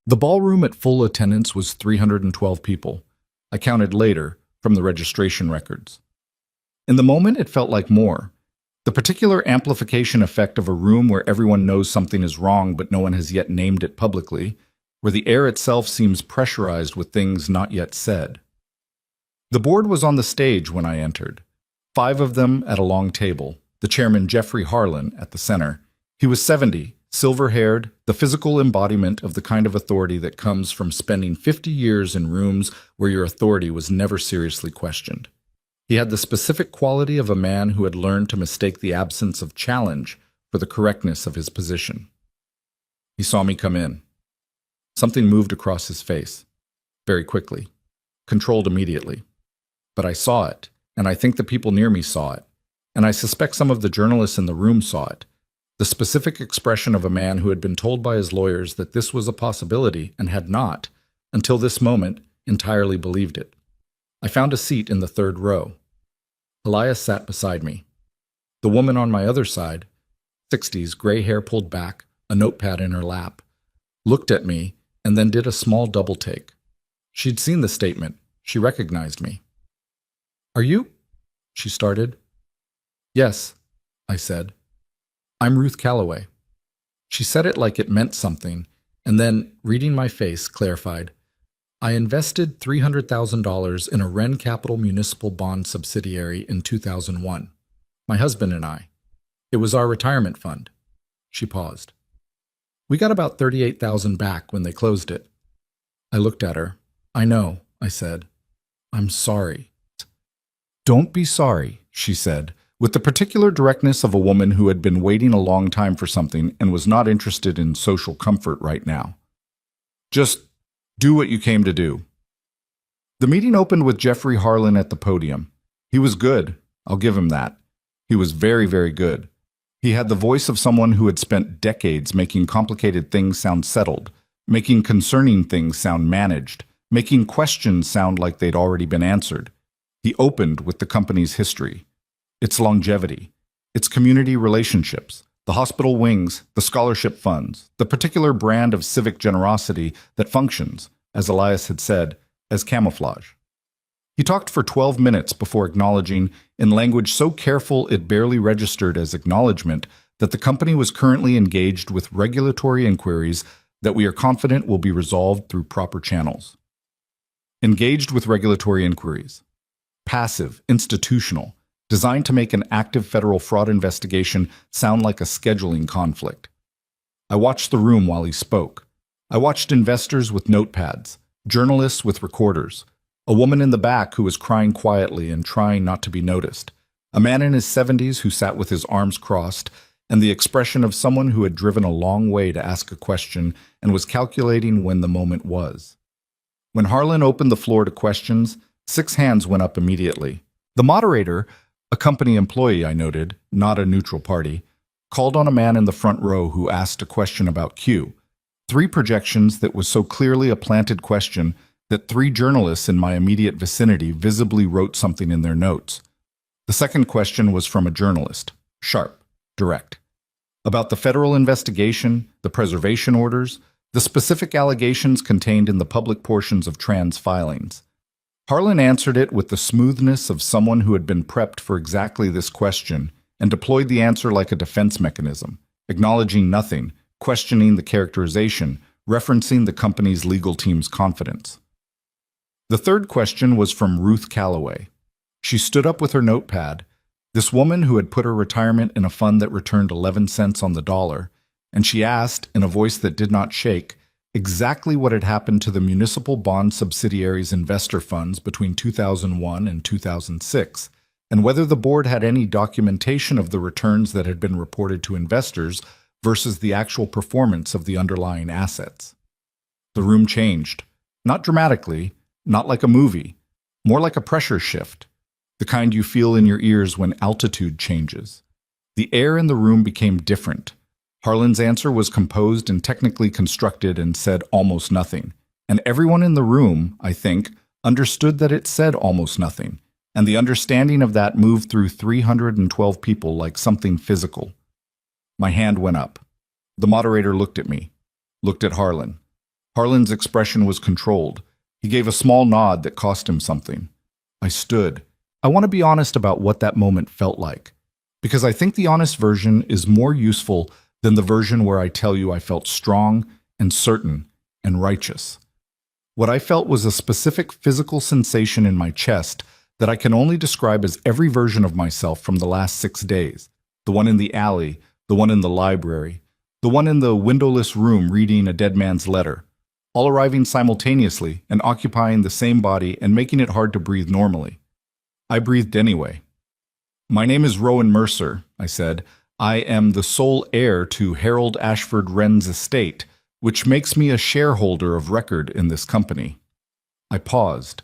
The ballroom at full attendance was 312 people. I counted later from the registration records. In the moment, it felt like more. The particular amplification effect of a room where everyone knows something is wrong but no one has yet named it publicly, where the air itself seems pressurized with things not yet said. The board was on the stage when I entered. 5 of them at a long table, the chairman Jeffrey Harlan at the center. He was 70, silver-haired, the physical embodiment of the kind of authority that comes from spending 50 years in rooms where your authority was never seriously questioned. He had the specific quality of a man who had learned to mistake the absence of challenge for the correctness of his position. He saw me come in. Something moved across his face, very quickly, controlled immediately. But I saw it, and I think the people near me saw it, and I suspect some of the journalists in the room saw it. The specific expression of a man who had been told by his lawyers that this was a possibility and had not, until this moment, entirely believed it. I found a seat in the 3rd row. Elias sat beside me. The woman on my other side, 60s, gray hair pulled back, a notepad in her lap, looked at me and then did a small double take. She'd seen the statement. She recognized me. "Are you?" she started. "Yes," I said. "I'm Ruth Calloway." She said it like it meant something, and then, reading my face, clarified, "I invested $300,000 in a Wren Capital municipal bond subsidiary in 2001. My husband and I. It was our retirement fund." She paused. "We got about $38,000 back when they closed it." I looked at her. "I know," I said. "I'm sorry." "Don't be sorry," she said, with the particular directness of a woman who had been waiting a long time for something and was not interested in social comfort right now. "Just do what you came to do." The meeting opened with Jeffrey Harlan at the podium. He was good, I'll give him that. He was very, very good. He had the voice of someone who had spent decades making complicated things sound settled, making concerning things sound managed, making questions sound like they'd already been answered. He opened with the company's history, its longevity, its community relationships, the hospital wings, the scholarship funds, the particular brand of civic generosity that functions, as Elias had said, as camouflage. He talked for 12 minutes before acknowledging, in language so careful it barely registered as acknowledgement, that the company was currently engaged with regulatory inquiries that we are confident will be resolved through proper channels. Engaged with regulatory inquiries. Passive, institutional, designed to make an active federal fraud investigation sound like a scheduling conflict. I watched the room while he spoke. I watched investors with notepads, journalists with recorders, a woman in the back who was crying quietly and trying not to be noticed, a man in his 70s who sat with his arms crossed, and the expression of someone who had driven a long way to ask a question and was calculating when the moment was. When Harlan opened the floor to questions, 6 hands went up immediately. The moderator, a company employee, I noted, not a neutral party, called on a man in the front row who asked a question about Q. 3 projections that was so clearly a planted question that 3 journalists in my immediate vicinity visibly wrote something in their notes. The second question was from a journalist, sharp, direct, about the federal investigation, the preservation orders, the specific allegations contained in the public portions of trans filings. Harlan answered it with the smoothness of someone who had been prepped for exactly this question and deployed the answer like a defense mechanism, acknowledging nothing, questioning the characterization, referencing the company's legal team's confidence. The third question was from Ruth Calloway. She stood up with her notepad, this woman who had put her retirement in a fund that returned 11 cents on the dollar, and she asked, in a voice that did not shake, exactly what had happened to the municipal bond subsidiaries' investor funds between 2001 and 2006, and whether the board had any documentation of the returns that had been reported to investors versus the actual performance of the underlying assets. The room changed, not dramatically, not like a movie, more like a pressure shift, the kind you feel in your ears when altitude changes. The air in the room became different, Harlan's answer was composed and technically constructed and said almost nothing. And everyone in the room, I think, understood that it said almost nothing. And the understanding of that moved through 312 people like something physical. My hand went up. The moderator looked at me, looked at Harlan. Harlan's expression was controlled. He gave a small nod that cost him something. I stood. I want to be honest about what that moment felt like, because I think the honest version is more useful than the version where I tell you I felt strong and certain and righteous. What I felt was a specific physical sensation in my chest that I can only describe as every version of myself from the last 6 days. The one in the alley, the one in the library, the one in the windowless room reading a dead man's letter, all arriving simultaneously and occupying the same body and making it hard to breathe normally. I breathed anyway. "My name is Rowan Mercer," I said. "I am the sole heir to Harold Ashford Wren's estate, which makes me a shareholder of record in this company." I paused.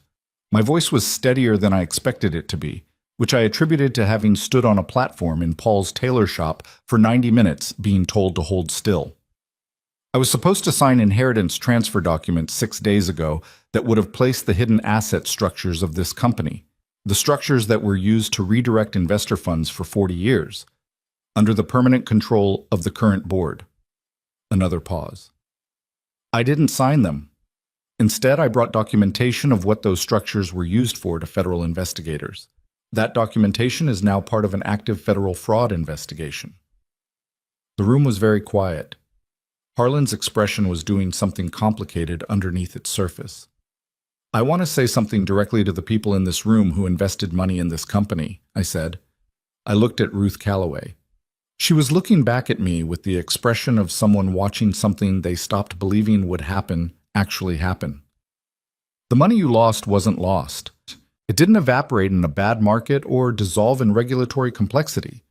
My voice was steadier than I expected it to be, which I attributed to having stood on a platform in Paul's tailor shop for 90 minutes being told to hold still. I was supposed to sign inheritance transfer documents 6 days ago that would have placed the hidden asset structures of this company, the structures that were used to redirect investor funds for 40 years, under the permanent control of the current board. Another pause. I didn't sign them. Instead, I brought documentation of what those structures were used for to federal investigators. That documentation is now part of an active federal fraud investigation. The room was very quiet. Harlan's expression was doing something complicated underneath its surface. "I want to say something directly to the people in this room who invested money in this company," I said. I looked at Ruth Calloway. She was looking back at me with the expression of someone watching something they stopped believing would happen actually happen. "The money you lost wasn't lost. It didn't evaporate in a bad market or dissolve in regulatory complexity.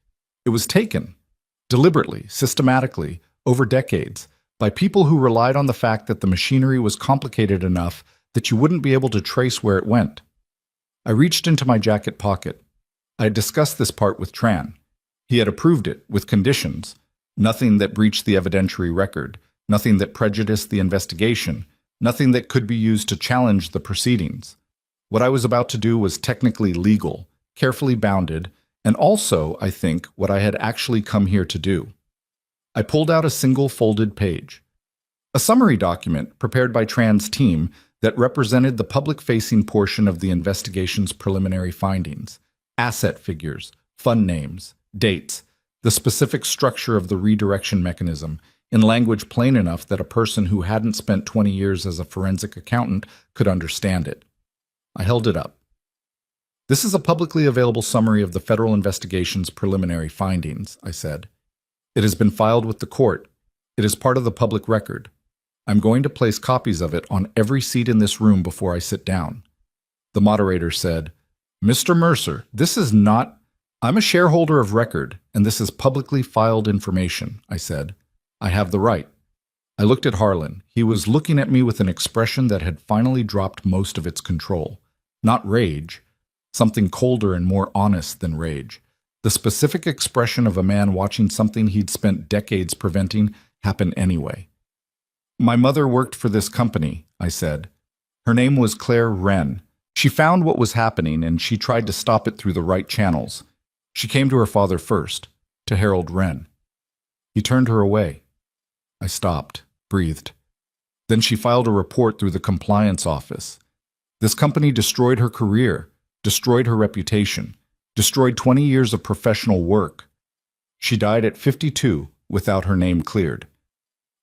It was taken, deliberately, systematically, over decades, by people who relied on the fact that the machinery was complicated enough that you wouldn't be able to trace where it went." I reached into my jacket pocket. I had discussed this part with Tran. He had approved it, with conditions. Nothing that breached the evidentiary record, nothing that prejudiced the investigation, nothing that could be used to challenge the proceedings. What I was about to do was technically legal, carefully bounded, and also, I think, what I had actually come here to do. I pulled out a single folded page, a summary document prepared by Tran's team that represented the public-facing portion of the investigation's preliminary findings, asset figures, fund names, dates, the specific structure of the redirection mechanism, in language plain enough that a person who hadn't spent 20 years as a forensic accountant could understand it. I held it up. "This is a publicly available summary of the federal investigation's preliminary findings," I said. "It has been filed with the court. It is part of the public record. I'm going to place copies of it on every seat in this room before I sit down." The moderator said, "Mr. Mercer, this is not... I'm a shareholder of record, and this is publicly filed information," I said. "I have the right." I looked at Harlan. He was looking at me with an expression that had finally dropped most of its control. Not rage, something colder and more honest than rage. The specific expression of a man watching something he'd spent decades preventing happen anyway. "My mother worked for this company," I said. "Her name was Claire Wren. She found what was happening and she tried to stop it through the right channels. She came to her father first, to Harold Wren. He turned her away." I stopped, breathed. "Then she filed a report through the compliance office. This company destroyed her career, destroyed her reputation, destroyed 20 years of professional work. She died at 52 without her name cleared."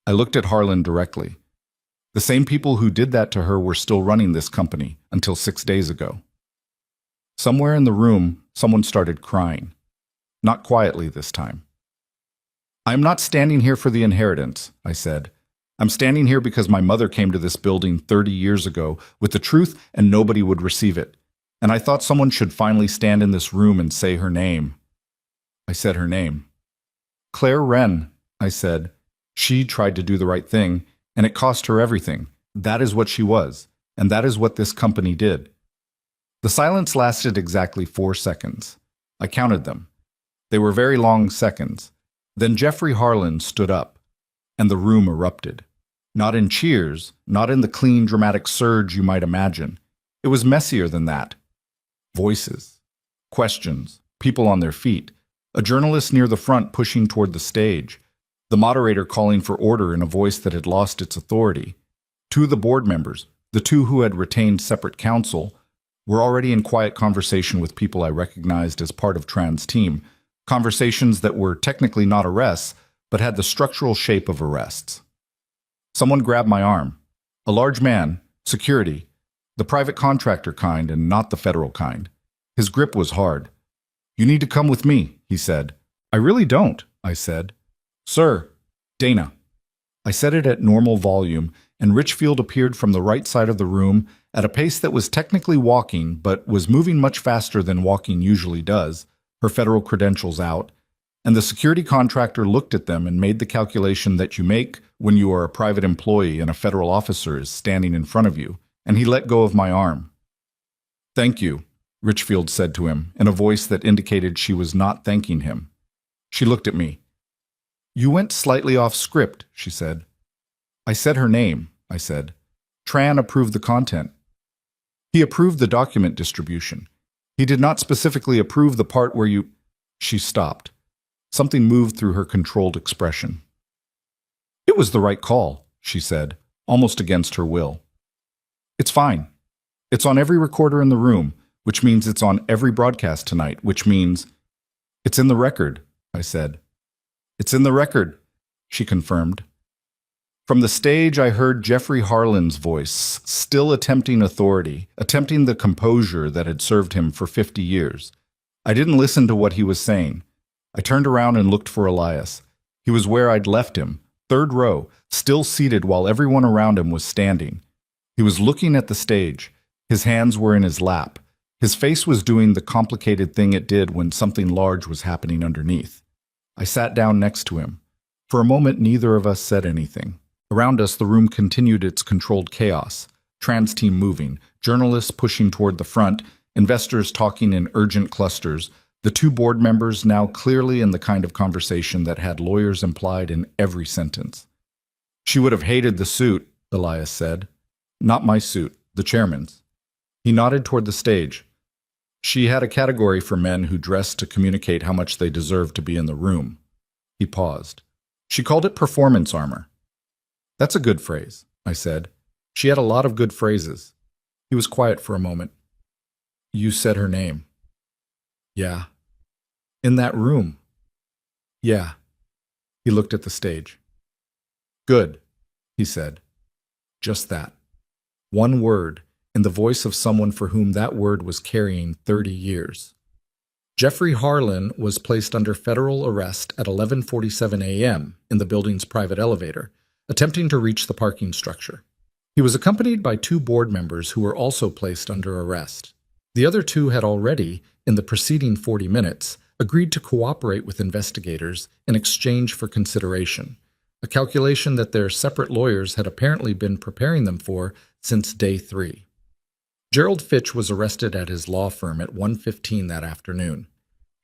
I looked at Harlan directly. The same people who did that to her were still running this company until 6 days ago. Somewhere in the room, someone started crying. Not quietly this time. "I'm not standing here for the inheritance," I said. "I'm standing here because my mother came to this building 30 years ago with the truth and nobody would receive it. And I thought someone should finally stand in this room and say her name." I said her name. "Claire Wren," I said. "She tried to do the right thing, and it cost her everything. That is what she was, and that is what this company did." The silence lasted exactly 4 seconds. I counted them. They were very long seconds. Then Jeffrey Harlan stood up, and the room erupted. Not in cheers, not in the clean, dramatic surge you might imagine. It was messier than that. Voices, questions, people on their feet, a journalist near the front pushing toward the stage, the moderator calling for order in a voice that had lost its authority. Two of the board members, the two who had retained separate counsel, were already in quiet conversation with people I recognized as part of Tran's team, conversations that were technically not arrests, but had the structural shape of arrests. Someone grabbed my arm. A large man, security, the private contractor kind and not the federal kind. His grip was hard. "You need to come with me," he said. "I really don't," I said. "Sir, Dana." I said it at normal volume, and Richfield appeared from the right side of the room at a pace that was technically walking, but was moving much faster than walking usually does, her federal credentials out, and the security contractor looked at them and made the calculation that you make when you are a private employee and a federal officer is standing in front of you, and he let go of my arm. "Thank you," Richfield said to him, in a voice that indicated she was not thanking him. She looked at me. "You went slightly off script," she said. "I said her name," I said. "Tran approved the content." "He approved the document distribution. He did not specifically approve the part where you—" She stopped. Something moved through her controlled expression. "It was the right call," she said, almost against her will. "It's fine. It's on every recorder in the room, which means it's on every broadcast tonight, which means—" "It's in the record," I said. "It's in the record," she confirmed. From the stage, I heard Jeffrey Harlan's voice, still attempting authority, attempting the composure that had served him for 50 years. I didn't listen to what he was saying. I turned around and looked for Elias. He was where I'd left him, third row, still seated while everyone around him was standing. He was looking at the stage. His hands were in his lap. His face was doing the complicated thing it did when something large was happening underneath. I sat down next to him. For a moment, neither of us said anything. Around us, the room continued its controlled chaos. Tran's team moving, journalists pushing toward the front, investors talking in urgent clusters, the two board members now clearly in the kind of conversation that had lawyers implied in every sentence. "She would have hated the suit," Elias said. "Not my suit, the chairman's." He nodded toward the stage. "She had a category for men who dressed to communicate how much they deserved to be in the room." He paused. "She called it performance armor." "That's a good phrase," I said. "She had a lot of good phrases." He was quiet for a moment. "You said her name." "Yeah." "In that room." "Yeah." He looked at the stage. "Good," he said. Just that. One word, in the voice of someone for whom that word was carrying 30 years. Jeffrey Harlan was placed under federal arrest at 11:47 a.m. in the building's private elevator, attempting to reach the parking structure. He was accompanied by two board members who were also placed under arrest. The other two had already, in the preceding 40 minutes, agreed to cooperate with investigators in exchange for consideration, a calculation that their separate lawyers had apparently been preparing them for since day 3. Gerald Fitch was arrested at his law firm at 1:15 that afternoon.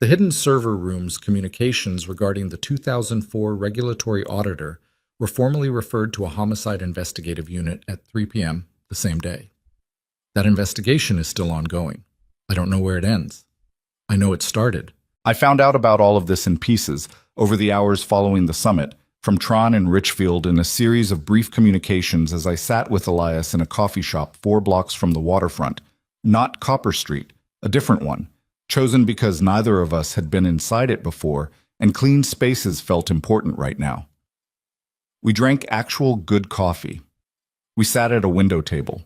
The hidden server room's communications regarding the 2004 regulatory auditor were formally referred to a homicide investigative unit at 3 p.m. the same day. That investigation is still ongoing. I don't know where it ends. I know it started. I found out about all of this in pieces over the hours following the summit, from Tran and Richfield in a series of brief communications as I sat with Elias in a coffee shop 4 blocks from the waterfront, not Copper Street, a different one, chosen because neither of us had been inside it before and clean spaces felt important right now. We drank actual good coffee. We sat at a window table.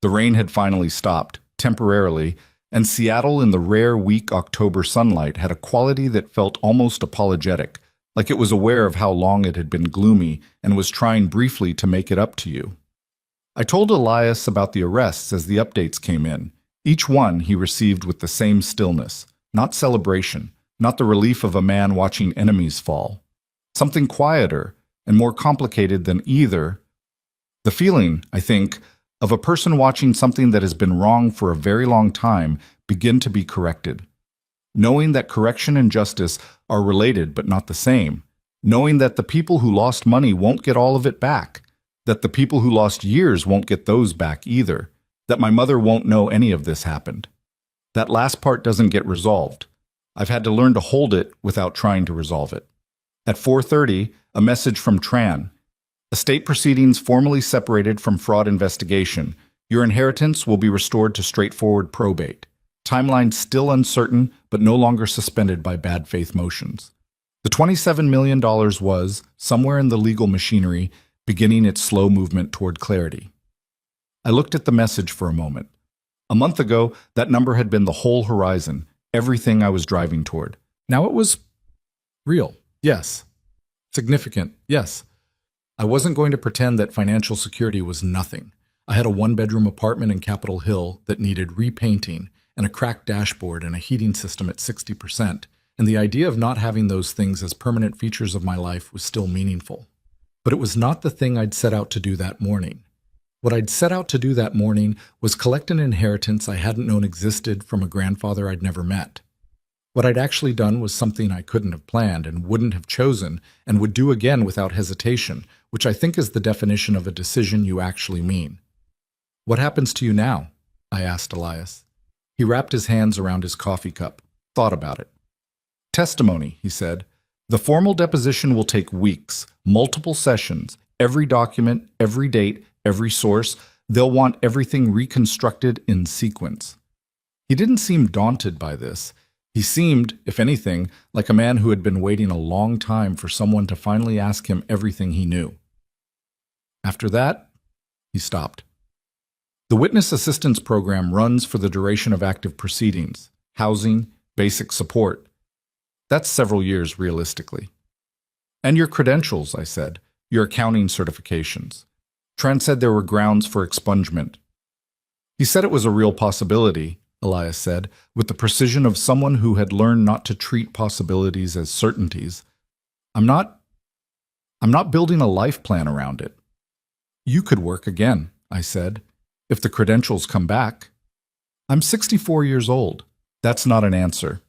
The rain had finally stopped, temporarily, and Seattle in the rare weak October sunlight had a quality that felt almost apologetic, like it was aware of how long it had been gloomy and was trying briefly to make it up to you. I told Elias about the arrests as the updates came in. Each one he received with the same stillness, not celebration, not the relief of a man watching enemies fall. Something quieter and more complicated than either. The feeling, I think, of a person watching something that has been wrong for a very long time begin to be corrected. Knowing that correction and justice are related but not the same, knowing that the people who lost money won't get all of it back, that the people who lost years won't get those back either, that my mother won't know any of this happened. That last part doesn't get resolved. I've had to learn to hold it without trying to resolve it. At 4:30, a message from Tran. Estate proceedings formally separated from fraud investigation. Your inheritance will be restored to straightforward probate. Timeline still uncertain, but no longer suspended by bad faith motions. The $27 million was, somewhere in the legal machinery, beginning its slow movement toward clarity. I looked at the message for a moment. A month ago, that number had been the whole horizon, everything I was driving toward. Now it was real, yes. Significant, yes. I wasn't going to pretend that financial security was nothing. I had a one-bedroom apartment in Capitol Hill that needed repainting and a cracked dashboard and a heating system at 60%, and the idea of not having those things as permanent features of my life was still meaningful. But it was not the thing I'd set out to do that morning. What I'd set out to do that morning was collect an inheritance I hadn't known existed from a grandfather I'd never met. What I'd actually done was something I couldn't have planned and wouldn't have chosen and would do again without hesitation, which I think is the definition of a decision you actually mean. What happens to you now? I asked Elias. He wrapped his hands around his coffee cup, thought about it. Testimony, he said. The formal deposition will take weeks, multiple sessions, every document, every date, every source. They'll want everything reconstructed in sequence. He didn't seem daunted by this. He seemed, if anything, like a man who had been waiting a long time for someone to finally ask him everything he knew. After that, he stopped. The Witness Assistance Program runs for the duration of active proceedings, housing, basic support. That's several years realistically. And your credentials, I said, your accounting certifications. Trent said there were grounds for expungement. He said it was a real possibility, Elias said, with the precision of someone who had learned not to treat possibilities as certainties. I'm not building a life plan around it. You could work again, I said, if the credentials come back. I'm 64 years old. That's not an answer.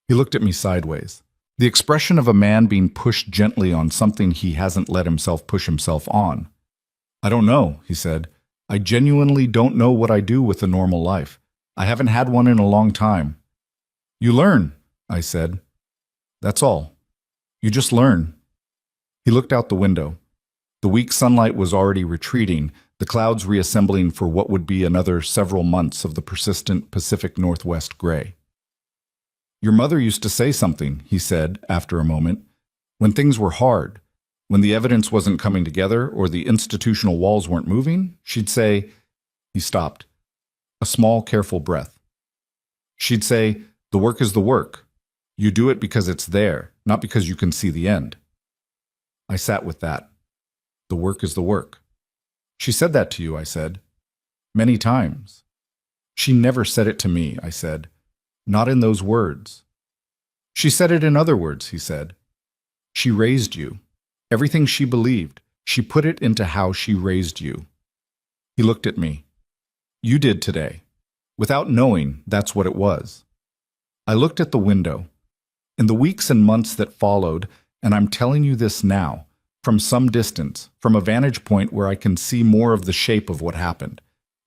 He looked at me sideways. The expression of a man being pushed gently on something he hasn't let himself push himself on. I don't know, he said. I genuinely don't know what I do with a normal life. I haven't had one in a long time. You learn, I said. That's all. You just learn. He looked out the window. The weak sunlight was already retreating, the clouds reassembling for what would be another several months of the persistent Pacific Northwest gray. Your mother used to say something, he said after a moment, when things were hard, when the evidence wasn't coming together or the institutional walls weren't moving, she'd say, he stopped. A small, careful breath. She'd say, the work is the work. You do it because it's there, not because you can see the end. I sat with that. The work is the work. She said that to you, I said. Many times. She never said it to me, I said. Not in those words. She said it in other words, he said. She raised you. Everything she believed, she put it into how she raised you. He looked at me. You did today. Without knowing, that's what it was. I looked at the window. In the weeks and months that followed, and I'm telling you this now, from some distance, from a vantage point where I can see more of the shape of what happened,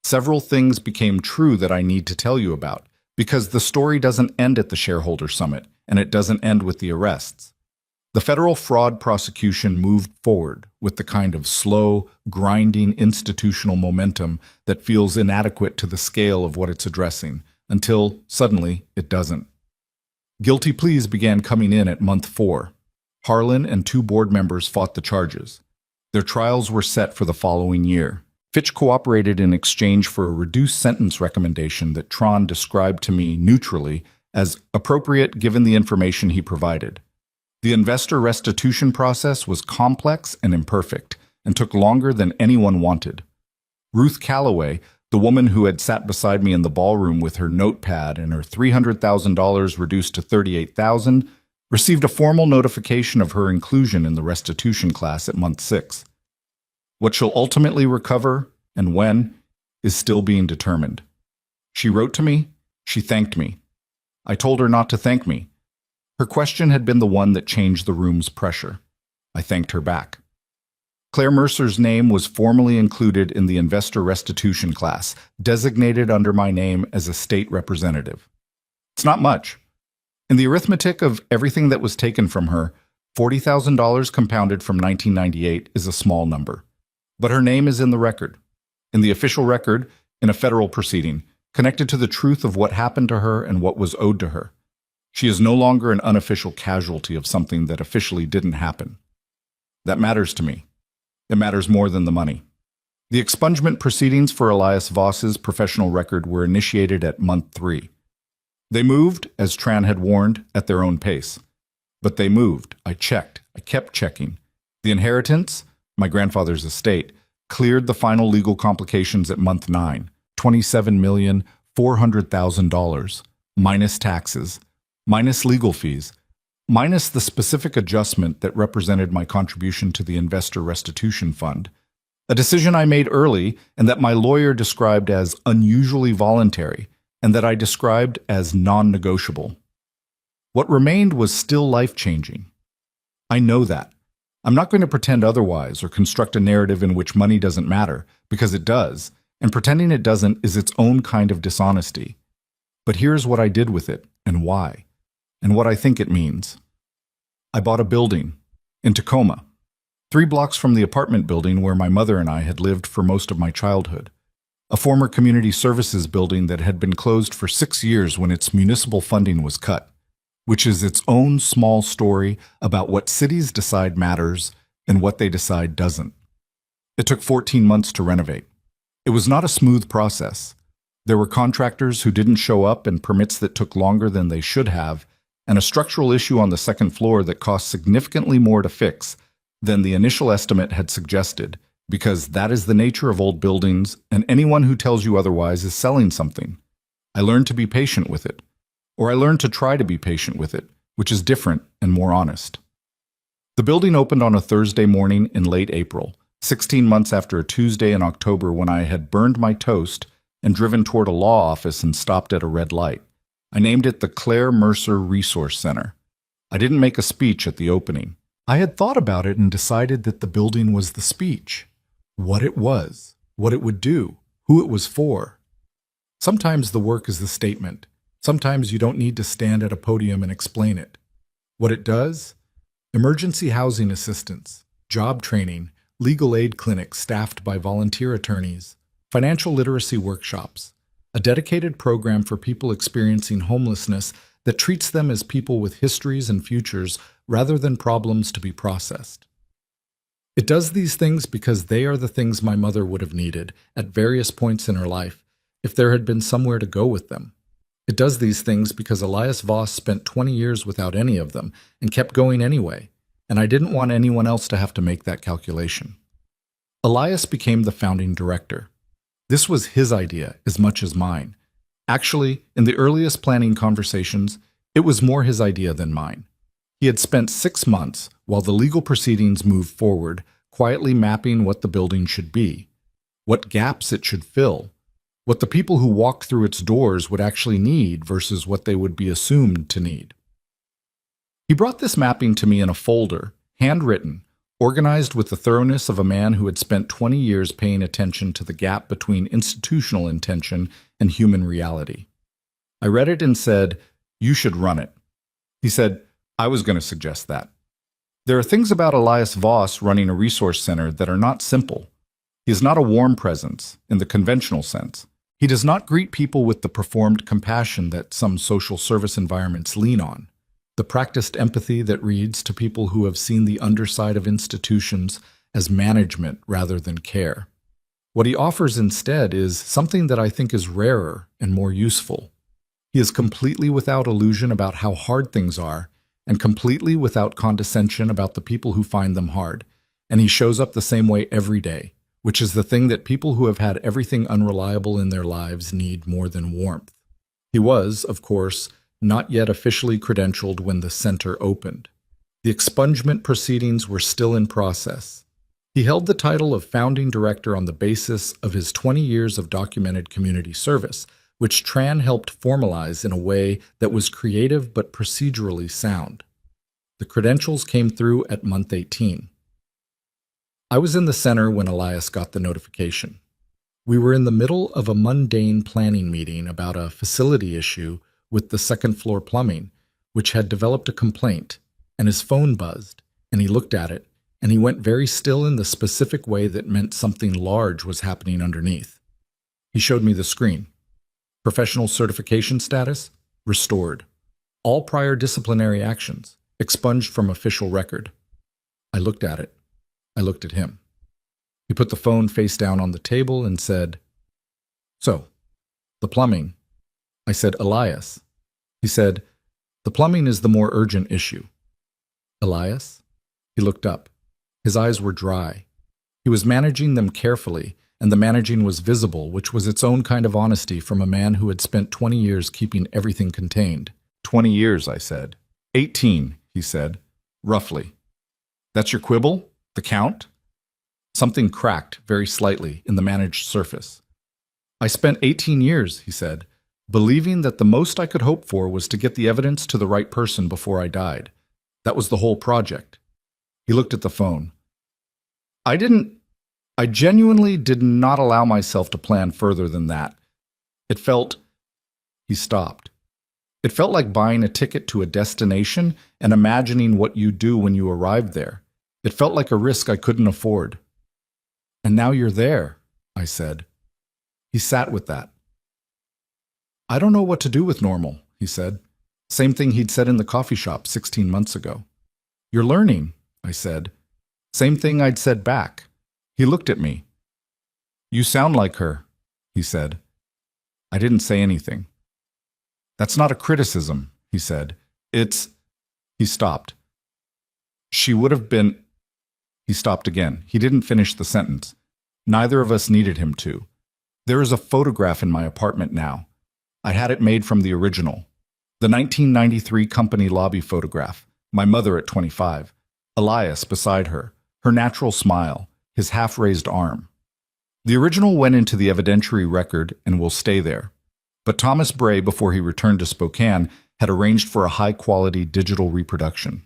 several things became true that I need to tell you about, because the story doesn't end at the shareholder summit, and it doesn't end with the arrests. The federal fraud prosecution moved forward with the kind of slow, grinding institutional momentum that feels inadequate to the scale of what it's addressing, until, suddenly, it doesn't. Guilty pleas began coming in at month 4. Harlan and 2 board members fought the charges. Their trials were set for the following year. Fitch cooperated in exchange for a reduced sentence recommendation that Tron described to me neutrally as appropriate given the information he provided. The investor restitution process was complex and imperfect, and took longer than anyone wanted. Ruth Calloway, the woman who had sat beside me in the ballroom with her notepad and her $300,000 reduced to $38,000, received a formal notification of her inclusion in the restitution class at month 6. What she'll ultimately recover, and when, is still being determined. She wrote to me, she thanked me. I told her not to thank me. Her question had been the one that changed the room's pressure. I thanked her back. Claire Mercer's name was formally included in the investor restitution class, designated under my name as a state representative. It's not much. In the arithmetic of everything that was taken from her, $40,000 compounded from 1998 is a small number. But her name is in the record, in the official record, in a federal proceeding, connected to the truth of what happened to her and what was owed to her. She is no longer an unofficial casualty of something that officially didn't happen. That matters to me. It matters more than the money. The expungement proceedings for Elias Voss's professional record were initiated at month 3. They moved, as Tran had warned, at their own pace. But they moved. I checked. I kept checking. The inheritance, my grandfather's estate, cleared the final legal complications at month 9, $27,400,000, minus taxes, minus legal fees, minus the specific adjustment that represented my contribution to the Investor Restitution Fund, a decision I made early and that my lawyer described as unusually voluntary and that I described as non-negotiable. What remained was still life-changing. I know that. I'm not going to pretend otherwise or construct a narrative in which money doesn't matter, because it does, and pretending it doesn't is its own kind of dishonesty. But here's what I did with it and why, and what I think it means. I bought a building in Tacoma, 3 blocks from the apartment building where my mother and I had lived for most of my childhood, a former community services building that had been closed for 6 years when its municipal funding was cut, which is its own small story about what cities decide matters and what they decide doesn't. It took 14 months to renovate. It was not a smooth process. There were contractors who didn't show up and permits that took longer than they should have, and a structural issue on the second floor that cost significantly more to fix than the initial estimate had suggested, because that is the nature of old buildings, and anyone who tells you otherwise is selling something. I learned to be patient with it, or I learned to try to be patient with it, which is different and more honest. The building opened on a Thursday morning in late April, 16 months after a Tuesday in October when I had burned my toast and driven toward a law office and stopped at a red light. I named it the Claire Mercer Resource Center. I didn't make a speech at the opening. I had thought about it and decided that the building was the speech. What it was, what it would do, who it was for. Sometimes the work is the statement. Sometimes you don't need to stand at a podium and explain it. What it does? Emergency housing assistance, job training, legal aid clinics staffed by volunteer attorneys, financial literacy workshops, a dedicated program for people experiencing homelessness that treats them as people with histories and futures rather than problems to be processed. It does these things because they are the things my mother would have needed at various points in her life if there had been somewhere to go with them. It does these things because Elias Voss spent 20 years without any of them and kept going anyway, and I didn't want anyone else to have to make that calculation. Elias became the founding director. This was his idea as much as mine. Actually, in the earliest planning conversations, it was more his idea than mine. He had spent 6 months, while the legal proceedings moved forward, quietly mapping what the building should be, what gaps it should fill, what the people who walk through its doors would actually need versus what they would be assumed to need. He brought this mapping to me in a folder, handwritten, organized with the thoroughness of a man who had spent 20 years paying attention to the gap between institutional intention and human reality. I read it and said, "You should run it." He said, "I was going to suggest that." There are things about Elias Voss running a resource center that are not simple. He is not a warm presence, in the conventional sense. He does not greet people with the performed compassion that some social service environments lean on, the practiced empathy that reads to people who have seen the underside of institutions as management rather than care. What he offers instead is something that I think is rarer and more useful. He is completely without illusion about how hard things are, and completely without condescension about the people who find them hard, and he shows up the same way every day, which is the thing that people who have had everything unreliable in their lives need more than warmth. He was, of course, not yet officially credentialed when the center opened. The expungement proceedings were still in process. He held the title of founding director on the basis of his 20 years of documented community service, which Tran helped formalize in a way that was creative but procedurally sound. The credentials came through at month 18. I was in the center when Elias got the notification. We were in the middle of a mundane planning meeting about a facility issue with the second floor plumbing, which had developed a complaint, and his phone buzzed, and he looked at it, and he went very still in the specific way that meant something large was happening underneath. He showed me the screen. Professional certification status, restored. All prior disciplinary actions, expunged from official record. I looked at it. I looked at him. He put the phone face down on the table and said, "So, the plumbing." I said, "Elias." He said, "The plumbing is the more urgent issue." "Elias?" He looked up. His eyes were dry. He was managing them carefully, and the managing was visible, which was its own kind of honesty from a man who had spent 20 years keeping everything contained. 20 years, I said. 18, he said, roughly. "That's your quibble? The count?" Something cracked very slightly in the managed surface. "I spent 18 years, he said, believing that the most I could hope for was to get the evidence to the right person before I died. That was the whole project." He looked at the phone. I genuinely did not allow myself to plan further than that. It felt... He stopped. It felt like buying a ticket to a destination and imagining what you do when you arrived there. It felt like a risk I couldn't afford. "And now you're there," I said. He sat with that. "I don't know what to do with normal," he said. Same thing he'd said in the coffee shop 16 months ago. "You're learning," I said. Same thing I'd said back. He looked at me. "You sound like her," he said. I didn't say anything. "That's not a criticism," he said. "It's..." He stopped. "She would have been..." He stopped again. He didn't finish the sentence. Neither of us needed him to. "There is a photograph in my apartment now. I had it made from the original. The 1993 company lobby photograph. My mother at 25. Elias beside her. Her natural smile. His half-raised arm. The original went into the evidentiary record and will stay there. But Thomas Bray, before he returned to Spokane, had arranged for a high-quality digital reproduction.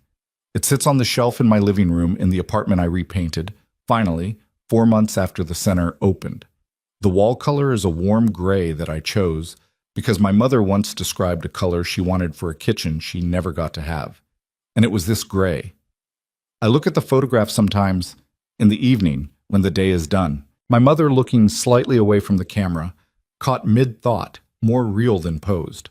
It sits on the shelf in my living room in the apartment I repainted, finally, 4 months after the center opened. The wall color is a warm gray that I chose because my mother once described a color she wanted for a kitchen she never got to have. And it was this gray. I look at the photograph sometimes in the evening when the day is done. My mother looking slightly away from the camera, caught mid-thought, more real than posed.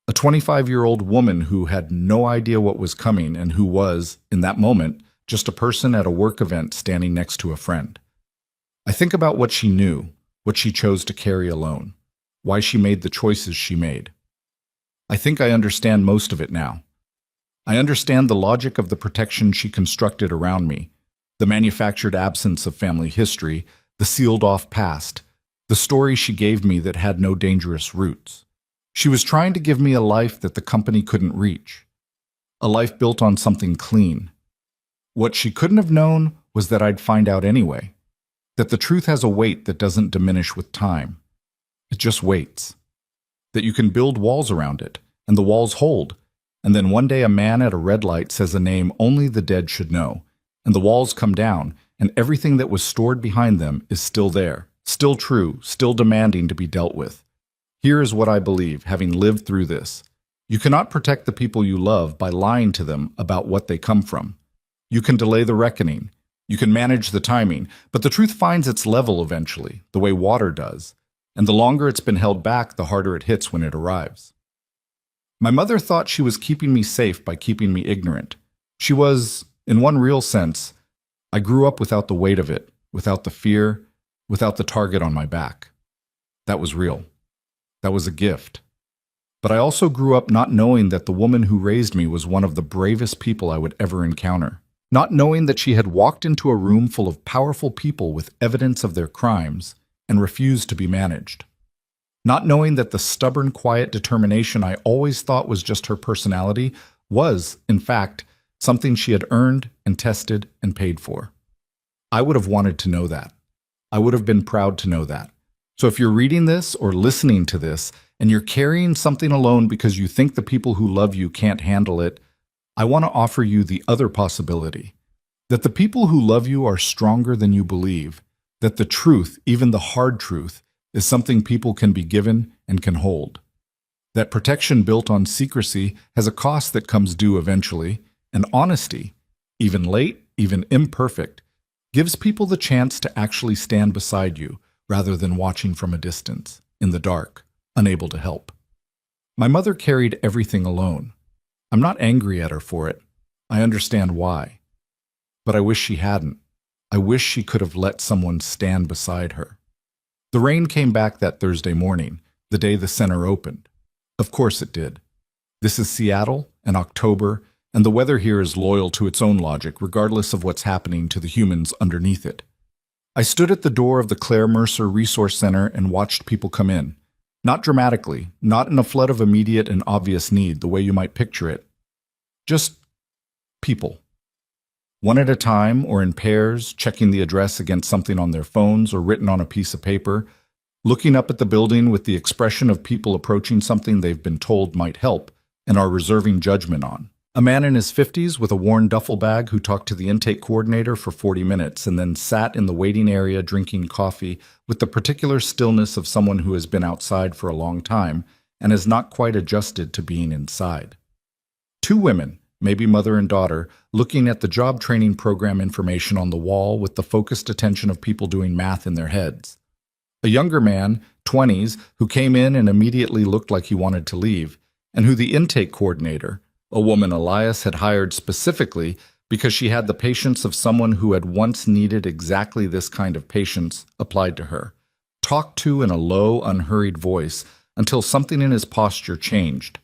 A 25-year-old woman who had no idea what was coming and who was, in that moment, just a person at a work event standing next to a friend. I think about what she knew, what she chose to carry alone, why she made the choices she made. I think I understand most of it now. I understand the logic of the protection she constructed around me, the manufactured absence of family history, the sealed-off past, the story she gave me that had no dangerous roots. She was trying to give me a life that the company couldn't reach, a life built on something clean. What she couldn't have known was that I'd find out anyway, that the truth has a weight that doesn't diminish with time. It just waits. That you can build walls around it, and the walls hold, and then one day a man at a red light says a name only the dead should know, and the walls come down, and everything that was stored behind them is still there, still true, still demanding to be dealt with. Here is what I believe, having lived through this. You cannot protect the people you love by lying to them about what they come from. You can delay the reckoning. You can manage the timing, but the truth finds its level eventually, the way water does, and the longer it's been held back, the harder it hits when it arrives. My mother thought she was keeping me safe by keeping me ignorant. She was, in one real sense, I grew up without the weight of it, without the fear, without the target on my back. That was real. That was a gift. But I also grew up not knowing that the woman who raised me was one of the bravest people I would ever encounter. Not knowing that she had walked into a room full of powerful people with evidence of their crimes and refused to be managed. Not knowing that the stubborn, quiet determination I always thought was just her personality was, in fact, something she had earned and tested and paid for. I would have wanted to know that. I would have been proud to know that. So if you're reading this or listening to this and you're carrying something alone because you think the people who love you can't handle it, I want to offer you the other possibility, that the people who love you are stronger than you believe, that the truth, even the hard truth, is something people can be given and can hold. That protection built on secrecy has a cost that comes due eventually, and honesty, even late, even imperfect, gives people the chance to actually stand beside you rather than watching from a distance, in the dark, unable to help. My mother carried everything alone. I'm not angry at her for it. I understand why. But I wish she hadn't. I wish she could have let someone stand beside her. The rain came back that Thursday morning, the day the center opened. Of course it did. This is Seattle, and October, and the weather here is loyal to its own logic, regardless of what's happening to the humans underneath it. I stood at the door of the Claire Mercer Resource Center and watched people come in. Not dramatically, not in a flood of immediate and obvious need, the way you might picture it. Just people. One at a time or in pairs, checking the address against something on their phones or written on a piece of paper, looking up at the building with the expression of people approaching something they've been told might help and are reserving judgment on. A man in his 50s with a worn duffel bag who talked to the intake coordinator for 40 minutes and then sat in the waiting area drinking coffee with the particular stillness of someone who has been outside for a long time and has not quite adjusted to being inside. Two women, maybe mother and daughter, looking at the job training program information on the wall with the focused attention of people doing math in their heads. A younger man, 20s, who came in and immediately looked like he wanted to leave, and who the intake coordinator, a woman Elias had hired specifically because she had the patience of someone who had once needed exactly this kind of patience applied to her, talked to in a low, unhurried voice until something in his posture changed.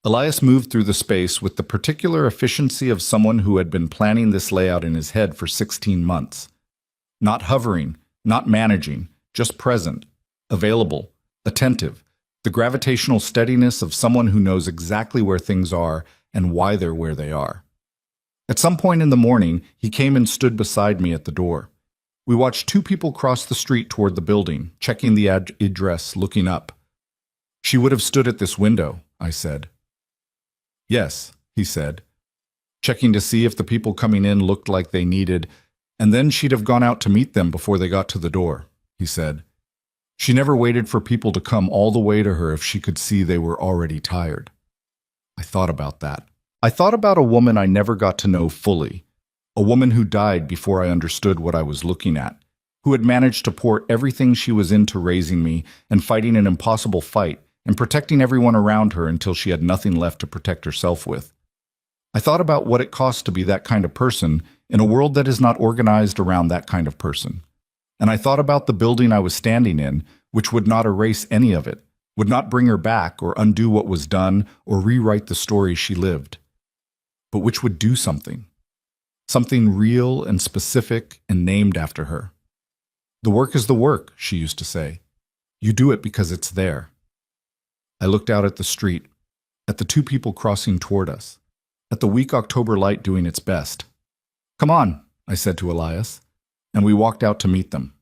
Elias moved through the space with the particular efficiency of someone who had been planning this layout in his head for 16 months. Not hovering, not managing, just present, available, attentive, the gravitational steadiness of someone who knows exactly where things are and why they're where they are. At some point in the morning, he came and stood beside me at the door. We watched two people cross the street toward the building, checking the address, looking up. "She would have stood at this window," I said. "Yes," he said, checking to see if the people coming in looked like they needed, and then she'd have gone out to meet them before they got to the door, he said. She never waited for people to come all the way to her if she could see they were already tired. I thought about that. I thought about a woman I never got to know fully, a woman who died before I understood what I was looking at, who had managed to pour everything she was into raising me and fighting an impossible fight and protecting everyone around her until she had nothing left to protect herself with. I thought about what it costs to be that kind of person in a world that is not organized around that kind of person. And I thought about the building I was standing in, which would not erase any of it, would not bring her back or undo what was done or rewrite the story she lived, but which would do something real and specific and named after her. The work is the work, she used to say. You do it because it's there. I looked out at the street, at the two people crossing toward us, at the weak October light doing its best. "Come on," I said to Elias, and we walked out to meet them.